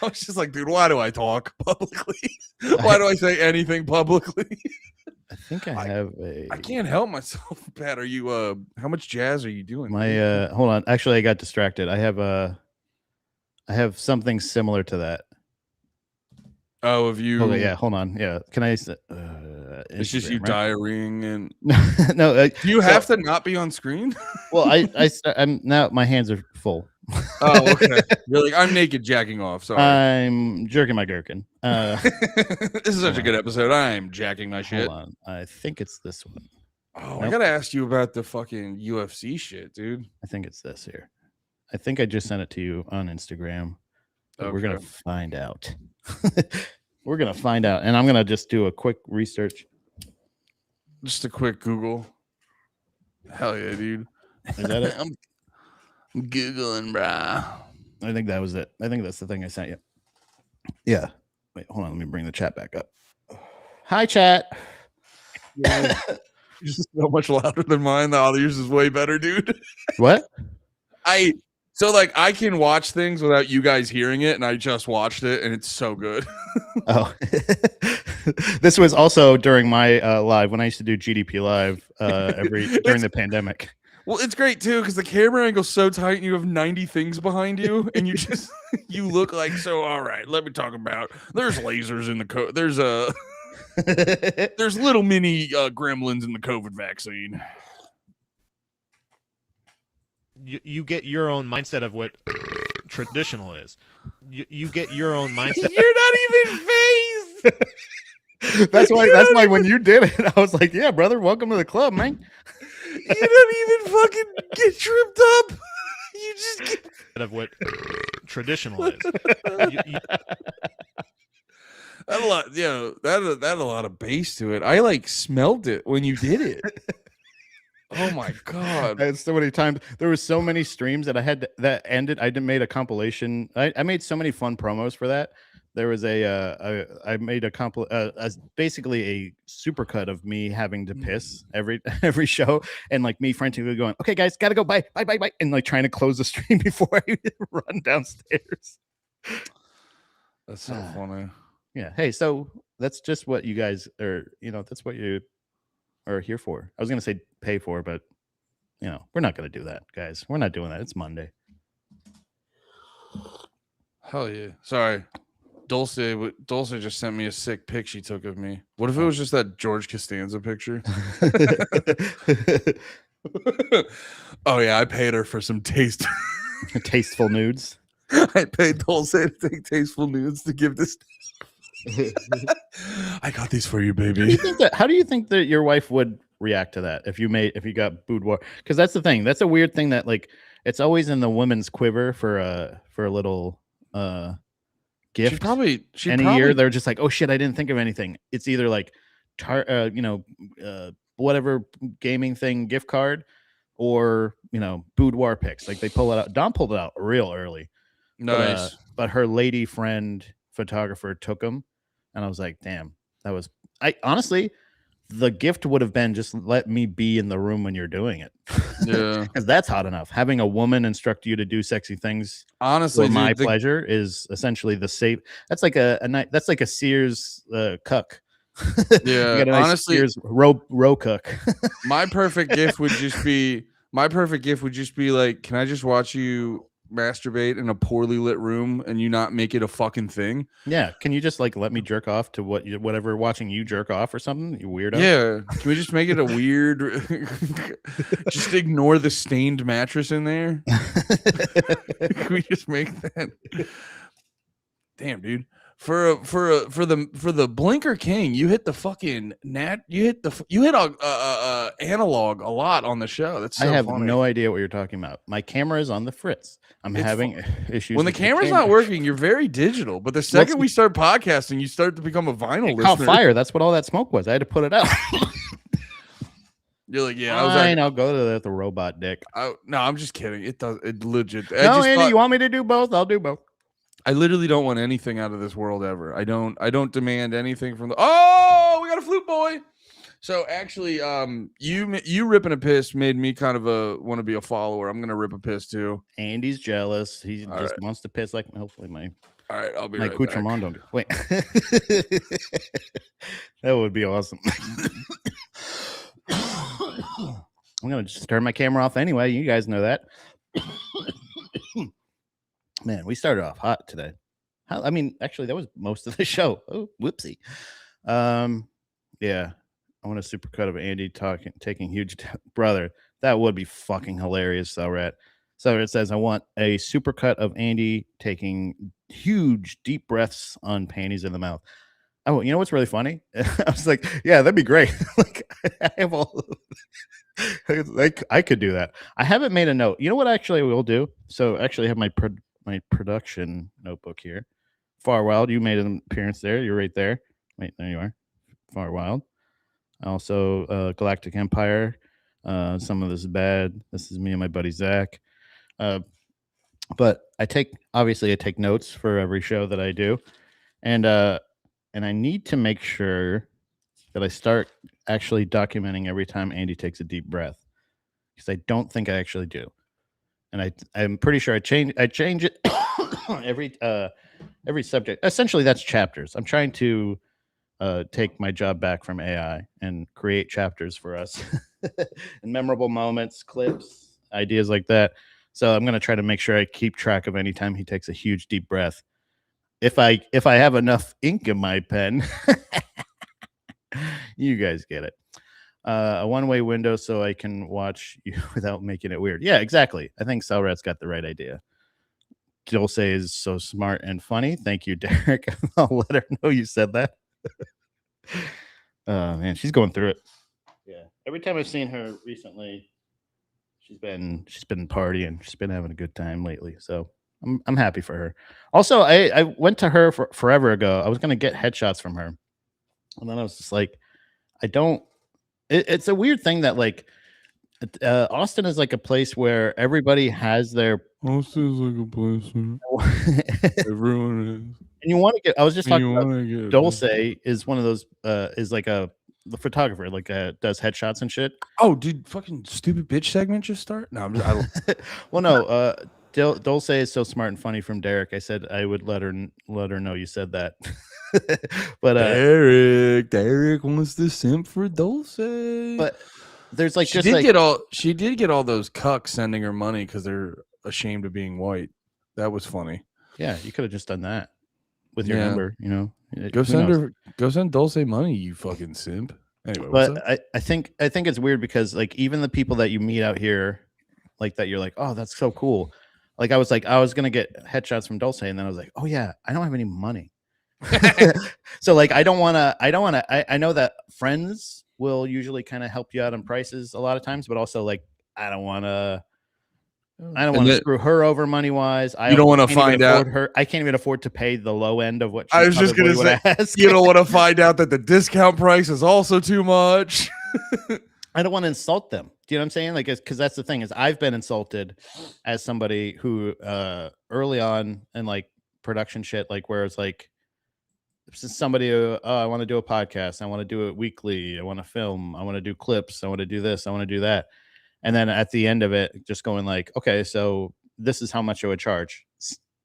I was just like, dude, why do I talk publicly? Why do I say anything publicly? I think I have I can't help myself. Pat, are you how much jazz are you doing? My hold on. Actually, I got distracted. I have something similar to that. Oh, have you? Okay, yeah, hold on. Yeah. Can I it's just you diarrheaing and no, do you have to not be on screen? Well, I'm now my hands are full. Oh, okay. You're like, I'm naked jacking off. Sorry. I'm jerking my gherkin. This is such a good episode. I'm jacking my shit. Hold on. I think it's this one. Oh, nope. I gotta ask you about the fucking UFC shit, dude. I think it's this here. I think I just sent it to you on Instagram. Okay. We're gonna find out. We're gonna find out, and I'm gonna just do a quick research. Just a quick Google. Hell yeah, dude. Is that it? I'm Googling, brah. I think that was it. I think that's the thing I sent you. Yeah. Wait, hold on. Let me bring the chat back up. Hi, chat. Yeah. Yours is so much louder than mine. Oh, yours is way better, dude. What? So like I can watch things without you guys hearing it, and I just watched it, and it's so good. Oh, this was also during my live when I used to do GDP live during the pandemic. Well, it's great too because the camera angle's so tight, and you have 90 things behind you, and you just you look like so. All right, let me talk about. There's lasers in the There's there's little mini gremlins in the COVID vaccine. You get your own mindset of what traditional is. You get your own mindset. You're not even phased. That's why when you did it, I was like, yeah, brother, welcome to the club, man. You don't even fucking get tripped up. You just get of what traditional is. that a lot, that had a lot of bass to it. I like smelled it when you did it. Oh my god! I had so many times. There was so many streams that I had that ended. I made a compilation. I made so many fun promos for that. There was I made basically a supercut of me having to piss every show, and like me frantically going, "Okay, guys, gotta go, bye, and like trying to close the stream before I run downstairs. That's so funny. Yeah. Hey, so that's just what you guys are. That's what you are here for. I was gonna say pay for, but we're not gonna do that, guys. We're not doing that. It's Monday. Hell yeah! Sorry. Dulce just sent me a sick pic she took of me. What if it was just that George Costanza picture? Oh yeah, I paid her for some tasteful nudes. I paid Dulce to take tasteful nudes to give this. I got these for you, baby. How do you think that your wife would react to that if you got boudoir? Because that's the thing. That's a weird thing that like it's always in the woman's quiver for a little gift. Year they're just like, oh shit, I didn't think of anything. It's either like whatever gaming thing gift card or boudoir picks. Like they pull it out. Dom pulled it out real early. Nice. But her lady friend photographer took them, and I was like, damn, I honestly the gift would have been just let me be in the room when you're doing it. Yeah. Because that's hot enough. Having a woman instruct you to do sexy things honestly for my pleasure is essentially the safe. That's like that's like a Sears cuck. Yeah. You got a nice honestly, Sears row cook. my perfect gift would just be like, can I just watch you masturbate in a poorly lit room and you not make it a fucking thing? Yeah. Can you just like let me jerk off to whatever watching you jerk off or something? You weirdo. Yeah. Can we just make it a weird just ignore the stained mattress in there? Can we just make that? Damn, dude. For the Blinker King, you hit the fucking you hit analog a lot on the show. That's so I have funny. no idea what you're talking about. My camera is on the fritz. I'm having issues when the camera's not working. You're very digital, but the second we start podcasting, you start to become a vinyl listener. Caught fire. That's what all that smoke was. I had to put it out. You're like, yeah, I'll go to the robot dick. No, I'm just kidding. It does. It legit. No, Andy, you want me to do both? I'll do both. I literally don't want anything out of this world ever. I don't demand anything from the. Oh, we got a flute boy. So actually, you ripping a piss made me kind of want to be a follower. I'm gonna rip a piss too. Andy's jealous. He just wants to piss like hopefully my. All right, I'll be my right back. Wait, that would be awesome. I'm gonna just turn my camera off anyway. You guys know that. Man, we started off hot today. I mean, actually, that was most of the show. Oh, whoopsie. Yeah, I want a supercut of Andy taking huge brother. That would be fucking hilarious, Cellrat. So it says, I want a supercut of Andy taking huge deep breaths on panties in the mouth. Oh, you know what's really funny? I was like, yeah, that'd be great. Like, I have all. Like, I could do that. I haven't made a note. You know what? Actually, I will do. So, actually, I have my production notebook here. Far Wild, you made an appearance there. You're right there. Wait, there you are. Far Wild. Also, Galactic Empire. Some of this is bad. This is me and my buddy Zach. But I take notes for every show that I do, and I need to make sure that I start actually documenting every time Andy takes a deep breath, because I don't think I actually do, and I'm pretty sure I change it every subject. Essentially, that's chapters. I'm trying to take my job back from AI and create chapters for us and memorable moments, clips, ideas like that. So I'm gonna try to make sure I keep track of any time he takes a huge deep breath. If I have enough ink in my pen, you guys get it. A one-way window so I can watch you without making it weird. Yeah, exactly. I think Cellrat's got the right idea. Dulce is so smart and funny. Thank you, Derek. I'll let her know you said that. Oh man, she's going through it. Yeah. Every time I've seen her recently, she's been partying. She's been having a good time lately. So I'm happy for her. Also, I went to her forever ago. I was gonna get headshots from her, and then I was just like, I don't. It's a weird thing that like Austin is like a place where everybody has their. Austin's like a place where everyone is. And you want to get. I was just And talking you about want to get Dulce is one of those. Is like the photographer, like does headshots and shit. Oh, dude, fucking stupid bitch segment just start? No, I'm just, Well, no. Dulce is so smart and funny from Derek. I said I would let her know you said that. But Derek wants to simp for Dulce. But there's like she did get all those cucks sending her money because they're ashamed of being white. That was funny. Yeah, you could have just done that with your Yeah. number, you know. Go send Dulce money, you fucking simp. Anyway, but I think it's weird because like even the people that you meet out here, like that you're like, oh, that's so cool. Like I was gonna get headshots from Dulce, and then I was like, oh yeah, I don't have any money. So like I know that friends will usually kind of help you out on prices a lot of times, but also like I don't want to screw her over money wise. You don't want to find out her. I can't even afford to pay the low end of what she I was just gonna say. ask. You don't want to find out that the discount price is also too much. I don't want to insult them. Do you know what I'm saying? Like, because that's the thing is I've been insulted as somebody who early on in like production shit, like where it's like somebody, I want to do a podcast. I want to do it weekly. I want to film. I want to do clips. I want to do this. I want to do that. And then at the end of it, just going like, okay, so this is how much I would charge.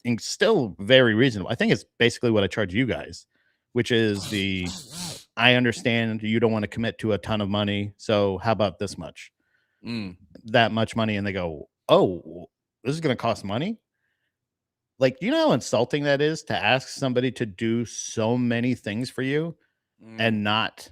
And still very reasonable. I think it's basically what I charge you guys, which is I understand you don't want to commit to a ton of money. So how about this much? That much money. And they go, oh, this is going to cost money. Like, you know how insulting that is to ask somebody to do so many things for you and not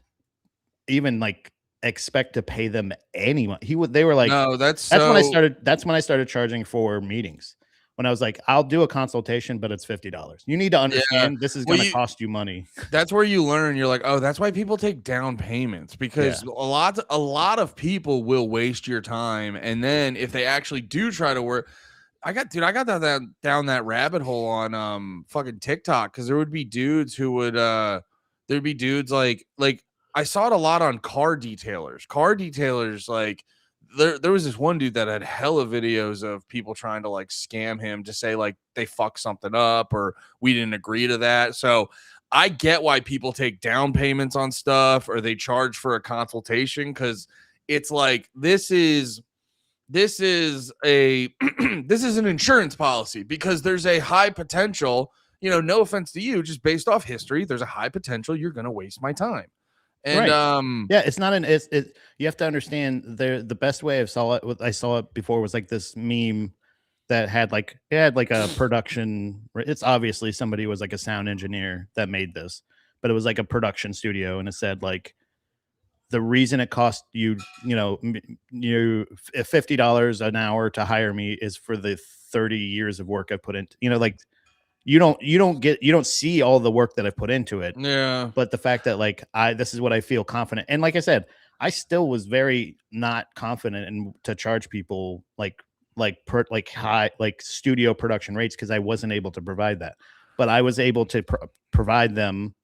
even like expect to pay them any money. They were like, no, that's when I started charging for meetings. When I was like, I'll do a consultation, but it's $50. You need to understand this is going to cost you money. That's where you learn. You're like, oh, that's why people take down payments, because a lot of people will waste your time. And then if they actually do try to work, I got that down that rabbit hole on fucking TikTok, because there would be dudes who would there'd be dudes like I saw it a lot on car detailers. Like there was this one dude that had hella videos of people trying to like scam him to say like they fucked something up or we didn't agree to that. So I get why people take down payments on stuff or they charge for a consultation, because it's like this is a this is an insurance policy, because there's a high potential, you know, no offense to you, just based off history, there's a high potential you're going to waste my time. And yeah, it's not you have to understand the best way I saw it before was like this meme that had like a production. It's obviously somebody was like a sound engineer that made this, but it was like a production studio, and it said like the reason it cost you $50 an hour to hire me is for the 30 years of work I put into, like you don't see all the work that I put into it. Yeah. But the fact that like this is what I feel confident. And like I said, I still was very not confident in to charge people like high, like studio production rates, because I wasn't able to provide that. But I was able to provide them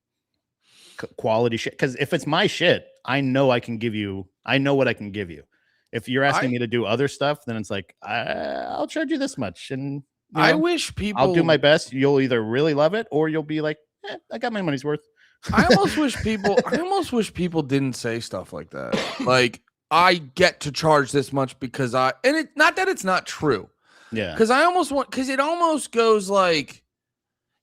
quality shit. Because if it's my shit, I know what I can give you. If you're asking me to do other stuff, then it's like, I'll charge you this much. And I wish people, I'll do my best. You'll either really love it or you'll be like, I got my money's worth. I almost wish people didn't say stuff like that. Like, I get to charge this much because not that it's not true. Yeah. Because it almost goes like,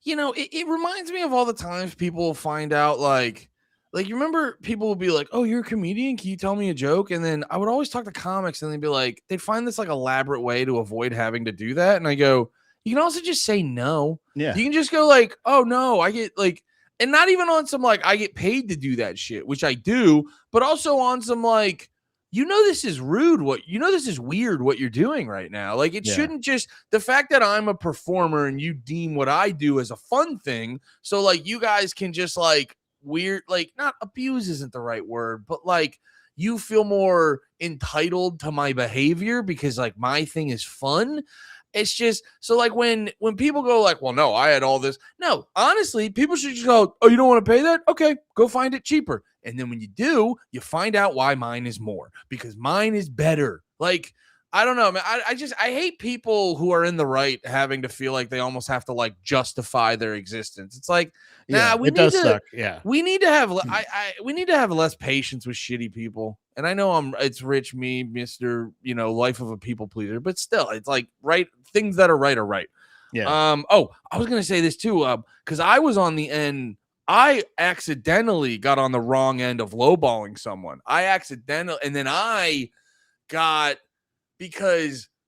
it reminds me of all the times people will find out like you remember people will be like, oh, you're a comedian, can you tell me a joke? And then I would always talk to comics and they'd be like, they'd find this like elaborate way to avoid having to do that. And I go, you can also just say no. Yeah. You can just go like, oh no, I get like, and not even on some like I get paid to do that shit, which I do, but also on some like, this is rude. This is weird what you're doing right now. Like, it shouldn't just the fact that I'm a performer and you deem what I do as a fun thing. So like you guys can just like weird, like not abuse isn't the right word, but like you feel more entitled to my behavior because like my thing is fun. It's just so like when people go like, well, no, I had all this. No, honestly, people should just go, oh, you don't want to pay that? Okay, go find it cheaper. And then when you do, you find out why mine is more because mine is better. Like, I don't know, man. I hate people who are in the right having to feel like they almost have to like justify their existence. It's like, nah, it does suck. Yeah. We need to have we need to have less patience with shitty people. And I know it's rich me, Mr. Life of a people pleaser, but still, it's like things that are right are right. Yeah. I was gonna say this too, because I was on the end. I accidentally got on the wrong end of lowballing someone. And then I got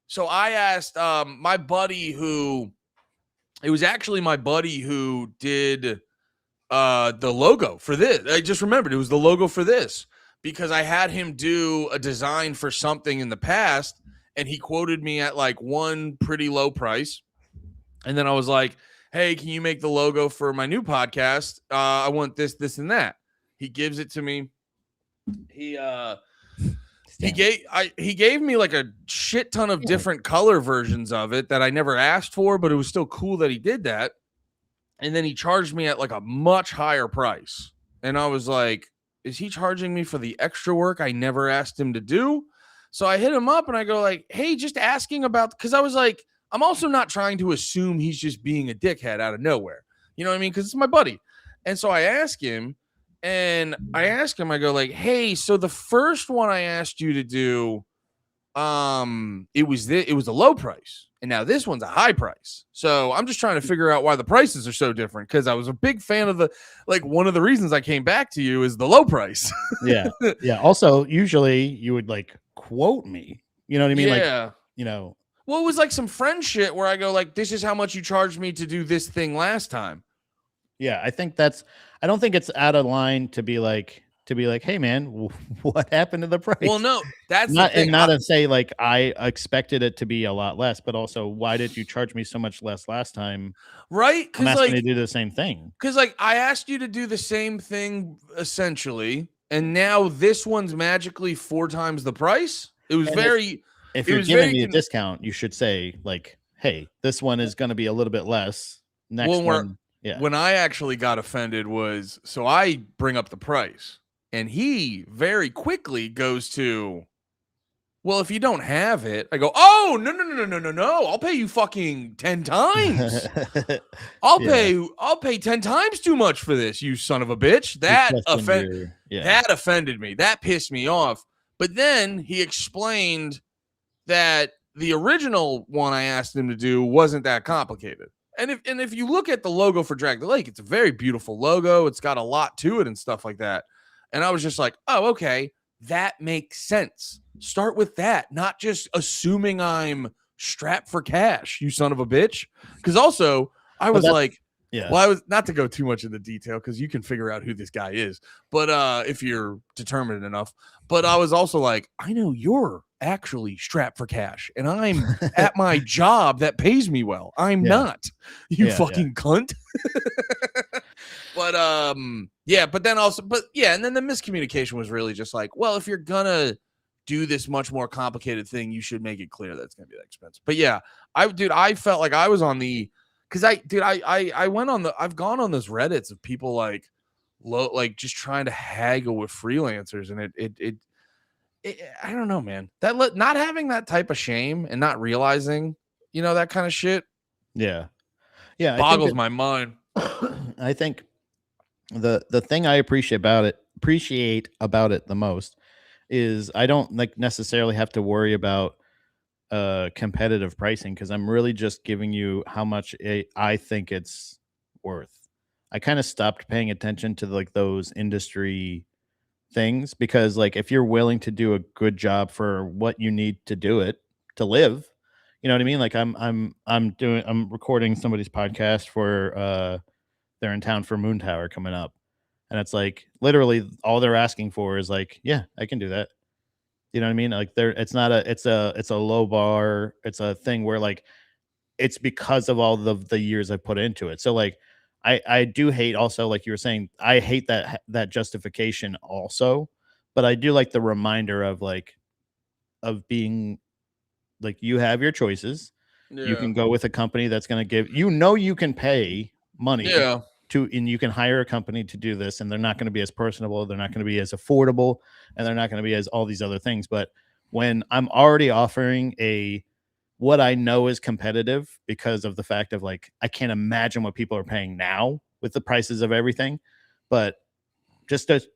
so I asked my buddy it was actually my buddy who did the logo for this. I just remembered it was the logo for this because I had him do a design for something in the past and he quoted me at like one pretty low price. And then I was like, hey, can you make the logo for my new podcast? I want this, this, and that. He gives it to me. He gave me like a shit ton of different color versions of it that I never asked for, but it was still cool that he did that. And then he charged me at like a much higher price. And I was like, is he charging me for the extra work I never asked him to do? So I hit him up and I go like, hey, just asking about, because I was like, I'm also not trying to assume he's just being a dickhead out of nowhere. You know what I mean? Because it's my buddy. And so I ask him, I go like, hey, so the first one I asked you to do, it was a low price. And now this one's a high price. So I'm just trying to figure out why the prices are so different. Because I was a big fan of one of the reasons I came back to you is the low price. Yeah. Yeah. Also, usually you would like quote me. You know what I mean? Yeah. Like, well, it was like some friend shit where I go like, this is how much you charged me to do this thing last time. Yeah, I don't think it's out of line to be like, hey man, what happened to the price? Well, no, that's not, the thing. And not to say like I expected it to be a lot less, but also why did you charge me so much less last time? Right? I'm asking to do the same thing. Because like I asked you to do the same thing essentially, and now this one's magically 4 times the price. It was If you're giving me a discount, you should say like, hey, this one is going to be a little bit less. Next one. Yeah. When I actually got offended was, so I bring up the price and he very quickly goes to, well, if you don't have it, I go, oh, no. I'll pay you fucking 10 times. I'll pay 10 times too much for this, you son of a bitch. That offended me. That pissed me off. But then he explained that the original one I asked him to do wasn't that complicated. And if you look at the logo for Drag the Lake, it's a very beautiful logo. It's got a lot to it and stuff like that. And I was just like, oh, okay, that makes sense. Start with that, not just assuming I'm strapped for cash, you son of a bitch. Because also, I was like, well, I was not to go too much into detail because you can figure out who this guy is, but if you're determined enough. But I was also like, I know you're actually strapped for cash, and I'm at my job that pays me well. I'm not, you fucking cunt. But and then the miscommunication was really just like, well, if you're gonna do this much more complicated thing, you should make it clear that it's gonna be that expensive. But yeah, I felt like I was on the. Because I've gone on those Reddits of people like just trying to haggle with freelancers, and it I don't know, man. Not having that type of shame and not realizing, that kind of shit. Yeah, boggles my mind. I think the thing I appreciate about it the most is I don't like necessarily have to worry about competitive pricing because I'm really just giving you how much I think it's worth. I kind of stopped paying attention to like those industry things because like if you're willing to do a good job for what you need to do it to live, you know what I mean? Like I'm recording somebody's podcast for they're in town for Moon Tower coming up. And it's like literally all they're asking for is like, yeah, I can do that. You know what I mean? Like it's not a it's a low bar. It's a thing where like it's because of all the years I put into it. So like I do hate also like you were saying, I hate that justification also, but I do like the reminder of like of being like you have your choices. You Yeah. can go with a company that's going to give you can pay money Yeah. to and you can hire a company to do this and they're not going to be as personable, they're not going to be as affordable, and they're not going to be as all these other things. But when I'm already offering a what I know is competitive because of the fact of like I can't imagine what people are paying now with the prices of everything, but just as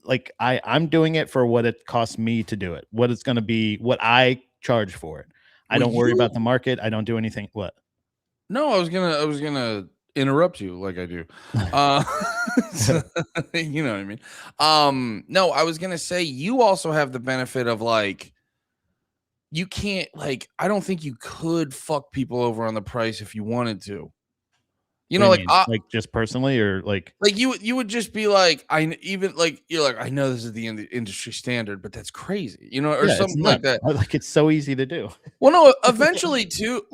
like I'm doing it for what it costs me to do it, what it's going to be, what I charge for it. I Well, don't worry about the market. I don't do anything. What? No, I was gonna interrupt you like I do. Uh you know what I mean. No, I was gonna say you also have the benefit of like you can't like I don't think you could fuck people over on the price if you wanted to. You What do know, you like mean? Like just personally or like like you would just be like even like you're like I know this is the industry standard, but that's crazy, you know, or yeah, it's something not like that. like it's so easy to do. Well, no, eventually too,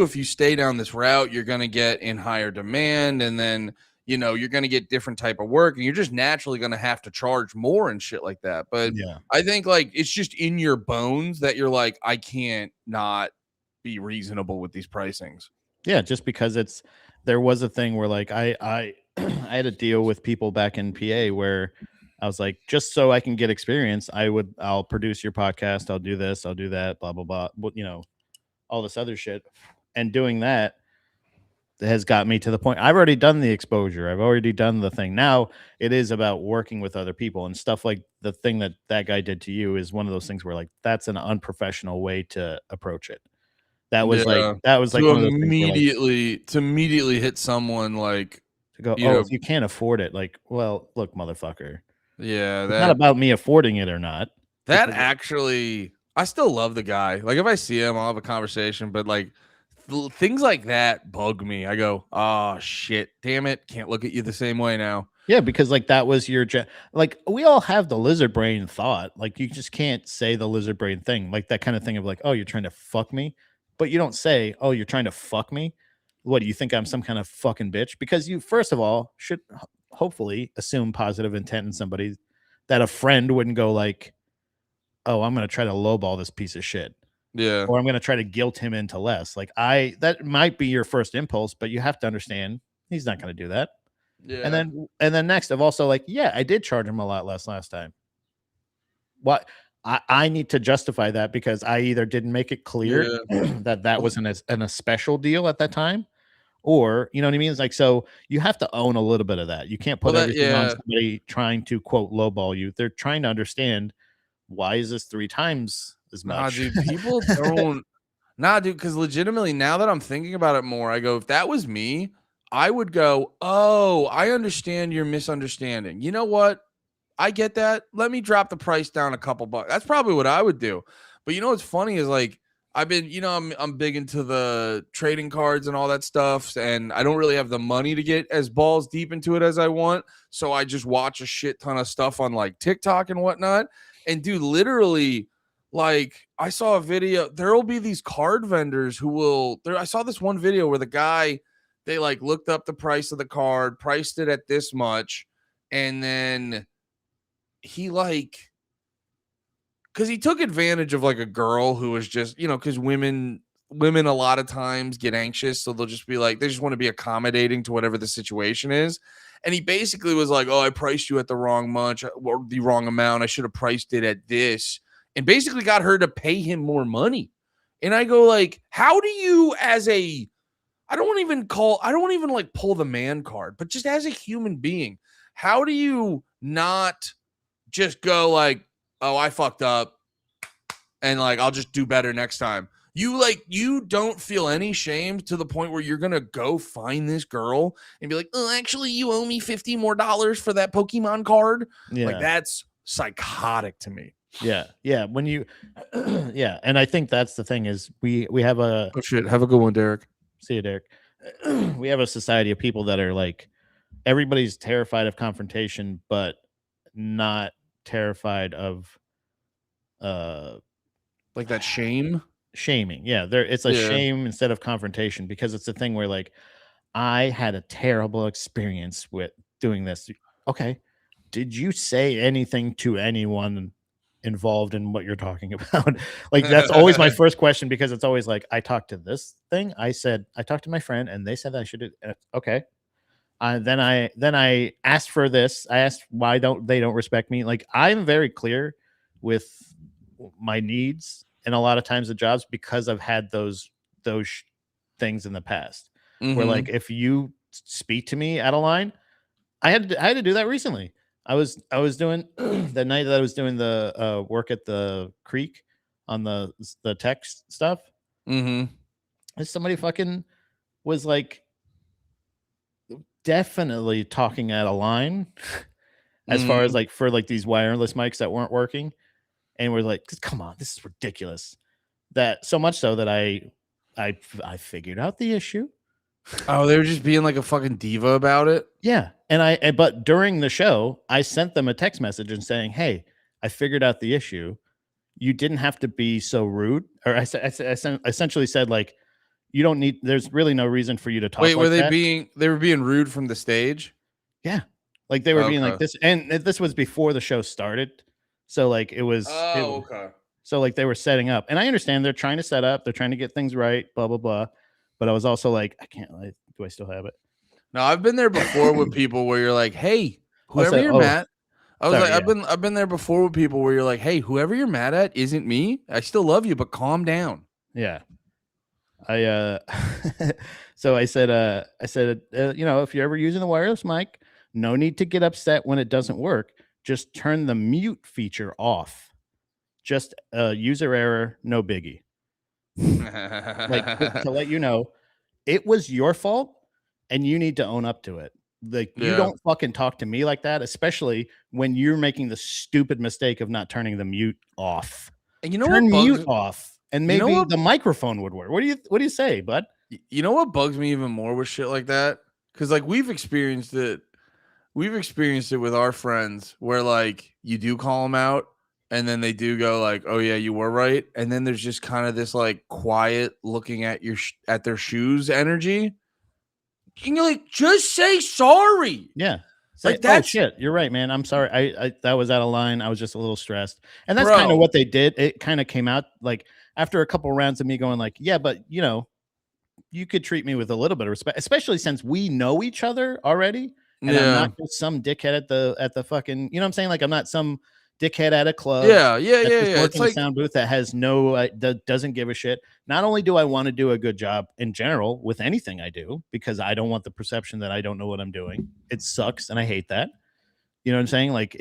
if you stay down this route, you're gonna get in higher demand, and then you're gonna get different type of work, and you're just naturally gonna have to charge more and shit like that. But Yeah. I think like it's just in your bones that you're like, I can't not be reasonable with these pricings. Yeah, just because there was a thing where like I I had a deal with people back in PA where I was like, just so I can get experience, I'll produce your podcast, I'll do this, I'll do that, blah blah blah. All this other shit. And doing that has got me to the point. I've already done the exposure. I've already done the thing. Now it is about working with other people and stuff like the thing that guy did to you is one of those things where like that's an unprofessional way to approach it. Yeah, That was like to one of those things where like immediately hit someone like to go, you oh, know, if you can't afford it, like, well, look, motherfucker, yeah, it's not about me affording it or not. that Because actually, I still love the guy. Like if I see him, I'll have a conversation. But like things like that bug me. I go, oh shit, damn it, can't look at you the same way now. yeah, because like that was like we all have the lizard brain thought. Like you just can't say the lizard brain thing, like that kind of thing of like, oh, you're trying to fuck me, but you don't say, oh, you're trying to fuck me. What do you think I'm some kind of fucking bitch? Because you first of all should hopefully assume positive intent in somebody that a friend wouldn't go like, oh, I'm gonna try to lowball this piece of shit. Yeah, Or I'm gonna try to guilt him into less. Like that might be your first impulse, but you have to understand he's not gonna do that. yeah, And then next, I've also like, yeah, I did charge him a lot less last time. What I need to justify that because I either didn't make it clear yeah. that was a special deal at that time, or you know what I mean. It's like so you have to own a little bit of that. You can't Well, put that everything on yeah, somebody trying to quote lowball you. They're trying to understand why is this 3 times as nah, much. dude, people don't. Nah, dude, because legitimately, now that I'm thinking about it more, I go, if that was me, I would go, oh, I understand your misunderstanding. You know what? I get that. Let me drop the price down a couple bucks. That's probably what I would do. But you know what's funny is like I've been, I'm big into the trading cards and all that stuff, and I don't really have the money to get as balls deep into it as I want. So I just watch a shit ton of stuff on like TikTok and whatnot. And dude, literally, like I saw a video. There will be these card vendors who will. There, I saw this one video where the guy they like looked up the price of the card, priced it at this much, and then he like because he took advantage of like a girl who was just because women a lot of times get anxious, so they'll just be like they just want to be accommodating to whatever the situation is. And he basically was like, oh, I priced you at the wrong much or the wrong amount, I should have priced it at this, and basically got her to pay him more money. And I go like, how do you as a I don't even like pull the man card, but just as a human being, how do you not just go like, oh, I fucked up and like I'll just do better next time? You don't feel any shame to the point where you're gonna go find this girl and be like, oh, actually, you owe me $50 more for that Pokemon card. Yeah. Like that's psychotic to me. Yeah. When you, yeah, and I think that's the thing is we have a Oh shit, have a good one, Derek. see you, Derek. We have a society of people that are like everybody's terrified of confrontation, but not terrified of Like that shame. shaming. Yeah, it's a Yeah. shame instead of confrontation because it's a thing where like I had a terrible experience with doing this. Okay, did you say anything to anyone involved in what you're talking about? Like that's always my first question because it's always like I talked to this thing. I talked to my friend and they said I should do okay. Then I asked for this. I asked why don't respect me? Like I'm very clear with my needs and a lot of times the jobs because I've had those things in the past where like if you speak to me out of line, I had to do that recently. I was doing the night that I was doing the work at the creek on the text stuff. Mm-hmm. And somebody fucking was like definitely talking out of line as far as like for like these wireless mics that weren't working. And we're like, come on, this is ridiculous. That so much so that I figured out the issue. Oh, they were just being like a fucking diva about it. Yeah. And but during the show, I sent them a text message and saying, hey, I figured out the issue. You didn't have to be so rude. Or I essentially said, like, you don't need, there's really no reason for you to talk. Wait, were like they were being rude from the stage? Yeah. Like they were being like this. And this was before the show started. So like it was, okay. So like they were setting up, and I understand they're trying to set up, they're trying to get things right, blah blah blah. But I was also like, I can't. Do I still have it? No, I've been there before with people where you're like, hey, whoever you're mad. I was I've been there before with people where you're like, hey, whoever you're mad at isn't me. I still love you, but calm down. Yeah. So I said, you know, if you're ever using the wireless mic, no need to get upset when it doesn't work. Just turn the mute feature off. Just user error, no biggie. Like to let you know, it was your fault, and you need to own up to it. Like you don't fucking talk to me like that, especially when you're making the stupid mistake of not turning the mute off. And you know Turn what mute off, and maybe the microphone would work. What do you say, bud? You know what bugs me even more with shit like that? Because like we've experienced it with our friends where like you do call them out. And then they do go like, "Oh yeah, you were right." And then there's just kind of this like quiet looking at at their shoes energy. And you're like, just say sorry. Yeah, like that's shit. You're right, man. I'm sorry. I that was out of line. I was just a little stressed, and that's kind of what they did. It kind of came out like after a couple rounds of me going like, "Yeah, but you know, you could treat me with a little bit of respect, especially since we know each other already." And I'm not just some dickhead at the fucking. You know what I'm saying? Like I'm not some dickhead at a club. Yeah. It's like a sound booth that has that doesn't give a shit. Not only do I want to do a good job in general with anything I do, because I don't want the perception that I don't know what I'm doing. It sucks, and I hate that. You know what I'm saying? Like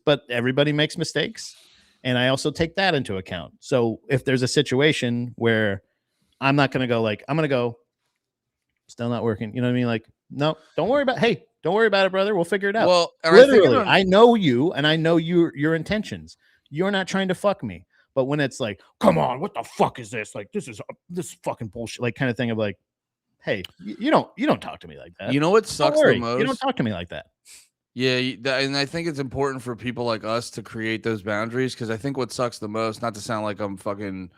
but everybody makes mistakes, and I also take that into account. So if there's a situation where I'm not going to go like I'm going to go, still not working. You know what I mean? Like, no, don't worry about. Hey. Don't worry about it, brother. We'll figure it out. Well, literally, I know you, and I know your intentions. You're not trying to fuck me. But when it's like, come on, what the fuck is this? Like, this is fucking bullshit. Like, kind of thing of like, hey, you don't talk to me like that. You know what sucks the most? You don't talk to me like that. Yeah, and I think it's important for people like us to create those boundaries because I think what sucks the most, not to sound like I'm fucking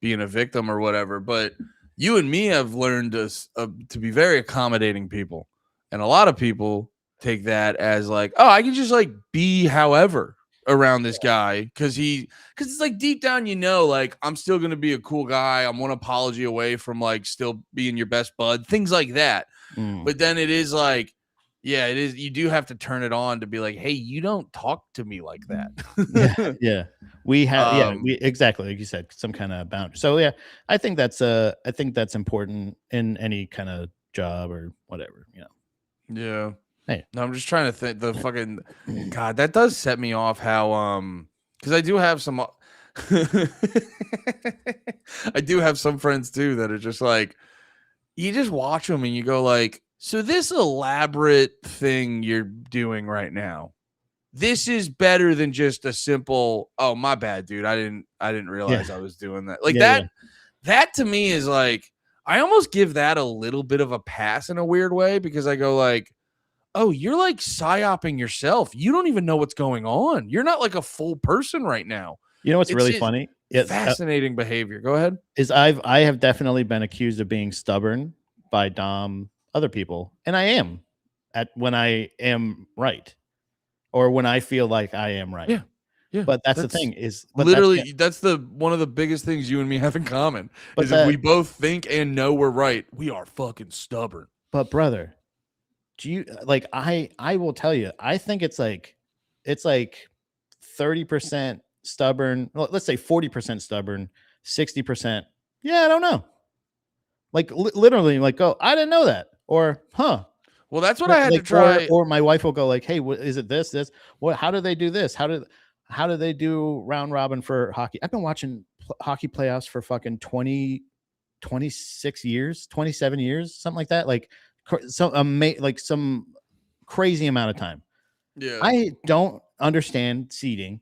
being a victim or whatever, but you and me have learned to be very accommodating people. And a lot of people take that as like, oh, I can just like be however around this guy because it's like deep down, you know, like I'm still going to be a cool guy. I'm one apology away from like still being your best bud, things like that. But then it is like, yeah, it is. You do have to turn it on to be like, hey, you don't talk to me like that. Yeah. We have we exactly like you said, some kind of boundary. So yeah, I think that's important in any kind of job or whatever, Yeah. Hey. No, I'm just trying to think. The fucking God, that does set me off. How because I do have some. I do have some friends too that are just like, you just watch them and you go like, so this elaborate thing you're doing right now, this is better than just a simple, oh my bad, dude, I didn't realize I was doing that. Like that to me is like, I almost give that a little bit of a pass in a weird way, because I go like, oh, you're like psyoping yourself. You don't even know what's going on. You're not like a full person right now. You know what's really funny? It's fascinating behavior. Go ahead. Is I have definitely been accused of being stubborn by other people, and I am when I am right, or when I feel like I am right. Yeah. But that's the thing is literally that's the one of the biggest things you and me have in common. Is if we both think and know we're right, we are fucking stubborn. But brother, do you like I will tell you, I think it's like 30% stubborn. Well, let's say 40% stubborn, 60%. Yeah, I don't know. Like literally, like, oh, I didn't know that, or huh. Well, that's what I had to try. Or my wife will go like, hey, is it this? What? How do they do this? How do they do round robin for hockey? I've been watching hockey playoffs for fucking 26 years, 27 years, something like that. Like some crazy amount of time. Yeah. I don't understand seeding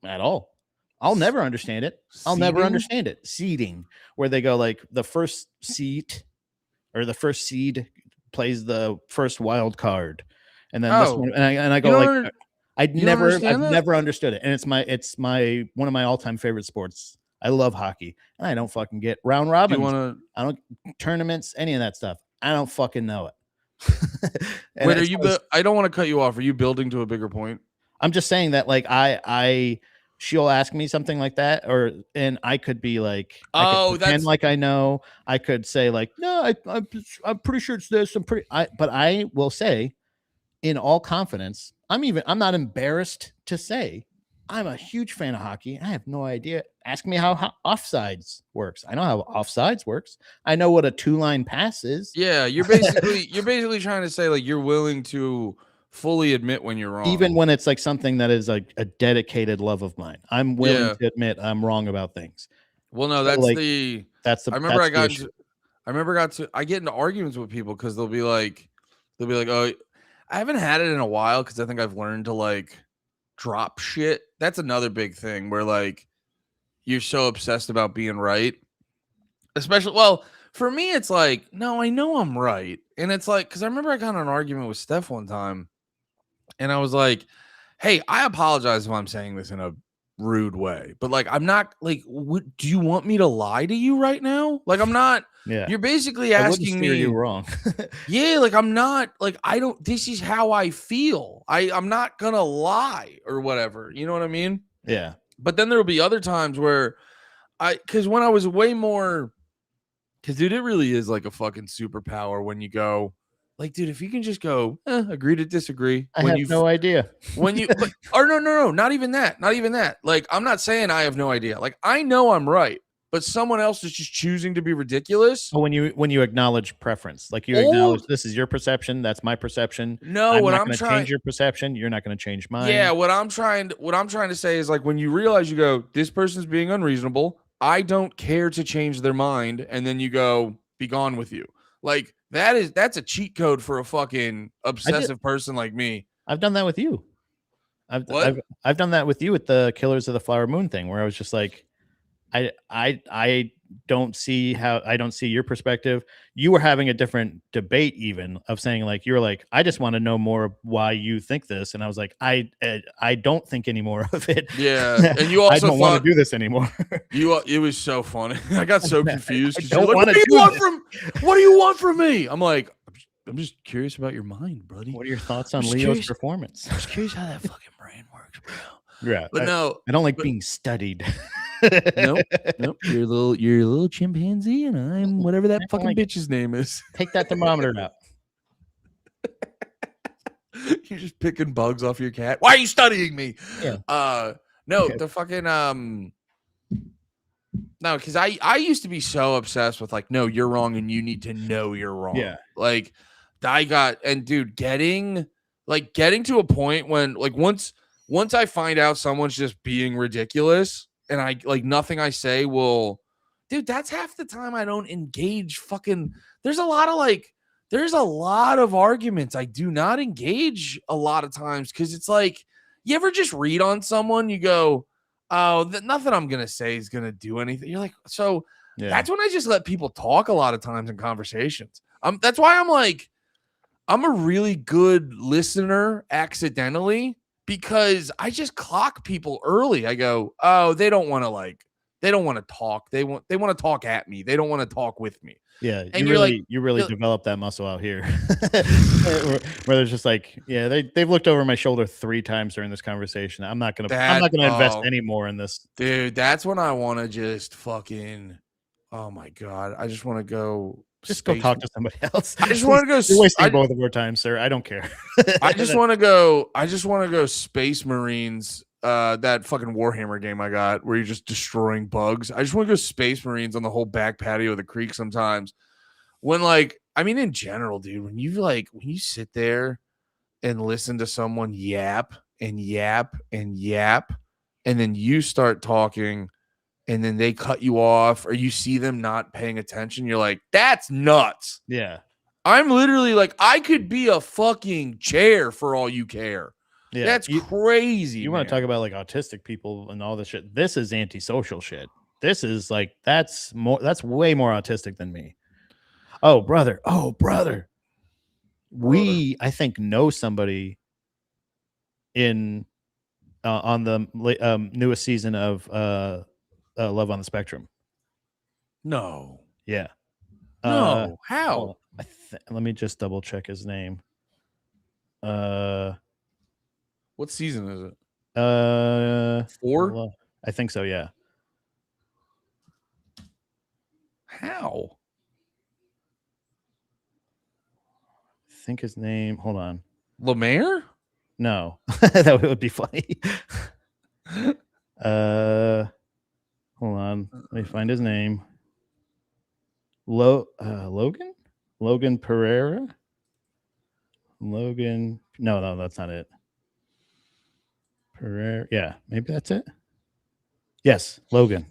at all. I'll never understand it. I'll never understand it. Seeding, where they go like the first seed plays the first wild card, and then this one, and I go like, I've never understood it, and it's my one of my all-time favorite sports. I love hockey, and I don't fucking get round robins. I don't tournaments, any of that stuff. I don't fucking know it. Wait, are you? I don't want to cut you off. Are you building to a bigger point? I'm just saying that, like, she'll ask me something like that, and I could be like, that's like I know. I could say like, no, I'm pretty sure it's this. But I will say, in all confidence, I'm not embarrassed to say I'm a huge fan of hockey. I have no idea. Ask me how offsides works. I know how offsides works. I know what a 2-line pass is. Yeah, you're basically trying to say like you're willing to fully admit when you're wrong, even when it's like something that is like a dedicated love of mine. I'm willing to admit I'm wrong about things. Well, no, that's I get into arguments with people because they'll be like, oh, I haven't had it in a while because I think I've learned to like drop shit. That's another big thing where like you're so obsessed about being right. Especially, well, for me, it's like, no, I know I'm right. And it's like, because I remember I got in an argument with Steph one time, and I was like, hey, I apologize if I'm saying this in a rude way, but like, I'm not like, do you want me to lie to you right now? Like, I'm not. Yeah. You're basically asking me. You wrong. Yeah, like I'm not like this is how I feel. I'm not gonna lie or whatever. You know what I mean? Yeah. But then there'll be other times where because when I was way more, because dude, it really is like a fucking superpower when you go like, dude, if you can just go agree to disagree. I have no idea. When you or no, not even that. Like, I'm not saying I have no idea. Like, I know I'm right. But someone else is just choosing to be ridiculous. Oh, when you acknowledge preference, like you acknowledge this is your perception, that's my perception. No, what I'm trying to change your perception, you're not going to change mine. Yeah, what I'm trying to say is like when you realize you go, this person's being unreasonable. I don't care to change their mind, and then you go, be gone with you. Like that's a cheat code for a fucking obsessive person like me. I've done that with you. I've done that with you with the Killers of the Flower Moon thing, where I was just like, I don't see your perspective. You were having a different debate, even of saying like, you're like, I just want to know more why you think this. And I was like, I don't think any more of it. Yeah. And you also I don't want to do this anymore. It was so funny. I got so confused. Like, what do you want from me? I'm like, I'm just curious about your mind, buddy. What are your thoughts on Leo's performance? I'm just curious how that fucking brain works, bro. Yeah. But I don't like being studied. Nope. You're a little chimpanzee, and I'm whatever that fucking bitch's name is. Take that thermometer out. You're just picking bugs off your cat. Why are you studying me? Yeah. No, Okay. the fucking no, because I used to be so obsessed with like, no, you're wrong, and you need to know you're wrong. Yeah. Like I got and dude, getting to a point when like once I find out someone's just being ridiculous, and I like nothing I say will, dude, that's half the time I don't engage. Fucking, there's a lot of arguments I do not engage a lot of times because it's like, you ever just read on someone, you go, oh, nothing I'm gonna say is gonna do anything. You're like, so Yeah. that's when I just let people talk a lot of times in conversations. That's why I'm like, I'm a really good listener accidentally because I just clock people early. I go, oh, they don't want to talk. They want to talk at me. They don't want to talk with me. Yeah, And you really developed that muscle out here, where there's just like, yeah, they've looked over my shoulder 3 times during this conversation. I'm not gonna invest any more in this, dude. That's when I want to just fucking, oh my god, I just want to go. Just go talk to somebody else. I just want to go. You're wasting both of our time, sir. I don't care. I just want to go Space Marines. That fucking Warhammer game I got where you're just destroying bugs. I just want to go Space Marines on the whole back patio of the creek sometimes. When like, I mean, in general, dude, when you sit there and listen to someone yap and yap and yap, and then you start talking and then they cut you off or you see them not paying attention, you're like, that's nuts. Yeah. I'm literally like, I could be a fucking chair for all you care. Yeah. That's crazy. You want to talk about like autistic people and all this shit. This is antisocial shit. This is like, that's way more autistic than me. Oh, brother. We, I think, know somebody in on the newest season of Love on the Spectrum. No. Yeah. No. How? Let me just double check his name. What season is it? 4? I think so, yeah. How? I think his name, hold on. Lemaire? No. That would be funny. Hold on. Let me find his name. Logan? Logan Pereira? Logan. No, that's not it. Pereira. Yeah, maybe that's it. Yes, Logan.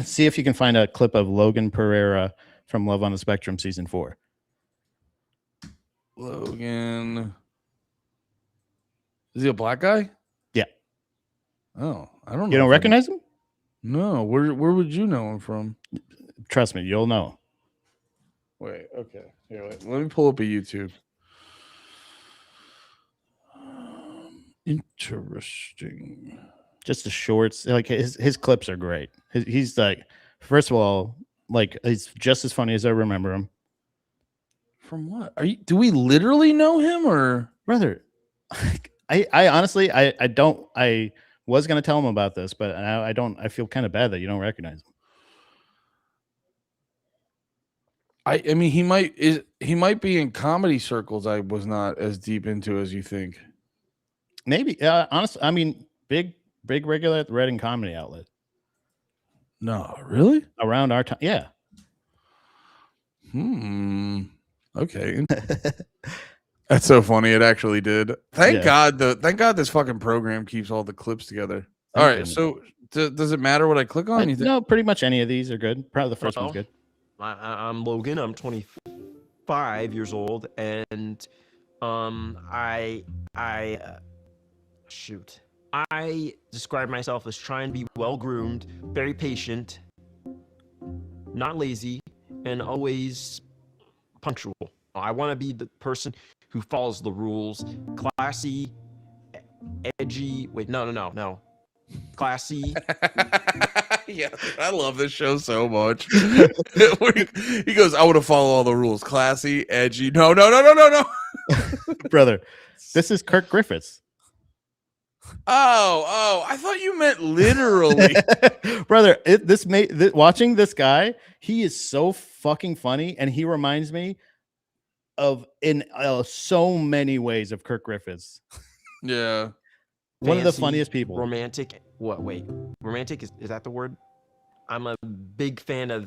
See if you can find a clip of Logan Pereira from Love on the Spectrum season 4. Logan. Is he a black guy? Yeah. Oh, I don't know. You don't recognize him? No. Where would you know him from? Trust me, you'll know. Wait, okay. Here, wait. Let me pull up a YouTube. Interesting. Just the shorts, like his clips are great. He's like, first of all, like he's just as funny as I remember him. From what? Do we literally know him or brother? I honestly don't. I was gonna tell him about this, but I don't. I feel kind of bad that you don't recognize him. I mean he might be in comedy circles I was not as deep into as you think. Maybe honestly, I mean big regular at the Reading Comedy Outlet. No, really? Around our time, yeah. Okay. That's so funny. It actually did. Thank God this fucking program keeps all the clips together. All right. So does it matter what I click on? No, pretty much any of these are good. Probably the first one's good. I'm Logan. I'm 25 years old, and I describe myself as trying to be well-groomed, very patient, not lazy, and always punctual. I want to be the person who follows the rules, classy, edgy. Wait, no. Classy. Yeah, I love this show so much. He goes, I want to follow all the rules. Classy, edgy. No. Brother, this is Kirk Griffiths. Oh, I thought you meant literally. Brother, watching this guy, he is so fucking funny, and he reminds me of in so many ways of Kirk Griffiths. Yeah. One of the fancy, funniest people. Romantic. What? Wait. Romantic is that the word? I'm a big fan of.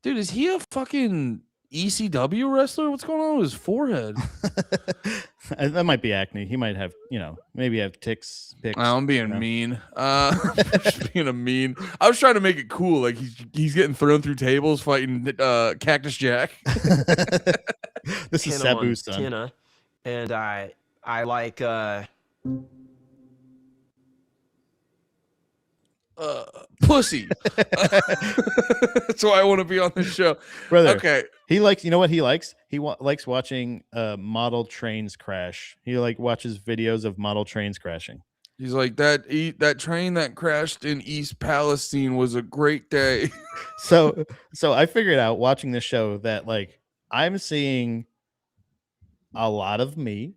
Dude, is he a fucking ECW wrestler? What's going on with his forehead? That might be acne. He might have, maybe have ticks. I'm being mean. Just being a mean. I was trying to make it cool. Like he's getting thrown through tables fighting Cactus Jack. This is Tana Sabu's son. Montana, and I like pussy. That's why I want to be on this show, Brother. Okay. He likes, you know what he likes? He likes watching model trains crash. He watches videos of model trains crashing. He's like that train that crashed in East Palestine was a great day. So I figured out watching this show that I'm seeing a lot of me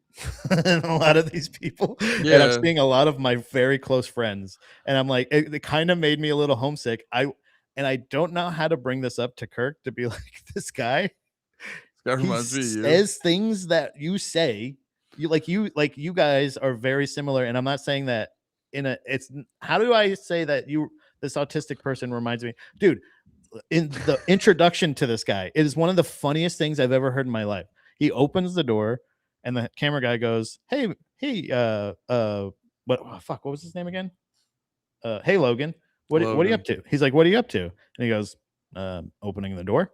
and a lot of these people, and I'm seeing a lot of my very close friends, and I'm like, it kind of made me a little homesick. I don't know how to bring this up to Kirk to be like, this guy, That reminds me of you. says things that you say. You guys are very similar, and I'm not saying that how do I say that this autistic person reminds me, dude, in the introduction to this guy, it is one of the funniest things I've ever heard in my life. He opens the door and the camera guy goes, hey, what was his name again? Hey, Logan, what are you up to? He's like, what are you up to? And he goes, opening the door.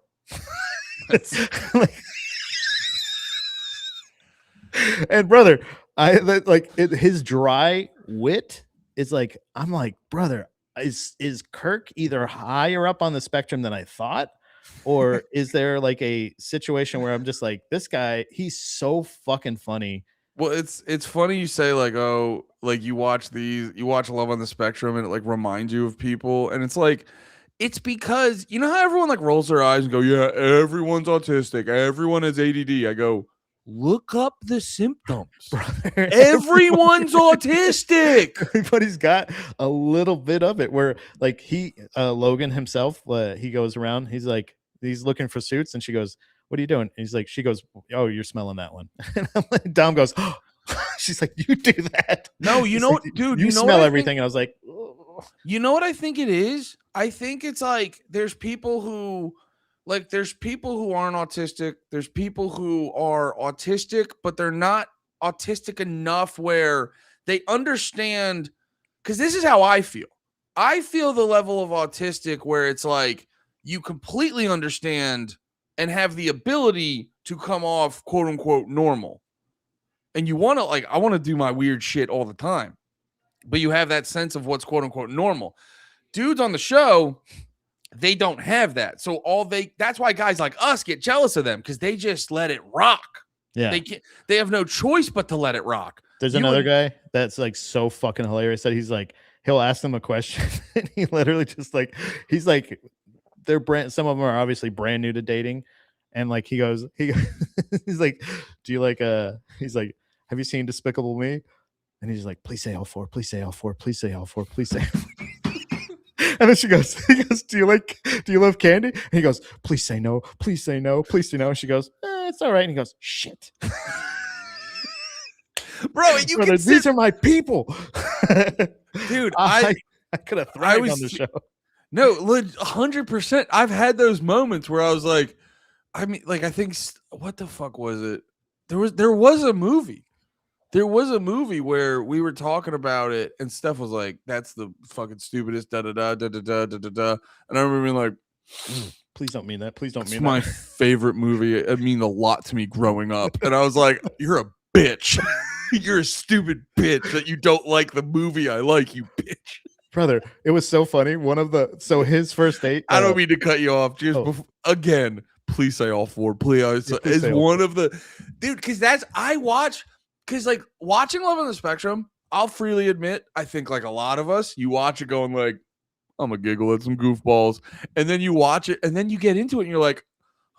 And brother, his dry wit is like, I'm like, brother, is Kirk either higher up on the spectrum than I thought, or is there a situation where I'm just like, this guy, he's so fucking funny. Well, it's funny you say you watch Love on the Spectrum and it reminds you of people, and it's because you know how everyone rolls their eyes and go, yeah, everyone's autistic, everyone has ADD. I go, look up the symptoms. Brother, everyone's autistic. Everybody's got a little bit of it where Logan himself, he goes around, he's looking for suits, and she goes, what are you doing? And she goes, oh, you're smelling that one. And Dom goes, oh. She's like, you do that. No, you know what, dude, you smell everything. And I was like, oh. You know what I think it is? I think it's there's people who aren't autistic. There's people who are autistic, but they're not autistic enough where they understand. Because this is how I feel. I feel the level of autistic where it's you completely understand and have the ability to come off quote unquote normal. And you want to I want to do my weird shit all the time, but you have that sense of what's quote unquote normal. Dudes on the show, they don't have that. So that's why guys like us get jealous of them, because they just let it rock. Yeah. They have no choice but to let it rock. There's another guy that's so fucking hilarious that he'll ask them a question and he literally just some of them are obviously brand new to dating, and he's like, do you he's like, have you seen Despicable Me? And he's like, please say L4, please say L4, please say L4, please say L4. And then he goes, do you love candy? And he goes, please say no, please say no, please say no. And she goes, it's all right. And he goes, shit. Bro, these are my people. Dude, I could have thrived on the show. No, 100%. I've had those moments where I was like, I think, what the fuck was it? There was a movie. There was a movie where we were talking about it and Steph was like, that's the fucking stupidest da da da da da da da da. And I remember being like, please don't mean that. Please don't mean that. It's my favorite movie. It meant a lot to me growing up. And I was like, you're a bitch. You're a stupid bitch that you don't like the movie I like, you bitch. Brother, it was so funny. His first date. I don't mean to cut you off. Just again, please say all four. Please is one of the dude, because watching Love on the Spectrum, I'll freely admit, I think a lot of us, you watch it going I'm a giggle at some goofballs, and then you watch it, and then you get into it, and you're like,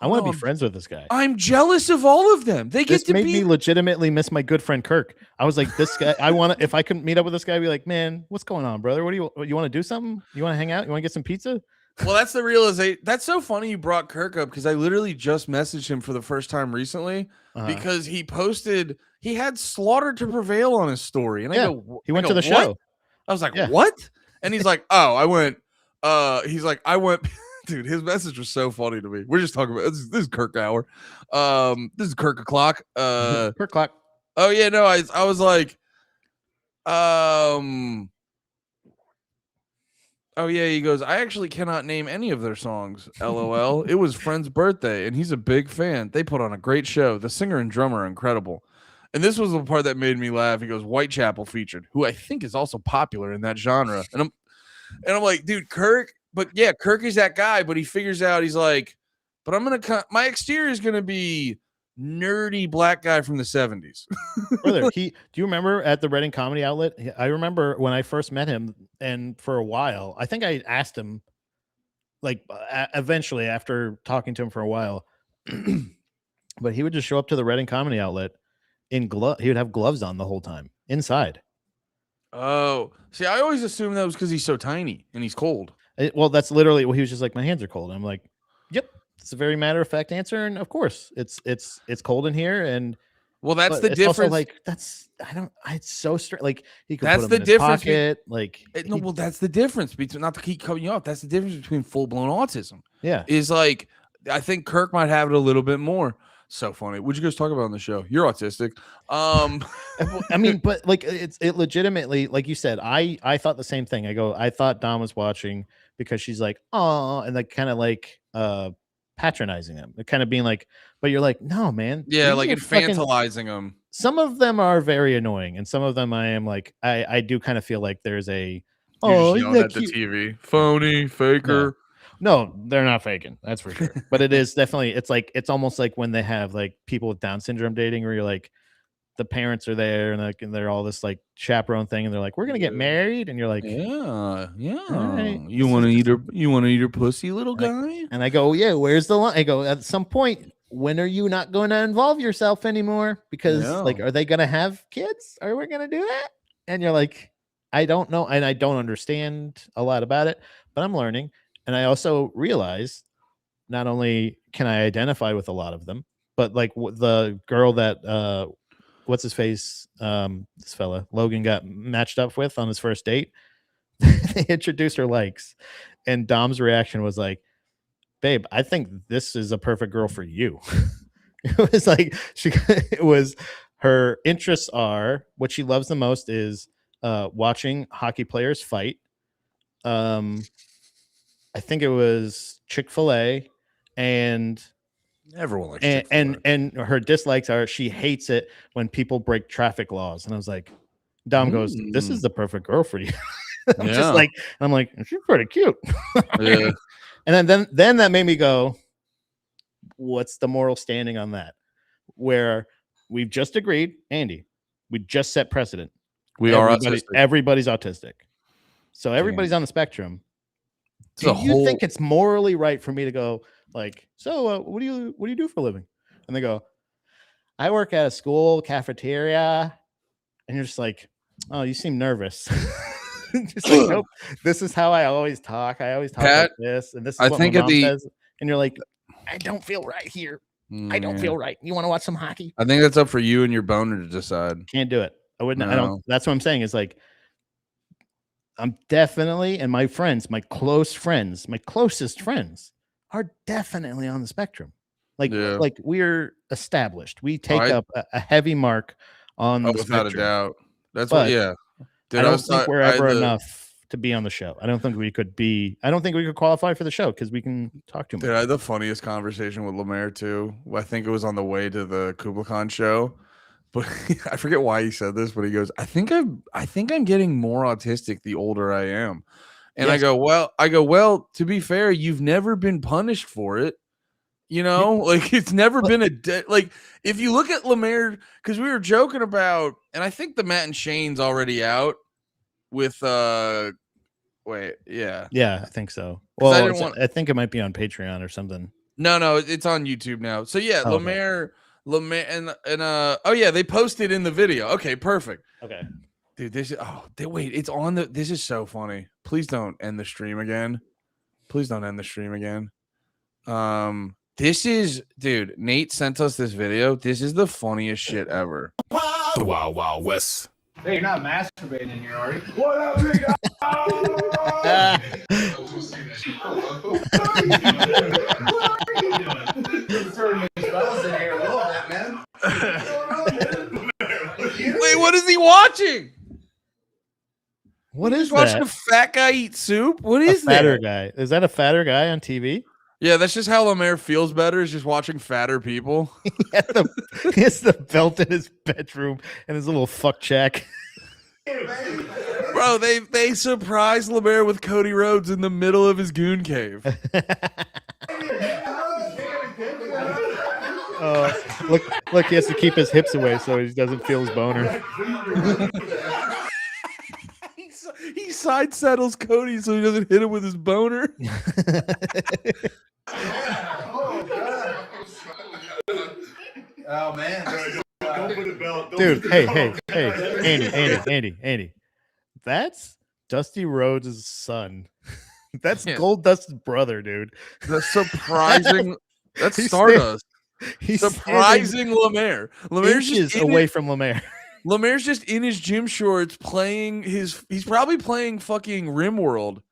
I want to be friends with this guy. I'm jealous of all of them. This made me legitimately miss my good friend Kirk. I was like, this guy, if I could meet up with this guy, I'd be like, man, what's going on, brother? You want to do something? You want to hang out? You want to get some pizza? Well, that's the realization. That's so funny you brought Kirk up because I literally just messaged him for the first time recently because he posted he had Slaughter to Prevail on his story, and I go, he went to the "What?" show. I was like, Yeah. "What?" And he's like, "Oh, I went." He's like, "I went." Dude, his message was so funny to me. We're just talking about this is Kirk hour. This is Kirk o'clock. Kirk clock. Oh yeah, no, I was like, oh yeah, he goes, I actually cannot name any of their songs. LOL. It was friend's birthday, and he's a big fan. They put on a great show. The singer and drummer are incredible. And this was the part that made me laugh. He goes, Whitechapel featured, who I think is also popular in that genre. And I'm like, dude, Kirk, but yeah, Kirk is that guy, but he figures out he's like, but I'm gonna my exterior is gonna be nerdy black guy from the 70s. Brother, do you remember at the Reading Comedy Outlet? I remember when I first met him, and for a while, I think I asked him, like, eventually after talking to him for a while, but he would just show up to the Reading Comedy Outlet in glove. He would have gloves on the whole time inside. Oh, see, I always assumed that was because he's so tiny and he's cold. Well, that's literally what he was just like. My hands are cold. I'm like, yep. It's a very matter of fact answer, and of course, it's cold in here, and well, that's the it's difference. Also, like it's so straight. Like he could that's put the them in his difference. Pocket, like no, well, that's the difference between not to keep cutting you off. That's the difference between full blown autism. Yeah, is like I think Kirk might have it a little bit more. So funny. What'd you guys talk about on the show? You're autistic. I mean, but like it legitimately, like you said, I thought the same thing. I thought Dom was watching because she's like, oh, and like kind of like patronizing him, kind of being like, but you're like, no, man. Yeah, like infantilizing him. Some of them are very annoying, and some of them I am like, I do kind of feel like there's a you're just yelling at the TV, phony, faker. No, they're not faking. That's for sure. But it is definitely. It's almost like when they have like people with Down syndrome dating, where you're like, the parents are there and like and they're all this like chaperone thing, and they're like, we're gonna get married, and you're like, yeah. Right. You want to eat her pussy, little guy? And I go, yeah, where's the line? I go, at some point, when are you not going to involve yourself anymore? Because like, are they gonna have kids? Are we gonna do that? And you're like, I don't know, and I don't understand a lot about it, but I'm learning. And I also realize not only can I identify with a lot of them, but like the girl that what's his face, this fella Logan got matched up with on his first date. They introduced her likes, and Dom's reaction was like, babe, I think this is a perfect girl for you. It was like it was her interests are what she loves the most is watching hockey players fight. I think it was Chick-fil-A, and everyone likes Chick-fil-A. and her dislikes are she hates it when people break traffic laws. And I was like, Dom goes, this is the perfect girl for you. I'm like, she's pretty cute. Yeah. And then that made me go, what's the moral standing on that? Where we've just agreed, Andy, we just set precedent. Everybody's autistic. So everybody's on the spectrum. Do you think it's morally right for me to go like, so what do you do for a living? And they go, I work at a school cafeteria. And you're just like, oh, you seem nervous. Just like, nope, this is how I always talk. I always talk like this. And this is what my mom says. And you're like, I don't feel right here. I don't feel right. You want to watch some hockey? I think that's up for you and your boner to decide. Can't do it. I wouldn't. No. I don't. That's what I'm saying is like, I'm definitely, and my friends, my closest friends are definitely on the spectrum. Like we're established. We take up a heavy mark on the spectrum. Without a doubt. That's what, yeah. I don't think we're ever enough to be on the show. I don't think we could qualify for the show because we can talk too much. Dude, I had the funniest conversation with Lemaire too. I think it was on the way to the Kubla Khan show. But I forget why he said this, but he goes, I think I'm getting more autistic the older I am. And yes. I go, well, to be fair, you've never been punished for it. You know, like it's never been like if you look at Lemaire, because we were joking about, and I think the Matt and Shane's already out with yeah, I think so. Well, I think it might be on Patreon or something. No, it's on YouTube now. So yeah, Lemaire and oh yeah, they posted in the video. Okay, perfect. Okay, dude, it's on this is so funny. Please don't end the stream again. Please don't end the stream again. This is, dude, Nate sent us this video. This is the funniest shit ever. The Wild Wild West. Hey, you're not masturbating in here, are you? What up, big guy? Wait, what is he watching? What is He's watching that? a fat guy eat soup? What is Fatter that? guy. Is that a fatter guy on TV? Yeah, that's just how Lemaire feels better, is just watching fatter people. He has the belt in his bedroom and his little fuck check. Bro, they surprised Lemaire with Cody Rhodes in the middle of his goon cave. Look, he has to keep his hips away so he doesn't feel his boner. He side saddles Cody so he doesn't hit him with his boner. Oh man. Don't put a belt. Dude, hey, Andy. That's Dusty Rhodes' son. That's Yeah. Gold Dust's brother, dude. The surprising. That's He's Stardust. He's Surprising Lemaire. Lemaire's inches just away from Lemaire. Lemaire's just in his gym shorts playing he's probably playing fucking RimWorld.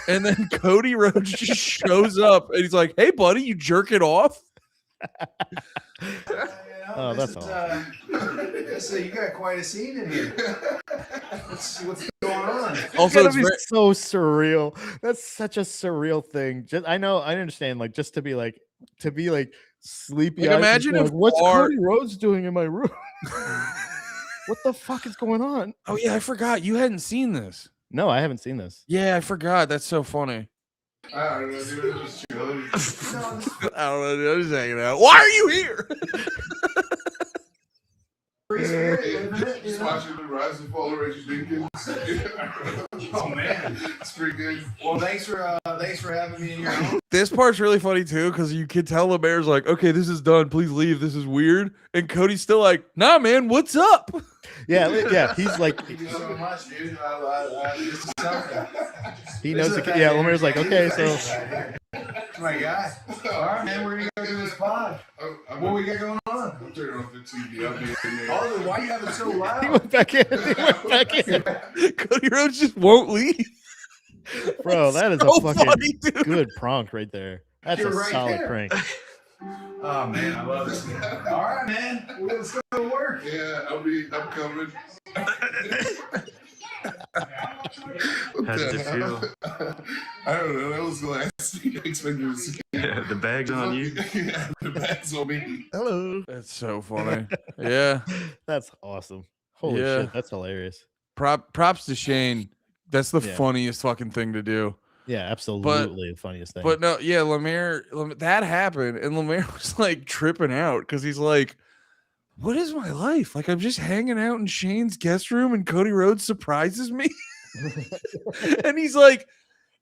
And then Cody Rhodes just shows up and he's like, "Hey buddy, you jerk it off?" Oh, that's all. So you got quite a scene in here. Let's see what's going on. Also, It's it's be so surreal. That's such a surreal thing. Just I understand. Like just to be sleepy. Like, imagine if what's our- Cody Rhodes doing in my room? What the fuck is going on? Oh yeah, I forgot you hadn't seen this. No, I haven't seen this. Yeah, I forgot. That's so funny. I don't know, dude. It's just chilling. I don't know, dude. I'm just hanging out. Why are you here? Just watching the rise and fall of Rachel Jenkins. Oh man, It's pretty good. well thanks for having me in your home. This part's really funny too, because you can tell Lemaire's like, "Okay, this is done. Please leave. This is weird." And Cody's still like, "Nah, man, what's up?" Yeah. He's like, Thank you so much, dude. This is something. he This knows. is a Yeah, Lemaire's like, okay, so my guy. All right, man, we're gonna go do this pod. What we got going on? I'm turning off the TV. I'll be in there. Oh, why you have it so he loud? went back in. Cody Rhodes just won't leave. Bro, that is So a fucking funny, dude. good prank right there. That's You're a right solid there. prank. Oh man, I love this. All right, man. Let's go to work. Yeah, I'm coming. How did it feel? I don't know. That was the last thing I expected to see. Yeah, the bag's on you. Yeah, the bag's on me. Hello. That's so funny. Yeah. That's awesome. Holy Yeah. shit, that's hilarious. Props to Shane. That's the Yeah. funniest fucking thing to do. Yeah, absolutely the funniest thing. But no, yeah, Lemaire, that happened, and Lemaire was like tripping out because he's like, "What is my life? Like, I'm just hanging out in Shane's guest room, and Cody Rhodes surprises me." And he's like,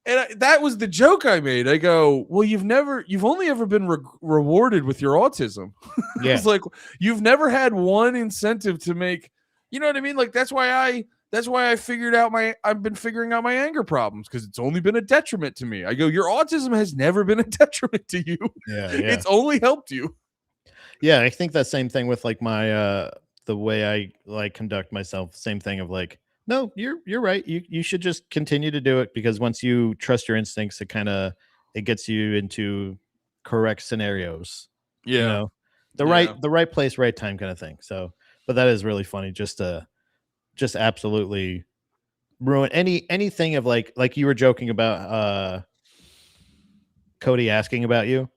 that was the joke I made. I go, "Well, you've only ever been rewarded with your autism." yeah, It's like you've never had one incentive to make, you know what I mean? Like that's why I figured out I've been figuring out my anger problems because it's only been a detriment to me. I go, your autism has never been a detriment to you. yeah. It's only helped you. Yeah, I think that same thing with like my the way I like conduct myself. Same thing of like, no, you're right. You should just continue to do it because once you trust your instincts, it gets you into correct scenarios. Yeah. You know, the Yeah. right place, right time kind of thing. So, but that is really funny. Just absolutely ruin anything of like you were joking about Cody asking about you.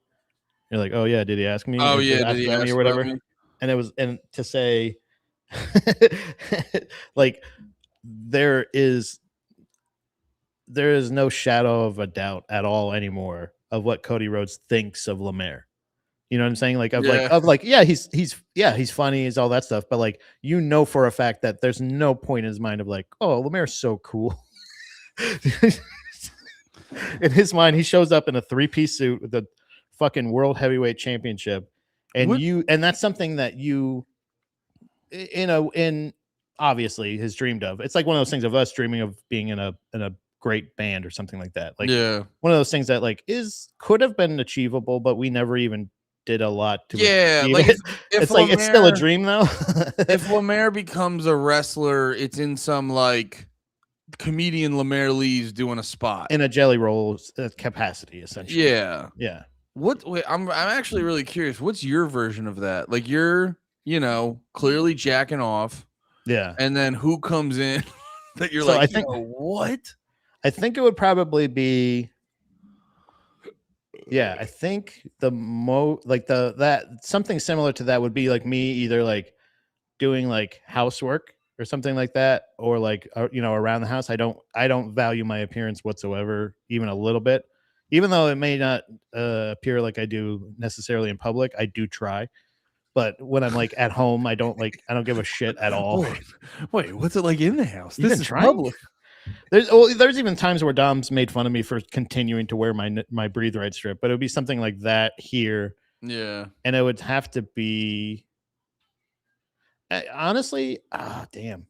You're like, oh yeah, did he ask me? Oh Did yeah, ask did he about ask me or whatever? about me? And to say like there is no shadow of a doubt at all anymore of what Cody Rhodes thinks of Lemaire. You know what I'm saying? Like yeah, he's funny, he's all that stuff, but like you know for a fact that there's no point in his mind of like, oh, Lemaire's so cool. In his mind, he shows up in a 3-piece suit with the fucking world heavyweight championship, and that's something that you in obviously has dreamed of. It's like one of those things of us dreaming of being in a great band or something like that. Like yeah. one of those things that like could have been achievable, but we never even did a lot to Yeah, achieve like it. if It's like it's still a Lemaire- dream though. if Lemaire becomes a wrestler, it's in some like comedian Lemaire Lee's doing a spot. In a jelly roll capacity, essentially. Yeah. Yeah. Wait, I'm actually really curious. What's your version of that? Like you're, clearly jacking off, Yeah. and then who comes in that you're So like, I think- what? I think it would probably be I think that something similar to that would be like me either like doing like housework or something like that, or like around the house. I don't value my appearance whatsoever, even a little bit, even though it may not appear like I do necessarily in public. I do try, but when I'm like at home, I don't give a shit at all. Wait, what's it like in the house? You've This been is trying? public. There's even times where Dom's made fun of me for continuing to wear my breathe right strip, but it would be something like that here, Yeah. and it would have to be honestly, damn,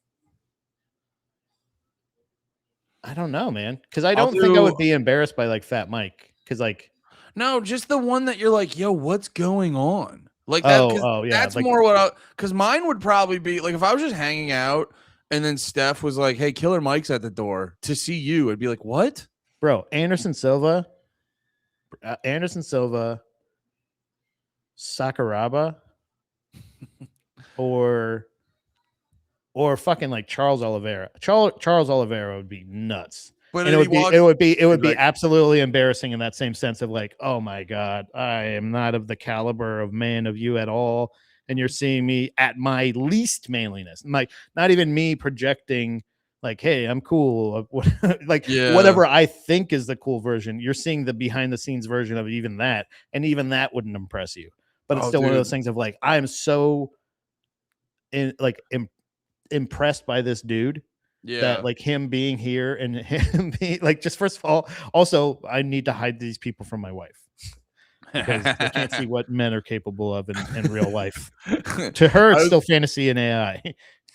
I don't know, man, because I don't think I would be embarrassed by like Fat Mike, because like No, just the one that you're like, yo, what's going on? Like that. yeah, That's like, more what because mine would probably be like if I was just hanging out and then Steph was like, hey, Killer Mike's at the door to see you. I'd be like, what? bro, Anderson Silva, Sakuraba, or fucking like Charles Oliveira. Charles Oliveira would be nuts. But And it would be like- absolutely embarrassing in that same sense of like, oh my God, I am not of the caliber of man of you at all. And you're seeing me at my least manliness. Like not even me projecting like, hey, I'm cool. Like whatever I think is the cool version. You're seeing the behind the scenes version of even that. And even that wouldn't impress you. But it's still one of those things of like, I'm so impressed by this dude. That like him being here and him being like, just first of all, also I need to hide these people from my wife because they can't see what men are capable of in real life. To her, it's still fantasy and AI.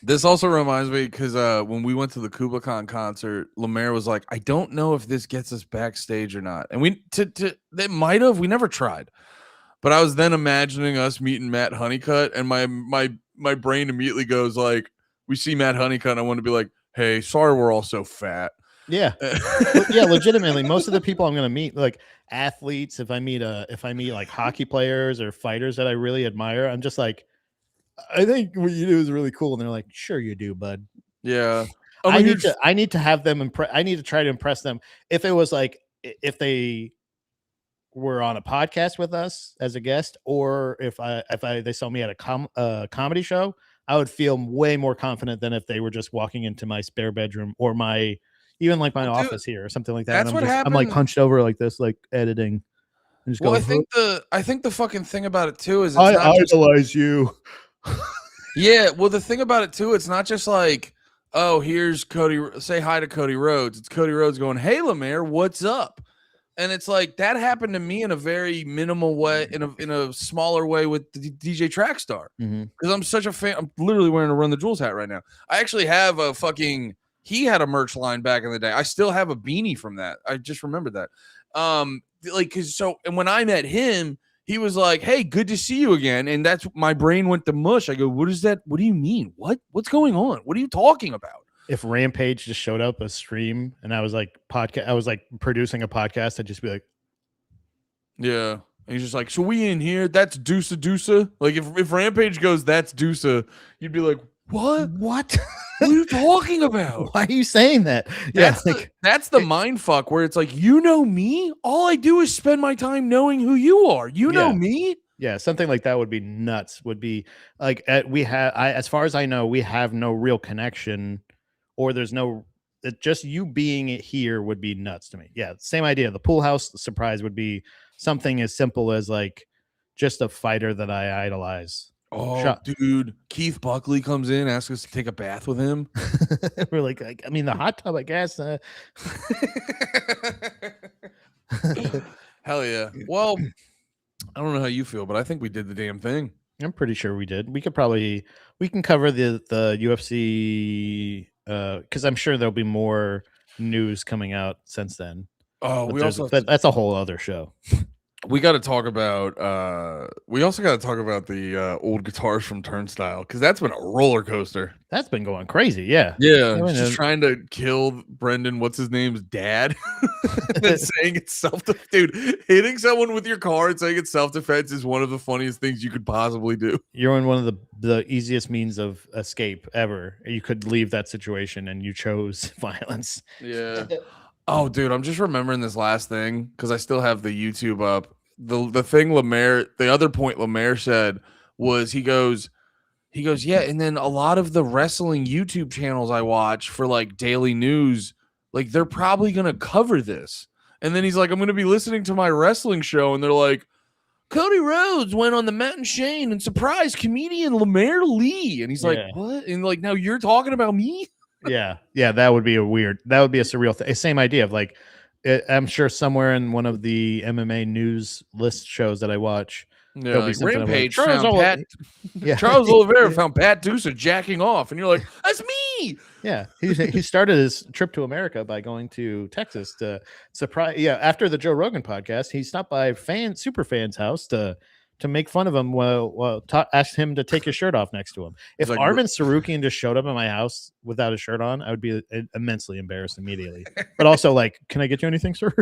This also reminds me because when we went to the Kubla Khan concert, Lemaire was like, I don't know if this gets us backstage or not. And they might have, we never tried. But I was then imagining us meeting Matt Honeycutt, and my brain immediately goes like, we see Matt Honeycutt, and I want to be like, hey, sorry, we're all so fat. Yeah. Yeah, legitimately. Most of the people I'm going to meet, like athletes, if I meet like hockey players or fighters that I really admire, I'm just like, I think what you do is really cool. And they're like, sure you do, bud. Yeah. I need to have them I need to try to impress them. If it was like, if they were on a podcast with us as a guest, or if they saw me at a comedy show, I would feel way more confident than if they were just walking into my spare bedroom or my office here or something like that. That's And what I'm like happened. hunched over like this, like editing. And just Well, going, I think the fucking thing about it too is it's I not just, idolize you. yeah. Well, the thing about it too, it's not just like, oh, here's Cody. Say hi to Cody Rhodes. It's Cody Rhodes going, hey, Lemaire, what's up? And it's like that happened to me in a very minimal way, in a smaller way with the DJ Trackstar, because I'm such a fan. I'm literally wearing a Run the Jewels hat right now. I actually have a fucking. He had a merch line back in the day. I still have a beanie from that. I just remembered that. And when I met him, he was like, "Hey, good to see you again." And that's my brain went to mush. I go, "What is that? What do you mean? What's going on? What are you talking about?" If Rampage just showed up a stream and I was like producing a podcast, I'd just be like, yeah. And he's just like, so we in here? That's Deusa. Like if Rampage goes, that's Deusa, you'd be like, what? What? What are you talking about? Why are you saying that? Yeah, that's the mind fuck where it's like, you know me? All I do is spend my time knowing who you are. You know me? Yeah, something like that would be nuts. Would be like as far as I know, we have no real connection. Or there's no, just you being here would be nuts to me. Yeah, same idea. The pool house surprise would be something as simple as like just a fighter that I idolize. Oh, dude, Keith Buckley comes in, asks us to take a bath with him. We're like, I mean, the hot tub, I guess. Hell yeah. Well, I don't know how you feel, but I think we did the damn thing. I'm pretty sure we did. We can cover the UFC because I'm sure there'll be more news coming out since then. Oh, But we there's- also have to- that's a whole other show. we got to talk about. We also got to talk about the old guitars from Turnstile because that's been a roller coaster. That's been going crazy. Yeah. Yeah, I mean, just trying to kill Brendan. What's his name's dad? And then saying it's dude. Hitting someone with your car and saying it's self defense is one of the funniest things you could possibly do. You're in one of the easiest means of escape ever. You could leave that situation and you chose violence. Yeah. Oh, dude, I'm just remembering this last thing because I still have the YouTube up. The thing the other point Lemaire said was he goes, yeah, and then a lot of the wrestling YouTube channels I watch for like daily news, like they're probably gonna cover this. And then he's like, I'm gonna be listening to my wrestling show, and they're like, Cody Rhodes went on the Matt and Shane and surprised comedian Lemaire Lee. And he's like, Yeah. what? And like, now you're talking about me? Yeah, that would be a surreal thing. Same idea of like, I'm sure somewhere in one of the MMA news list shows that I watch, Yeah, there'll be like, something about Rampage Charles found Pat. Yeah. Charles Oliveira found Pat Dusa jacking off, and you're like, that's me. Yeah, he started his trip to America by going to Texas to surprise. Yeah, after the Joe Rogan podcast, he stopped by super fans' house to make fun of him asked him to take his shirt off next to him. If like, Armin Sarukian just showed up at my house without a shirt on, I would be immensely embarrassed immediately. But also, like, can I get you anything, sir?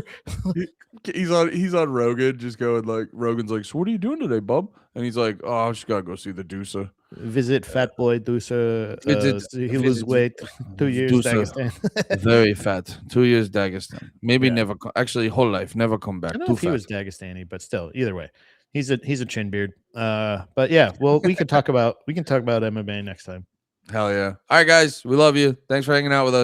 He's on Rogan, just going like, Rogan's like, so what are you doing today, bub? And he's like, oh, I just gotta go see the Dusa. Visit Fat Boy Dusa. He visit lose weight. 2 years Dusa. Dagestan. Very fat. 2 years Dagestan. Maybe Yeah. never. Actually, whole life never come back. I don't Too know if he fat. was Dagestani, but still, either way, he's a chin beard. But yeah, well, we can talk about MMA next time. Hell yeah! All right, guys, we love you. Thanks for hanging out with us.